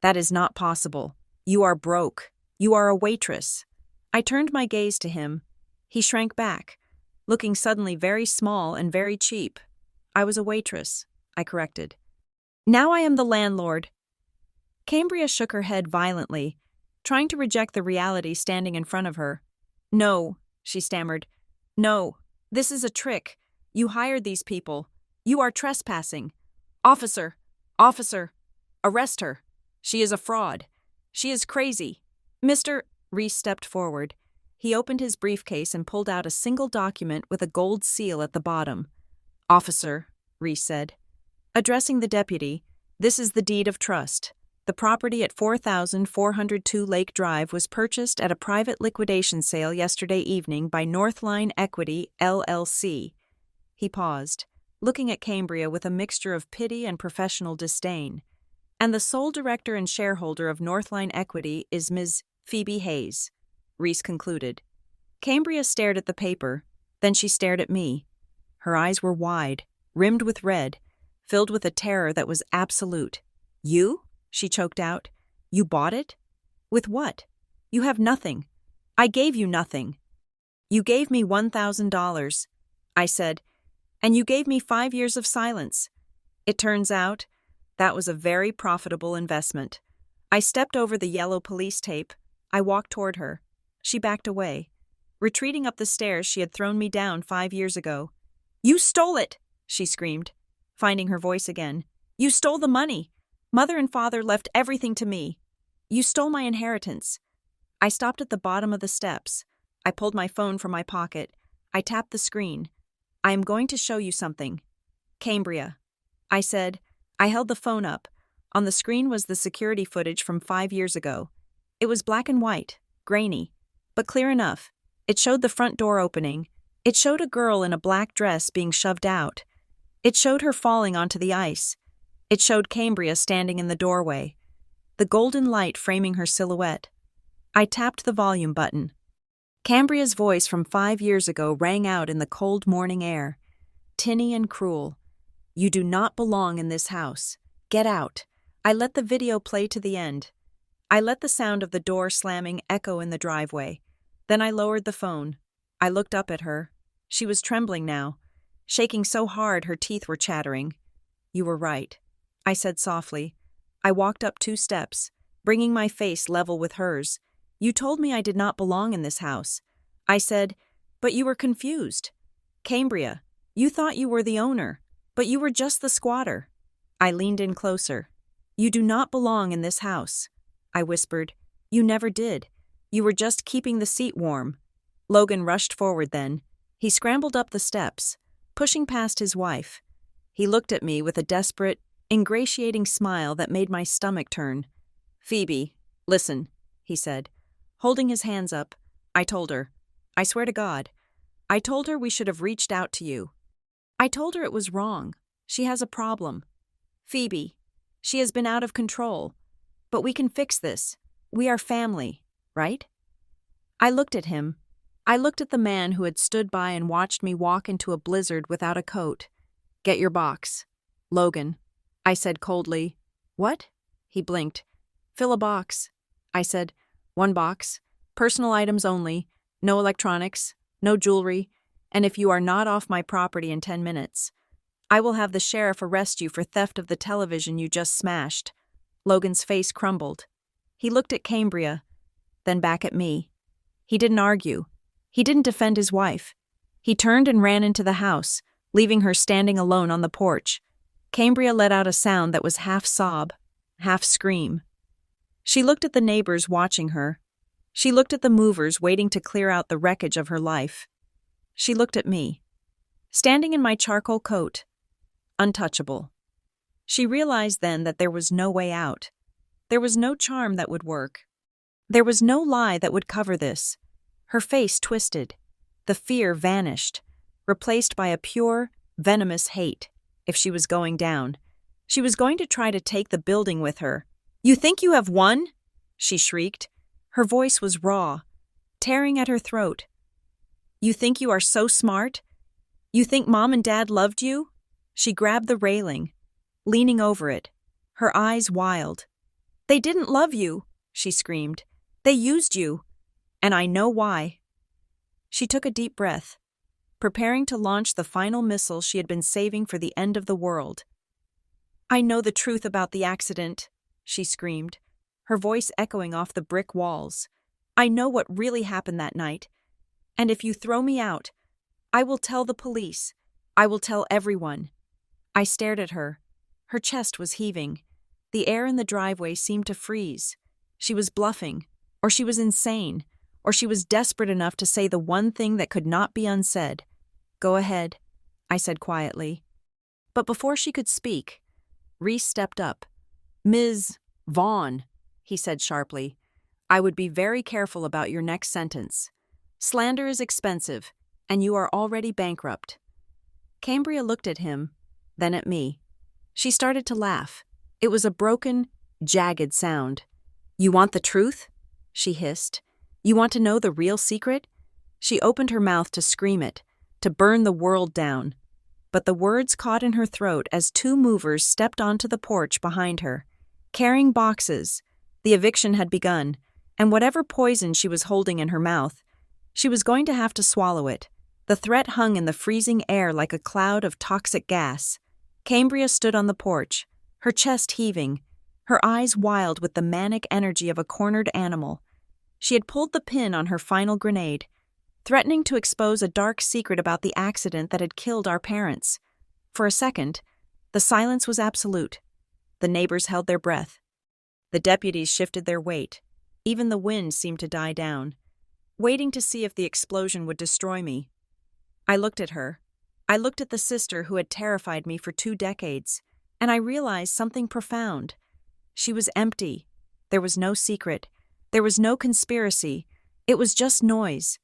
"That is not possible. You are broke. You are a waitress." I turned my gaze to him. He shrank back, looking suddenly very small and very cheap. "I was a waitress," I corrected. "Now I am the landlord." Cambria shook her head violently, trying to reject the reality standing in front of her. "No," she stammered. "No, this is a trick. You hired these people. You are trespassing. Officer! Officer! Arrest her. She is a fraud. She is crazy." "Mr. Reese stepped forward. He opened his briefcase and pulled out a single document with a gold seal at the bottom. "Officer," Reese said. Addressing the deputy, "This is the deed of trust. The property at 4402 Lake Drive was purchased at a private liquidation sale yesterday evening by Northline Equity, LLC. He paused, looking at Cambria with a mixture of pity and professional disdain. "And the sole director and shareholder of Northline Equity is Ms. Phoebe Hayes," Reese concluded. Cambria stared at the paper, then she stared at me. Her eyes were wide, rimmed with red, filled with a terror that was absolute. "You?" she choked out. "You bought it? With what? You have nothing. I gave you nothing." "You gave me $1,000, I said, "and you gave me 5 years of silence. It turns out that was a very profitable investment." I stepped over the yellow police tape. I walked toward her. She backed away, retreating up the stairs she had thrown me down 5 years ago. "You stole it!" she screamed, finding her voice again. "You stole the money. Mother and father left everything to me. You stole my inheritance." I stopped at the bottom of the steps. I pulled my phone from my pocket. I tapped the screen. "I am going to show you something." "Cambria," I said. I held the phone up. On the screen was the security footage from 5 years ago. It was black and white, grainy, but clear enough. It showed the front door opening. It showed a girl in a black dress being shoved out. It showed her falling onto the ice. It showed Cambria standing in the doorway, the golden light framing her silhouette. I tapped the volume button. Cambria's voice from 5 years ago rang out in the cold morning air, tinny and cruel. "You do not belong in this house. Get out." I let the video play to the end. I let the sound of the door slamming echo in the driveway. Then I lowered the phone. I looked up at her. She was trembling now, shaking so hard her teeth were chattering. "You were right," I said softly. I walked up 2 steps, bringing my face level with hers. "You told me I did not belong in this house." I said, "But you were confused. Cambria, you thought you were the owner, but you were just the squatter." I leaned in closer. "You do not belong in this house," I whispered. "You never did. You were just keeping the seat warm." Logan rushed forward then. He scrambled up the steps, pushing past his wife. He looked at me with a desperate, ingratiating smile that made my stomach turn. "Phoebe, listen," he said, holding his hands up. "I told her. I swear to God. I told her we should have reached out to you. I told her it was wrong. She has a problem. Phoebe, she has been out of control. But we can fix this. We are family, right?" I looked at him. I looked at the man who had stood by and watched me walk into a blizzard without a coat. "Get your box. Logan," I said coldly. "What?" He blinked. "Fill a box." I said, "One box. Personal items only. No electronics. No jewelry. And if you are not off my property in 10 minutes, I will have the sheriff arrest you for theft of the television you just smashed." Logan's face crumbled. He looked at Cambria, then back at me. He didn't argue. He didn't defend his wife. He turned and ran into the house, leaving her standing alone on the porch. Cambria let out a sound that was half sob, half scream. She looked at the neighbors watching her. She looked at the movers waiting to clear out the wreckage of her life. She looked at me, standing in my charcoal coat, untouchable. She realized then that there was no way out. There was no charm that would work. There was no lie that would cover this. Her face twisted. The fear vanished, replaced by a pure, venomous hate. If she was going down, she was going to try to take the building with her. "You think you have won?" she shrieked. Her voice was raw, tearing at her throat. "You think you are so smart? You think Mom and Dad loved you?" She grabbed the railing, leaning over it, her eyes wild. "They didn't love you," she screamed. "They used you. And I know why." She took a deep breath, preparing to launch the final missile she had been saving for the end of the world. "I know the truth about the accident," she screamed, her voice echoing off the brick walls. "I know what really happened that night. And if you throw me out, I will tell the police. I will tell everyone." I stared at her. Her chest was heaving. The air in the driveway seemed to freeze. She was bluffing, or she was insane, or she was desperate enough to say the one thing that could not be unsaid. "Go ahead," I said quietly. But before she could speak, Reese stepped up. "Ms. Vaughn," he said sharply, "I would be very careful about your next sentence. Slander is expensive, and you are already bankrupt." Cambria looked at him, then at me. She started to laugh. It was a broken, jagged sound. "You want the truth?" she hissed. "You want to know the real secret?" She opened her mouth to scream it, to burn the world down. But the words caught in her throat as two movers stepped onto the porch behind her, carrying boxes. The eviction had begun, and whatever poison she was holding in her mouth, she was going to have to swallow it. The threat hung in the freezing air like a cloud of toxic gas. Cambria stood on the porch, her chest heaving, her eyes wild with the manic energy of a cornered animal. She had pulled the pin on her final grenade, threatening to expose a dark secret about the accident that had killed our parents. For a second, the silence was absolute. The neighbors held their breath. The deputies shifted their weight. Even the wind seemed to die down, waiting to see if the explosion would destroy me. I looked at her. I looked at the sister who had terrified me for 2 decades, and I realized something profound. She was empty. There was no secret. There was no conspiracy. It was just noise.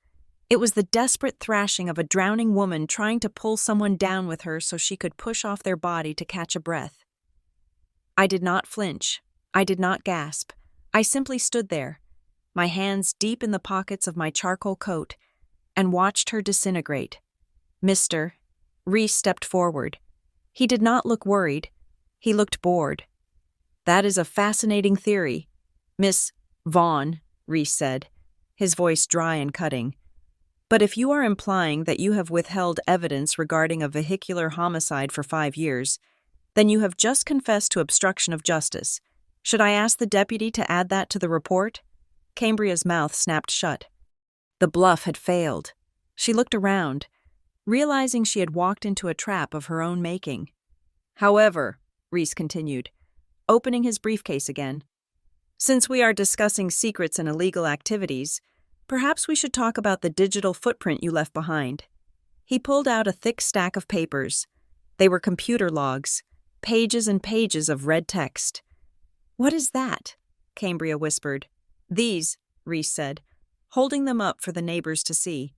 It was the desperate thrashing of a drowning woman trying to pull someone down with her so she could push off their body to catch a breath. I did not flinch. I did not gasp. I simply stood there, my hands deep in the pockets of my charcoal coat, and watched her disintegrate. "Mr." Reese stepped forward. He did not look worried. He looked bored. "That is a fascinating theory, Miss Vaughn," Reese said, his voice dry and cutting. "But if you are implying that you have withheld evidence regarding a vehicular homicide for 5 years, then you have just confessed to obstruction of justice. Should I ask the deputy to add that to the report?" Cambria's mouth snapped shut. The bluff had failed. She looked around, realizing she had walked into a trap of her own making. "However," Reese continued, opening his briefcase again, "since we are discussing secrets and illegal activities, perhaps we should talk about the digital footprint you left behind." He pulled out a thick stack of papers. They were computer logs. Pages and pages of red text. "What is that?" Cambria whispered. "These," Reese said, holding them up for the neighbors to see,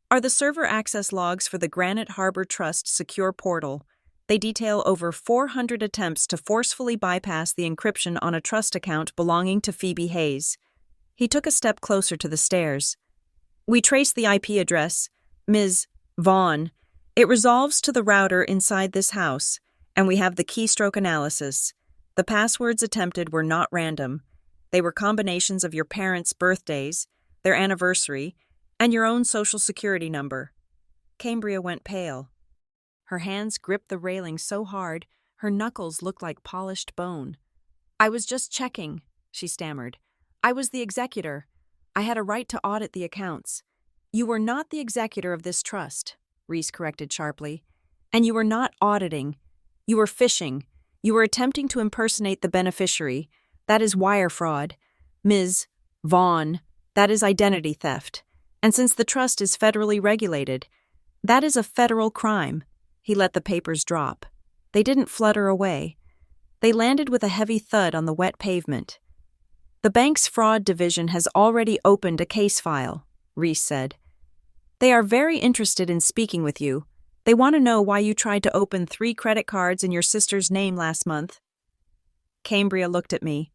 "are the server access logs for the Granite Harbor Trust secure portal. They detail over 400 attempts to forcefully bypass the encryption on a trust account belonging to Phoebe Hayes." He took a step closer to the stairs. "We traced the IP address, Ms. Vaughn. It resolves to the router inside this house, and we have the keystroke analysis. The passwords attempted were not random. They were combinations of your parents' birthdays, their anniversary, and your own social security number." Cambria went pale. Her hands gripped the railing so hard, her knuckles looked like polished bone. "I was just checking," she stammered. "I was the executor. I had a right to audit the accounts." "You were not the executor of this trust," Reese corrected sharply. "And you were not auditing. You were phishing. You were attempting to impersonate the beneficiary. That is wire fraud. Ms. Vaughn, that is identity theft. And since the trust is federally regulated, that is a federal crime." He let the papers drop. They didn't flutter away. They landed with a heavy thud on the wet pavement. "The bank's fraud division has already opened a case file," Reese said. "They are very interested in speaking with you. They want to know why you tried to open 3 credit cards in your sister's name last month." Cambria looked at me.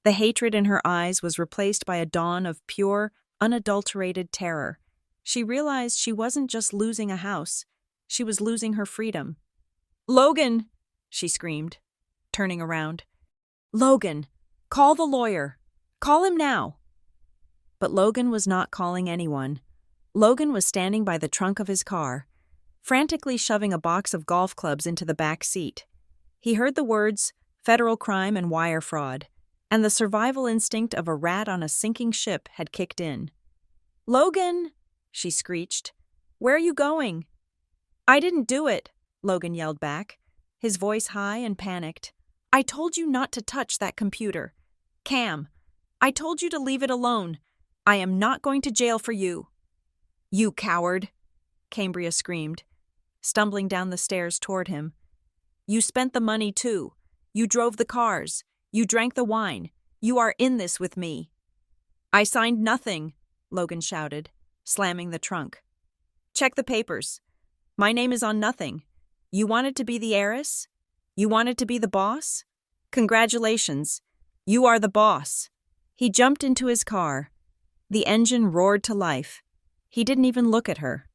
The hatred in her eyes was replaced by a dawn of pure, unadulterated terror. She realized she wasn't just losing a house. She was losing her freedom. "Logan!" she screamed, turning around. "Logan! Call the lawyer! Call him now!" But Logan was not calling anyone. Logan was standing by the trunk of his car, frantically shoving a box of golf clubs into the back seat. He heard the words, federal crime and wire fraud, and the survival instinct of a rat on a sinking ship had kicked in. "Logan!" she screeched. "Where are you going?" "I didn't do it," Logan yelled back, his voice high and panicked. "I told you not to touch that computer. Cam, I told you to leave it alone. I am not going to jail for you." "You coward," Cambria screamed, stumbling down the stairs toward him. "You spent the money too. You drove the cars. You drank the wine. You are in this with me." "I signed nothing," Logan shouted, slamming the trunk. "Check the papers. My name is on nothing. You wanted to be the heiress? You wanted to be the boss? Congratulations. You are the boss." He jumped into his car. The engine roared to life. He didn't even look at her.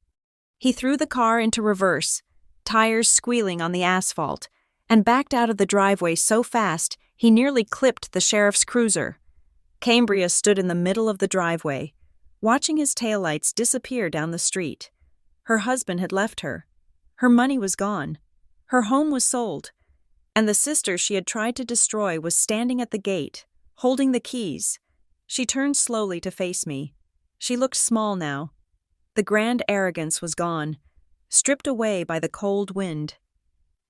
He threw the car into reverse, tires squealing on the asphalt, and backed out of the driveway so fast he nearly clipped the sheriff's cruiser. Cambria stood in the middle of the driveway, watching his taillights disappear down the street. Her husband had left her. Her money was gone. Her home was sold. And the sister she had tried to destroy was standing at the gate, holding the keys. She turned slowly to face me. She looked small now. The grand arrogance was gone, stripped away by the cold wind.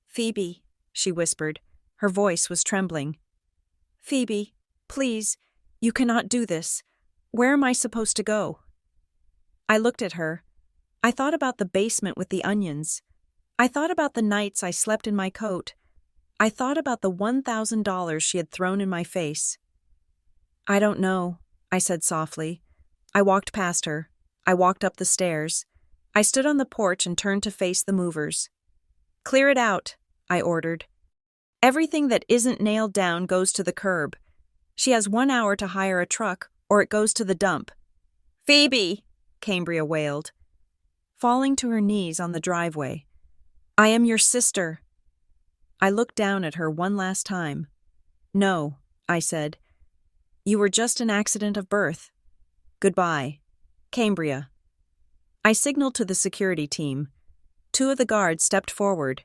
"Phoebe," she whispered. Her voice was trembling. "Phoebe, please, you cannot do this. Where am I supposed to go?" I looked at her. I thought about the basement with the onions. I thought about the nights I slept in my coat. I thought about the $1,000 she had thrown in my face. "I don't know," I said softly. I walked past her. I walked up the stairs. I stood on the porch and turned to face the movers. "Clear it out," I ordered. "Everything that isn't nailed down goes to the curb. She has 1 hour to hire a truck, or it goes to the dump." "Phoebe!" Cambria wailed, falling to her knees on the driveway. "I am your sister." I looked down at her one last time. "No," I said. "You were just an accident of birth. Goodbye. Cambria." I signaled to the security team. 2 of the guards stepped forward,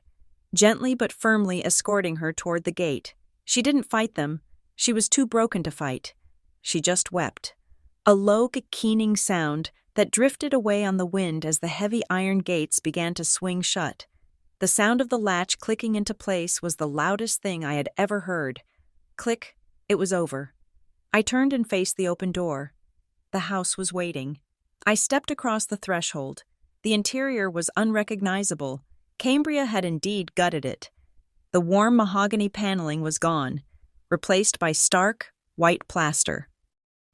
gently but firmly escorting her toward the gate. She didn't fight them. She was too broken to fight. She just wept. A low, keening sound that drifted away on the wind as the heavy iron gates began to swing shut. The sound of the latch clicking into place was the loudest thing I had ever heard. Click, it was over. I turned and faced the open door. The house was waiting. I stepped across the threshold. The interior was unrecognizable. Cambria had indeed gutted it. The warm mahogany paneling was gone, replaced by stark, white plaster.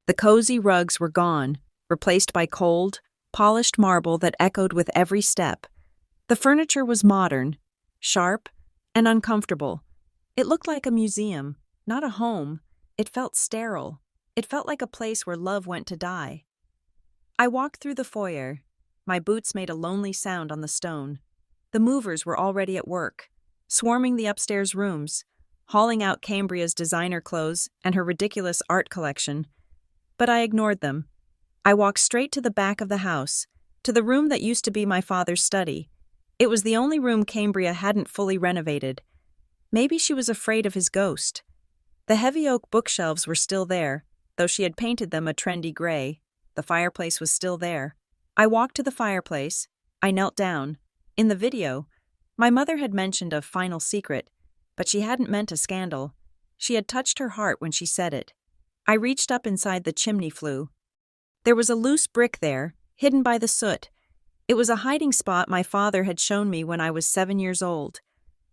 The cozy rugs were gone, replaced by cold, polished marble that echoed with every step. The furniture was modern, sharp, and uncomfortable. It looked like a museum, not a home. It felt sterile. It felt like a place where love went to die. I walked through the foyer. My boots made a lonely sound on the stone. The movers were already at work, swarming the upstairs rooms, hauling out Cambria's designer clothes and her ridiculous art collection. But I ignored them. I walked straight to the back of the house, to the room that used to be my father's study. It was the only room Cambria hadn't fully renovated. Maybe she was afraid of his ghost. The heavy oak bookshelves were still there, though she had painted them a trendy gray. The fireplace was still there. I walked to the fireplace. I knelt down. In the video, my mother had mentioned a final secret, but she hadn't meant a scandal. She had touched her heart when she said it. I reached up inside the chimney flue. There was a loose brick there, hidden by the soot. It was a hiding spot my father had shown me when I was 7 years old,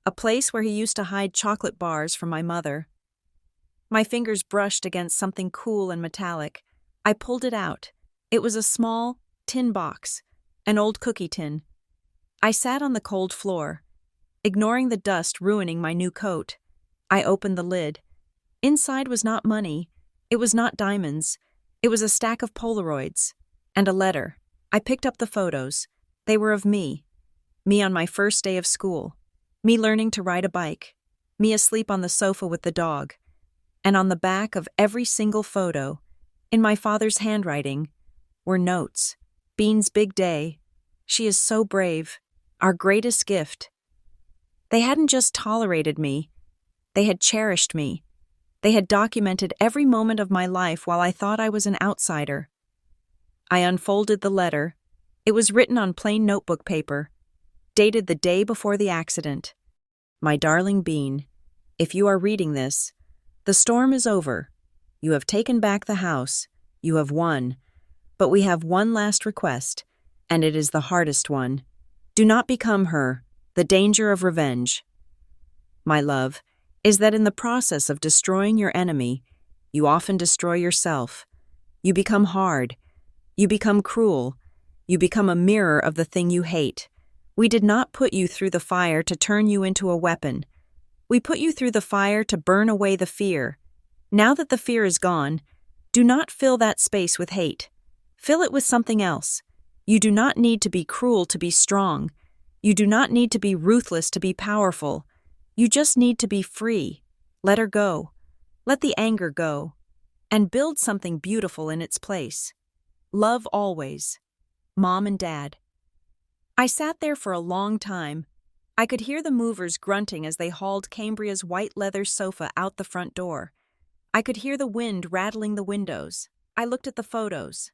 a place where he used to hide chocolate bars from my mother. My fingers brushed against something cool and metallic. I pulled it out. It was a small, tin box, an old cookie tin. I sat on the cold floor, ignoring the dust ruining my new coat. I opened the lid. Inside was not money. It was not diamonds. It was a stack of Polaroids and a letter. I picked up the photos. They were of me. Me on my first day of school. Me learning to ride a bike. Me asleep on the sofa with the dog. And on the back of every single photo, in my father's handwriting, were notes. Bean's big day. She is so brave. Our greatest gift. They hadn't just tolerated me. They had cherished me. They had documented every moment of my life while I thought I was an outsider. I unfolded the letter. It was written on plain notebook paper, dated the day before the accident. My darling Bean, if you are reading this, the storm is over. You have taken back the house. You have won. But we have one last request, and it is the hardest one. Do not become her, the danger of revenge. My love, is that in the process of destroying your enemy, you often destroy yourself. You become hard. You become cruel. You become a mirror of the thing you hate. We did not put you through the fire to turn you into a weapon. We put you through the fire to burn away the fear. Now that the fear is gone, do not fill that space with hate. Fill it with something else. You do not need to be cruel to be strong. You do not need to be ruthless to be powerful. You just need to be free. Let her go. Let the anger go. And build something beautiful in its place. Love always. Mom and Dad. I sat there for a long time. I could hear the movers grunting as they hauled Cambria's white leather sofa out the front door. I could hear the wind rattling the windows. I looked at the photos.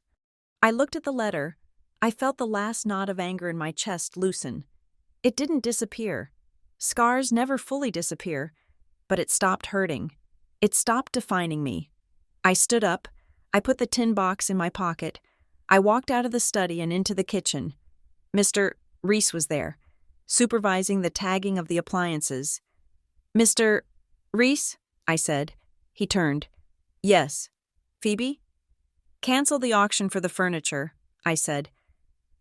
I looked at the letter. I felt the last knot of anger in my chest loosen. It didn't disappear. Scars never fully disappear, but it stopped hurting. It stopped defining me. I stood up. I put the tin box in my pocket. I walked out of the study and into the kitchen. Mr. Reese was there, supervising the tagging of the appliances. Mr. Reese? I said. He turned. Yes. Phoebe? Cancel the auction for the furniture, I said.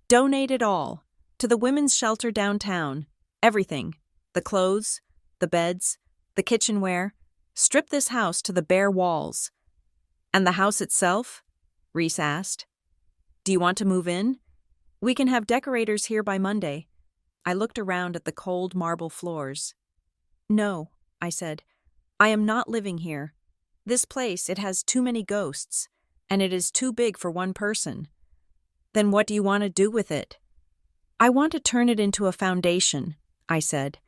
Donate it all, to the women's shelter downtown. Everything. The clothes, the beds, the kitchenware. Strip this house to the bare walls. And the house itself? Reese asked. Do you want to move in? We can have decorators here by Monday. I looked around at the cold marble floors. No, I said. I am not living here. This place, it has too many ghosts, and it is too big for one person. Then what do you want to do with it? I want to turn it into a foundation, I said.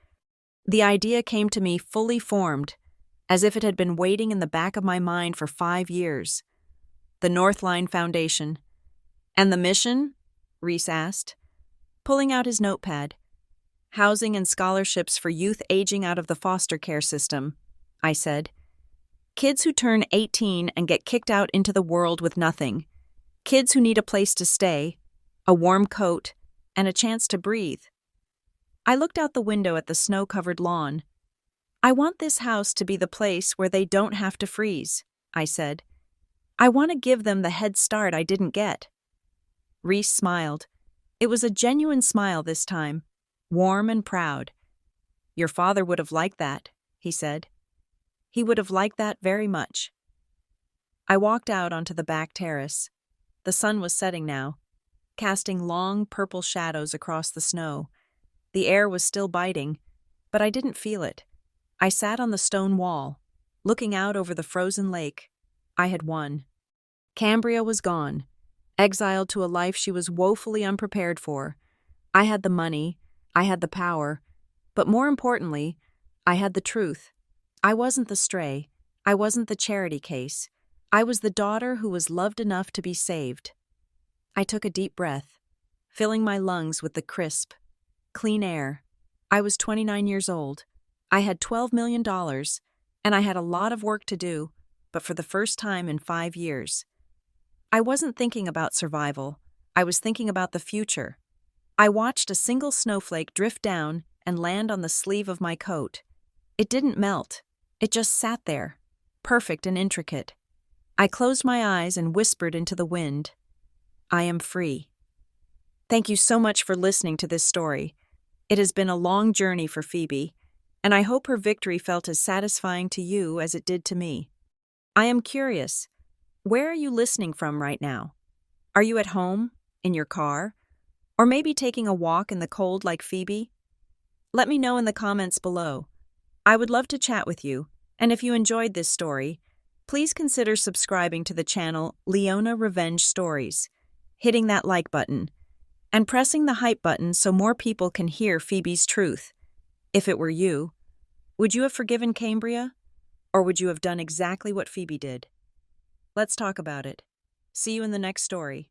The idea came to me fully formed, as if it had been waiting in the back of my mind for 5 years. The Northline Foundation. And the mission? Reese asked, pulling out his notepad. Housing and scholarships for youth aging out of the foster care system, I said. Kids who turn 18 and get kicked out into the world with nothing. Kids who need a place to stay, a warm coat, and a chance to breathe. I looked out the window at the snow-covered lawn. I want this house to be the place where they don't have to freeze, I said. I want to give them the head start I didn't get. Reese smiled. It was a genuine smile this time, warm and proud. Your father would have liked that, he said. He would have liked that very much. I walked out onto the back terrace. The sun was setting now, casting long purple shadows across the snow. The air was still biting, but I didn't feel it. I sat on the stone wall, looking out over the frozen lake. I had won. Cambria was gone, exiled to a life she was woefully unprepared for. I had the money, I had the power, but more importantly, I had the truth. I wasn't the stray, I wasn't the charity case. I was the daughter who was loved enough to be saved. I took a deep breath, filling my lungs with the crisp, clean air. I was 29 years old. I had $12 million, and I had a lot of work to do, but for the first time in 5 years. I wasn't thinking about survival. I was thinking about the future. I watched a single snowflake drift down and land on the sleeve of my coat. It didn't melt. It just sat there, perfect and intricate. I closed my eyes and whispered into the wind, I am free. Thank you so much for listening to this story. It has been a long journey for Phoebe, and I hope her victory felt as satisfying to you as it did to me. I am curious, where are you listening from right now? Are you at home, in your car, or maybe taking a walk in the cold like Phoebe? Let me know in the comments below. I would love to chat with you, and if you enjoyed this story, please consider subscribing to the channel Leona Revenge Stories, hitting that like button, and pressing the hype button so more people can hear Phoebe's truth. If it were you, would you have forgiven Cambria? Or would you have done exactly what Phoebe did? Let's talk about it. See you in the next story.